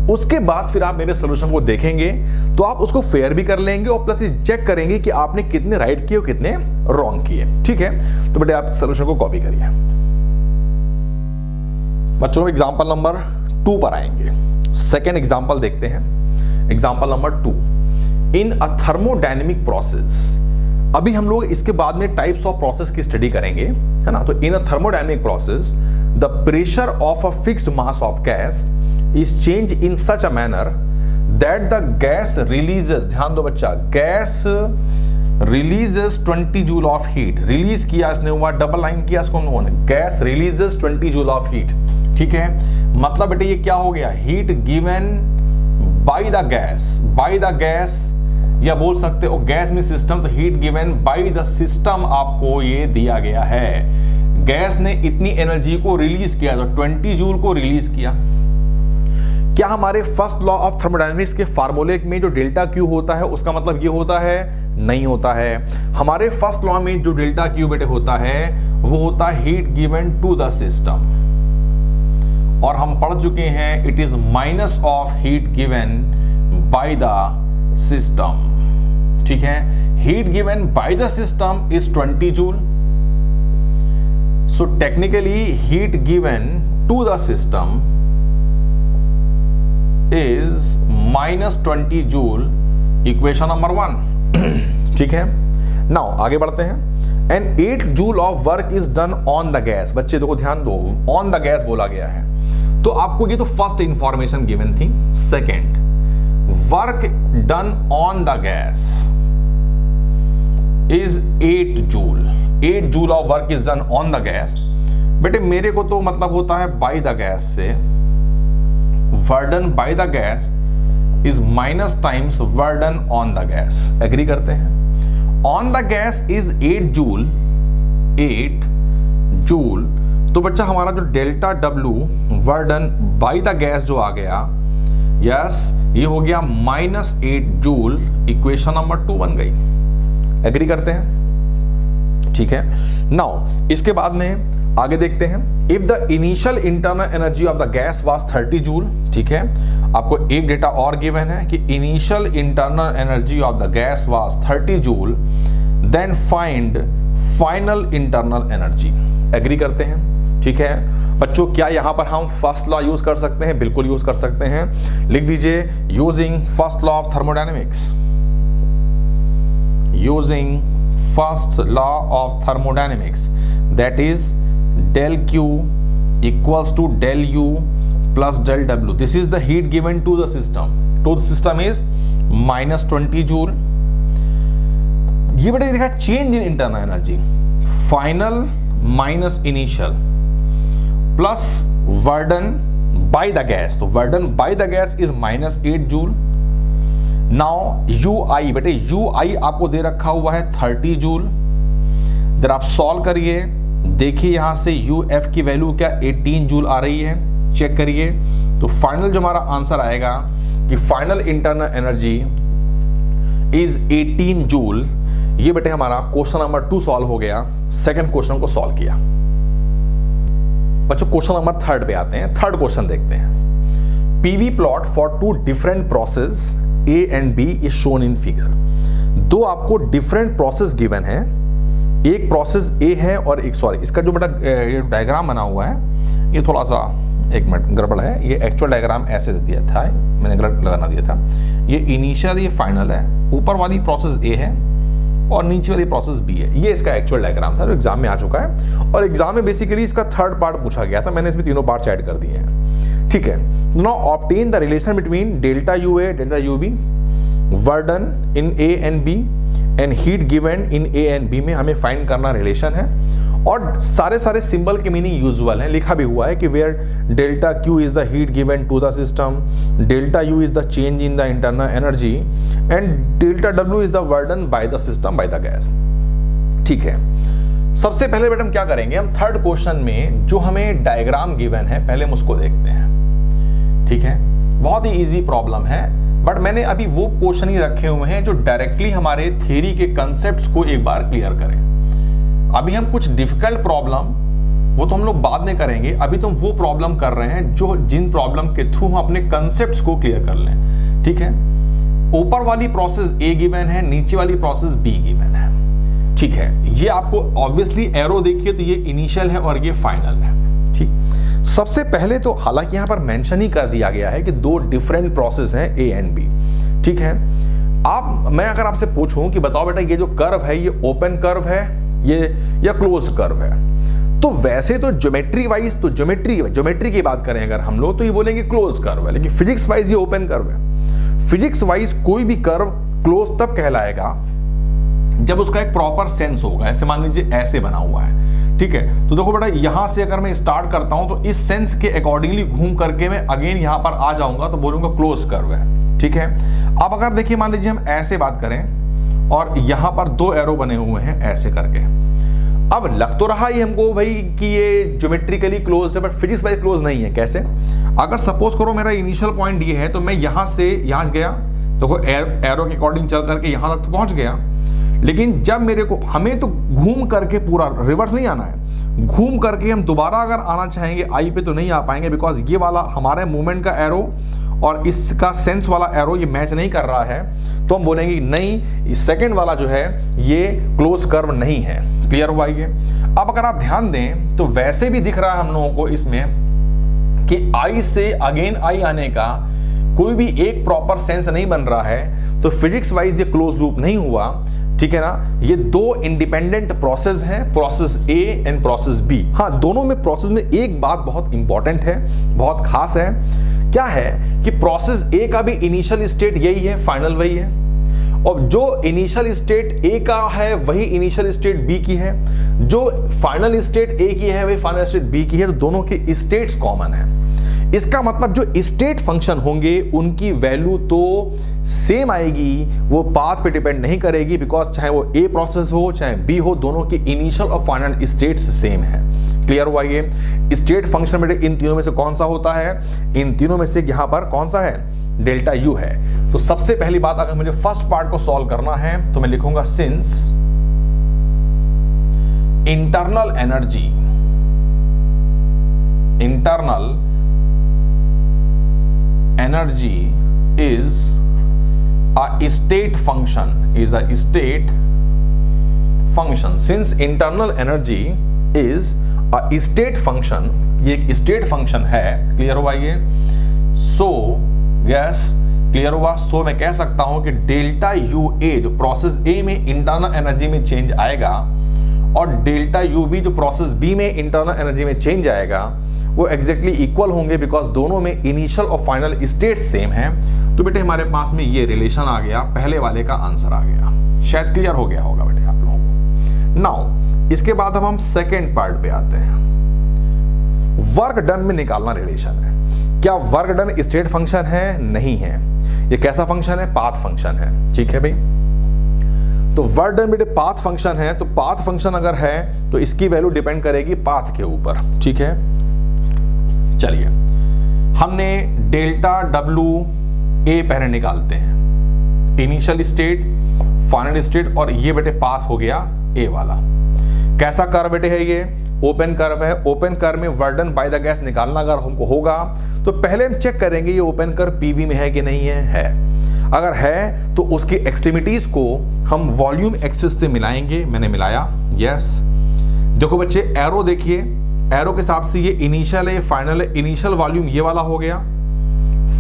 उसके बाद फिर आप मेरे सोल्यूशन को देखेंगे तो आप उसको फेयर भी कर लेंगे और प्लस चेक करेंगे कि आपने कितने राइट किए और कितने रॉन्ग किए, ठीक है। तो बेटे आप सोल्यूशन को कॉपी करिए। बच्चों एग्जाम्पल नंबर 2 पर आएंगे। सेकेंड एग्जाम्पल देखते हैं, example number 2। In a thermodynamic process, अभी हम लोग इसके बाद में टाइप्स ऑफ प्रोसेस की स्टडी करेंगे, है ना। तो in a thermodynamic process the pressure of a fixed mass of gas is change in such a manner that the gas releases, ध्यान दो बच्चा, gas releases 20 joule of heat. Release किया इसने, हुआ डबल लाइन किया इसको, gas releases 20 joule of heat, ठीक है। मतलब बेटे ये क्या हो गया, heat given by the gas, by the gas, या बोल सकते हो गैस में सिस्टम, तो heat given by the system आपको ये दिया गया है। गैस ने इतनी एनर्जी को रिलीज किया, तो 20 जूल को रिलीज किया। क्या हमारे फर्स्ट लॉ ऑफ थर्मोडायनेमिक्स के फार्मूले में जो डेल्टा क्यू होता है उसका मतलब ये होता है? नहीं होता है। हमारे फर्स्ट लॉ में जो डेल्टा क्यू बेटे होता है वो होता है heat given to the system, और हम पढ़ चुके हैं it is minus of heat given by the system, ठीक है। Heat given by the system is 20 joule, so technically heat given to the system is -20 joule, equation number 1, ठीक है। Now आगे बढ़ते हैं। And 8 joule of work is done on the gas. बच्चे देखो ध्यान दो, ऑन द गैस बोला गया है, तो आपको ये तो फर्स्ट इंफॉर्मेशन गिवन थी। Second, work done on the gas is 8 joule. 8 joule of work is done on the gas. बेटे मेरे को तो मतलब होता है बाय द गैस से, work done by the gas is minus times work done on the gas. Agree करते हैं? On the gas is 8 joule, 8 joule, तो बच्चा हमारा जो delta W work done by the gas जो आ गया, यस, ये हो गया -8 जूल, इक्वेशन नंबर 2 बन गई। एग्री करते हैं? ठीक है। नाउ इसके बाद में आगे देखते हैं। If the initial internal energy of the gas was 30 joule, ठीक है। आपको एक डेटा और गिवन है कि initial internal energy of the gas was 30 joule, then find final internal energy. Agree करते हैं? ठीक है बच्चों, क्या यहां पर हम फर्स्ट लॉ यूज कर सकते हैं? बिल्कुल यूज कर सकते हैं। लिख दीजिए, using first law of thermodynamics, using first law of thermodynamics, that is del Q equals to del U plus del W. This is the heat given to the system. To the system is -20 joule. ये बेटा देखा change in internal energy. Final minus initial plus work done by the gas, तो work done by the gas is -8 joule. Now U I, बेटे U आई आपको दे रखा हुआ है 30 joule. जरा आप सॉल्व करिए, देखिए यहां से यू एफ की वैल्यू क्या 18 जूल आ रही है, चेक करिए। तो फाइनल जो हमारा आंसर आएगा कि final internal energy is 18 joule. ये बेटे हमारा क्वेश्चन नंबर 2 सॉल्व हो गया। सेकंड क्वेश्चन को सॉल्व किया। बच्चों क्वेश्चन नंबर 3 पे आते हैं। थर्ड क्वेश्चन देखते हैं। PV plot for 2 different process A and B is shown in figure. 2 आपको डिफरेंट प्रोसेस गिवन है, एक प्रोसेस ए है और एक, सॉरी इसका जो बेटा ये डायग्राम बना हुआ है ये थोड़ा सा एक मिनट गड़बड़ है। ये एक्चुअल डायग्राम ऐसे दिया था, मैंने गलत लगाना दिया था। ये इनिशियल, ये फाइनल है। ऊपर वाली प्रोसेस ए है और नीचे वाली प्रोसेस बी है। ये इसका एक्चुअल डायग्राम था जो एग्जाम में आ चुका है, और एग्जाम में बेसिकली इसका थर्ड पार्ट पूछा गया था। मैंने इसमें तीनों पार्ट्स ऐड कर दिए हैं, ठीक है। Now obtain the relation between delta U A delta U B, work done in A and B and heat given in A and B में हमें फाइंड करना रिलेशन है। और सारे सिंबल के मीनिंग यूजुअल है, लिखा भी हुआ है कि where delta Q is the heat given to the system, delta U is the change in the internal energy and delta W is the work done by the system by the gas, ठीक है। सबसे पहले बेटा हम क्या करेंगे, हम third question में जो हमें डायग्राम गिवन है पहले हम उसको देखते हैं, ठीक है। बहुत ही इजी प्रॉब्लम है, बट मैंने अभी वो क्वेश्चन ही रखे हुए हैं जो डायरेक्टली हमारे थ्योरी के कंसेप्ट्स को एक बार क्लियर करें। अभी हम कुछ डिफिकल्ट प्रॉब्लम वो तो हम लोग बाद में करेंगे, अभी तो हम वो प्रॉब्लम कर रहे हैं जो जिन प्रॉब्लम के थ्रू हम अपने कंसेप्ट्स को क्लियर कर लें, ठीक है। ऊपर वाली प्रोसेस ए गिवन है, नीचे वाली प्रोसेस बी गिवन है, ठीक है। ये आपको ऑब्वियसली एरो देखिए तो ये इनिशियल है और ये फाइनल है, ठीक। सबसे पहले तो हालांकि यहां पर मेंशन ही कर दिया गया है कि 2 डिफरेंट प्रोसेस हैं ए एंड बी, ठीक है। मैं अगर आपसे पूछूं कि बताओ बेटा ये जो कर्व है ये ओपन कर्व है ये या क्लोज्ड कर्व है, तो वैसे तो ज्योमेट्री वाइज, तो ज्योमेट्री की बात करें अगर हम लोग तो ये बोलेंगे क्लोज्ड कर्व है, लेकिन फिजिक्स वाइज ये ओपन कर्व है। फिजिक्स वाइज कोई भी कर्व क्लोज तब कहलाएगा जब उसका एक प्रॉपर सेंस होगा। ऐसे मान लीजिए ऐसे बना हुआ है, ठीक है। तो देखो बेटा यहां से अगर मैं स्टार्ट करता हूं तो इस सेंस के अकॉर्डिंगली घूम करके मैं अगेन यहां पर आ जाऊंगा तो बोलूंगा क्लोज कर्व है, ठीक है। अब अगर देखिए मान लीजिए हम ऐसे बात करें और यहां पर 2 एरो बने हुए हैं ऐसे करके, अब लग तो रहा है हमको भाई कि ये ज्योमेट्रिकली क्लोज है, बट फिजिक्स वाइज क्लोज नहीं है। कैसे? अगर सपोज करो मेरा इनिशियल पॉइंट ये है तो मैं यहां से यहां गया, देखो एरो के अकॉर्डिंग चल करके यहां तक तो पहुंच गया, लेकिन जब मेरे को, हमें तो घूम करके पूरा रिवर्स नहीं आना है, घूम करके हम दोबारा अगर आना चाहेंगे आई पे तो नहीं आ पाएंगे, बिकॉज ये वाला हमारे मूवमेंट का एरो और इसका सेंस वाला एरो ये मैच नहीं कर रहा है, तो हम बोलेंगे नहीं सेकंड वाला जो है ये क्लोज कर्व नहीं है। क्लियर हुआ ये? अब अगर आप ध्यान दें तो वैसे भी दिख रहा है हम लोगों को इसमें कि आई से अगेन आई आने का कोई भी एक प्रॉपर सेंस नहीं बन रहा है, तो फिजिक्स वाइज ये क्लोज लूप नहीं हुआ, ठीक है ना। ये 2 इंडिपेंडेंट प्रोसेस हैं, process A and process B. हाँ, दोनों में प्रोसेस में एक बात बहुत इंपॉर्टेंट है, बहुत खास है। क्या है कि प्रोसेस ए का भी इनिशियल स्टेट यही है, फाइनल वही है, और जो इनिशियल स्टेट ए का है वही इनिशियल स्टेट बी की है, जो फाइनल स्टेट ए की है वही फाइनल स्टेट बी की है, तो दोनों की स्टेट्स कॉमन है। इसका मतलब जो स्टेट फंक्शन होंगे उनकी वैल्यू तो सेम आएगी, वो पाथ पे डिपेंड नहीं करेगी, बिकॉज चाहे वो ए प्रोसेस हो चाहे बी हो, दोनों की इनिशियल और फाइनल स्टेट्स सेम है। क्लियर हुआ ये? स्टेट फंक्शन में इन तीनों में से कौन सा होता है? इन तीनों में से यहां पर कौन सा है? डेल्टा यू है। तो सबसे पहली बात, अगर मुझे फर्स्ट पार्ट को सॉल्व करना है तो मैं लिखूंगा since internal energy is a state function. Since internal energy is a state function, ये एक state function है। क्लियर हुआ ये? So yes, क्लियर हुआ। सो मैं कह सकता हूं कि डेल्टा यू ए जो प्रोसेस ए में इंटरनल एनर्जी में चेंज आएगा और डेल्टा यू बी जो प्रोसेस बी में इंटरनल एनर्जी में चेंज आएगा वो एग्जैक्टली इक्वल होंगे, बिकॉज दोनों में इनिशियल और फाइनल स्टेट सेम है। तो बेटे हमारे पास में ये रिलेशन आ गया, पहले वाले का आंसर आ गया। शायद क्लियर हो गया होगा बेटे आप लोगों को। नाउ इसके बाद हम सेकेंड पार्ट पे आते हैं। वर्क डन में निकालना रिलेशन है। क्या वर्क डन स्टेट फंक्शन है? नहीं है। ये कैसा फंक्शन है? पाथ फंक्शन है। ठीक है भाई, तो वर्क डन बेटे पाथ फंक्शन है, तो पाथ फंक्शन अगर है तो इसकी वैल्यू डिपेंड करेगी पाथ के ऊपर। ठीक है, चलिए हमने डेल्टा डब्ल्यू ए पहले निकालते हैं, इनिशियल स्टेट, फाइनल स्टेट, और ये बेटे पाथ हो गया ए वाला। कैसा कर्व बेटे है? ये ओपन कर्व है। ओपन कर्व में work done by the gas निकालना अगर हमको होगा तो पहले हम चेक करेंगे ये ओपन कर्व पीवी में है कि नहीं है। अगर है तो उसकी एक्सट्रीमिटीज को हम वॉल्यूम एक्सिस से मिलाएंगे। मैंने मिलाया, यस। देखो बच्चे एरो देखिए, एरो के हिसाब से ये इनिशियल है, फाइनल है। इनिशियल वॉल्यूम ये वाला हो गया,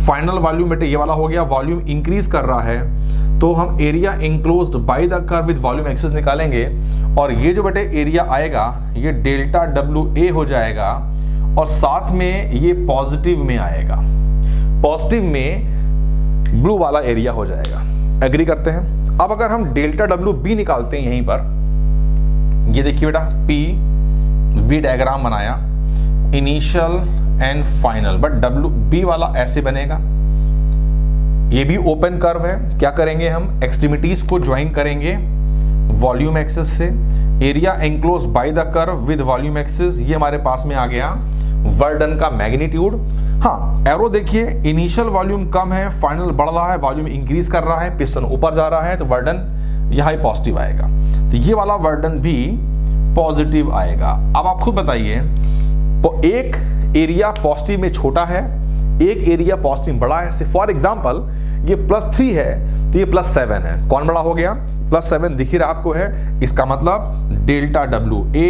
फाइनल वॉल्यूम बेटे ये वाला हो गया। वॉल्यूम इंक्रीज कर रहा है तो हम area enclosed by the curve with volume axis निकालेंगे, और ये जो बेटे एरिया आएगा ये डेल्टा डब्ल्यू ए हो जाएगा, और साथ में ये पॉजिटिव में आएगा। पॉजिटिव में ब्लू वाला एरिया हो जाएगा। एग्री करते हैं? अब अगर हम डेल्टा डब्ल्यू बी निकालते हैं, यहीं पर ये देखिए बेटा पी वी डायग्राम बनाया, initial and final, but W B वाला ऐसे बनेगा। ये भी ओपन कर्व है। क्या करेंगे हम? एक्सट्रीमिटीज को ज्वाइन करेंगे वॉल्यूम एक्सिस से। Area enclose by the curve with volume axis, ये हमारे पास में आ गया वर्क डन का मैग्नीट्यूड। हाँ, एरो देखिए, इनिशियल वॉल्यूम कम है, फाइनल बढ़ रहा है, वॉल्यूम इंक्रीज कर रहा है, पिस्टन ऊपर जा रहा है, तो वर्क डन यहाँ पॉजिटिव आएगा। तो ये वाला वर्क डन भी पॉजिटिव आएगा। अब आप खुद बताइए, तो एक एरिया पॉजिटिव में छोटा है, एक एरिया पॉजिटिव बड़ा है। फॉर एग्जांपल ये +3 है तो ये +7 है। कौन बड़ा हो गया? +7 दिख ही रहा आपको है। इसका मतलब delta W A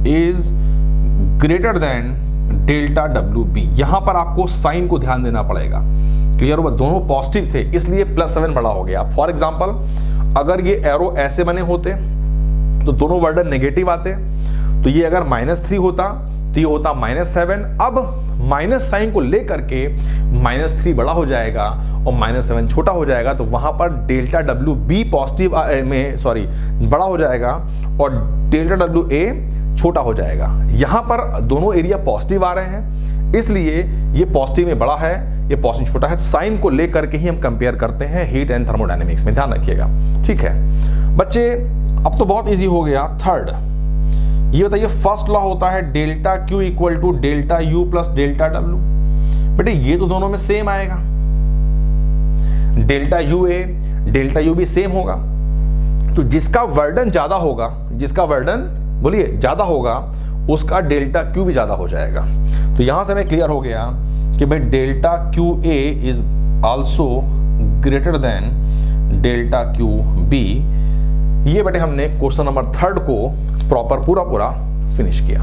is greater than delta W B. यहां पर आपको साइन को ध्यान देना पड़ेगा। क्लियर हुआ? दोनों पॉजिटिव थे इसलिए +7 बड़ा हो गया। फॉर एग्जांपल अगर ये एरो ऐसे बने होते तो दोनों वर्क डन नेगेटिव आते, तो ये अगर -3 होता तो ये होता -7। अब माइनस साइन को लेकर के -3 बड़ा हो जाएगा और -7 छोटा हो जाएगा, तो वहां पर डेल्टा डब्ल्यू बी पॉजिटिव में बड़ा हो जाएगा और डेल्टा डब्ल्यू ए छोटा हो जाएगा। यहां पर दोनों एरिया पॉजिटिव आ रहे हैं, इसलिए ये पॉजिटिव में बड़ा है, ये पॉजिटिव छोटा है। साइन को लेकर के ही हम कंपेयर करते हैं हीट एंड थर्मोडायनेमिक्स में, ध्यान रखिएगा। ठीक है बच्चे, अब तो बहुत इजी हो गया। थर्ड, ये बताइए फर्स्ट लॉ होता है delta Q equal to delta U plus delta W. बेटे ये तो दोनों में सेम आएगा, delta U A delta U भी सेम होगा, तो जिसका वर्डन ज्यादा होगा, जिसका वर्डन बोलिए ज्यादा होगा, उसका डेल्टा क्यू भी ज्यादा हो जाएगा। तो यहां से हमें क्लियर हो गया कि भाई delta Q A is also greater than delta Q B. ये बेटे हमने क्वेश्चन नंबर 3 को प्रॉपर पूरा फिनिश किया।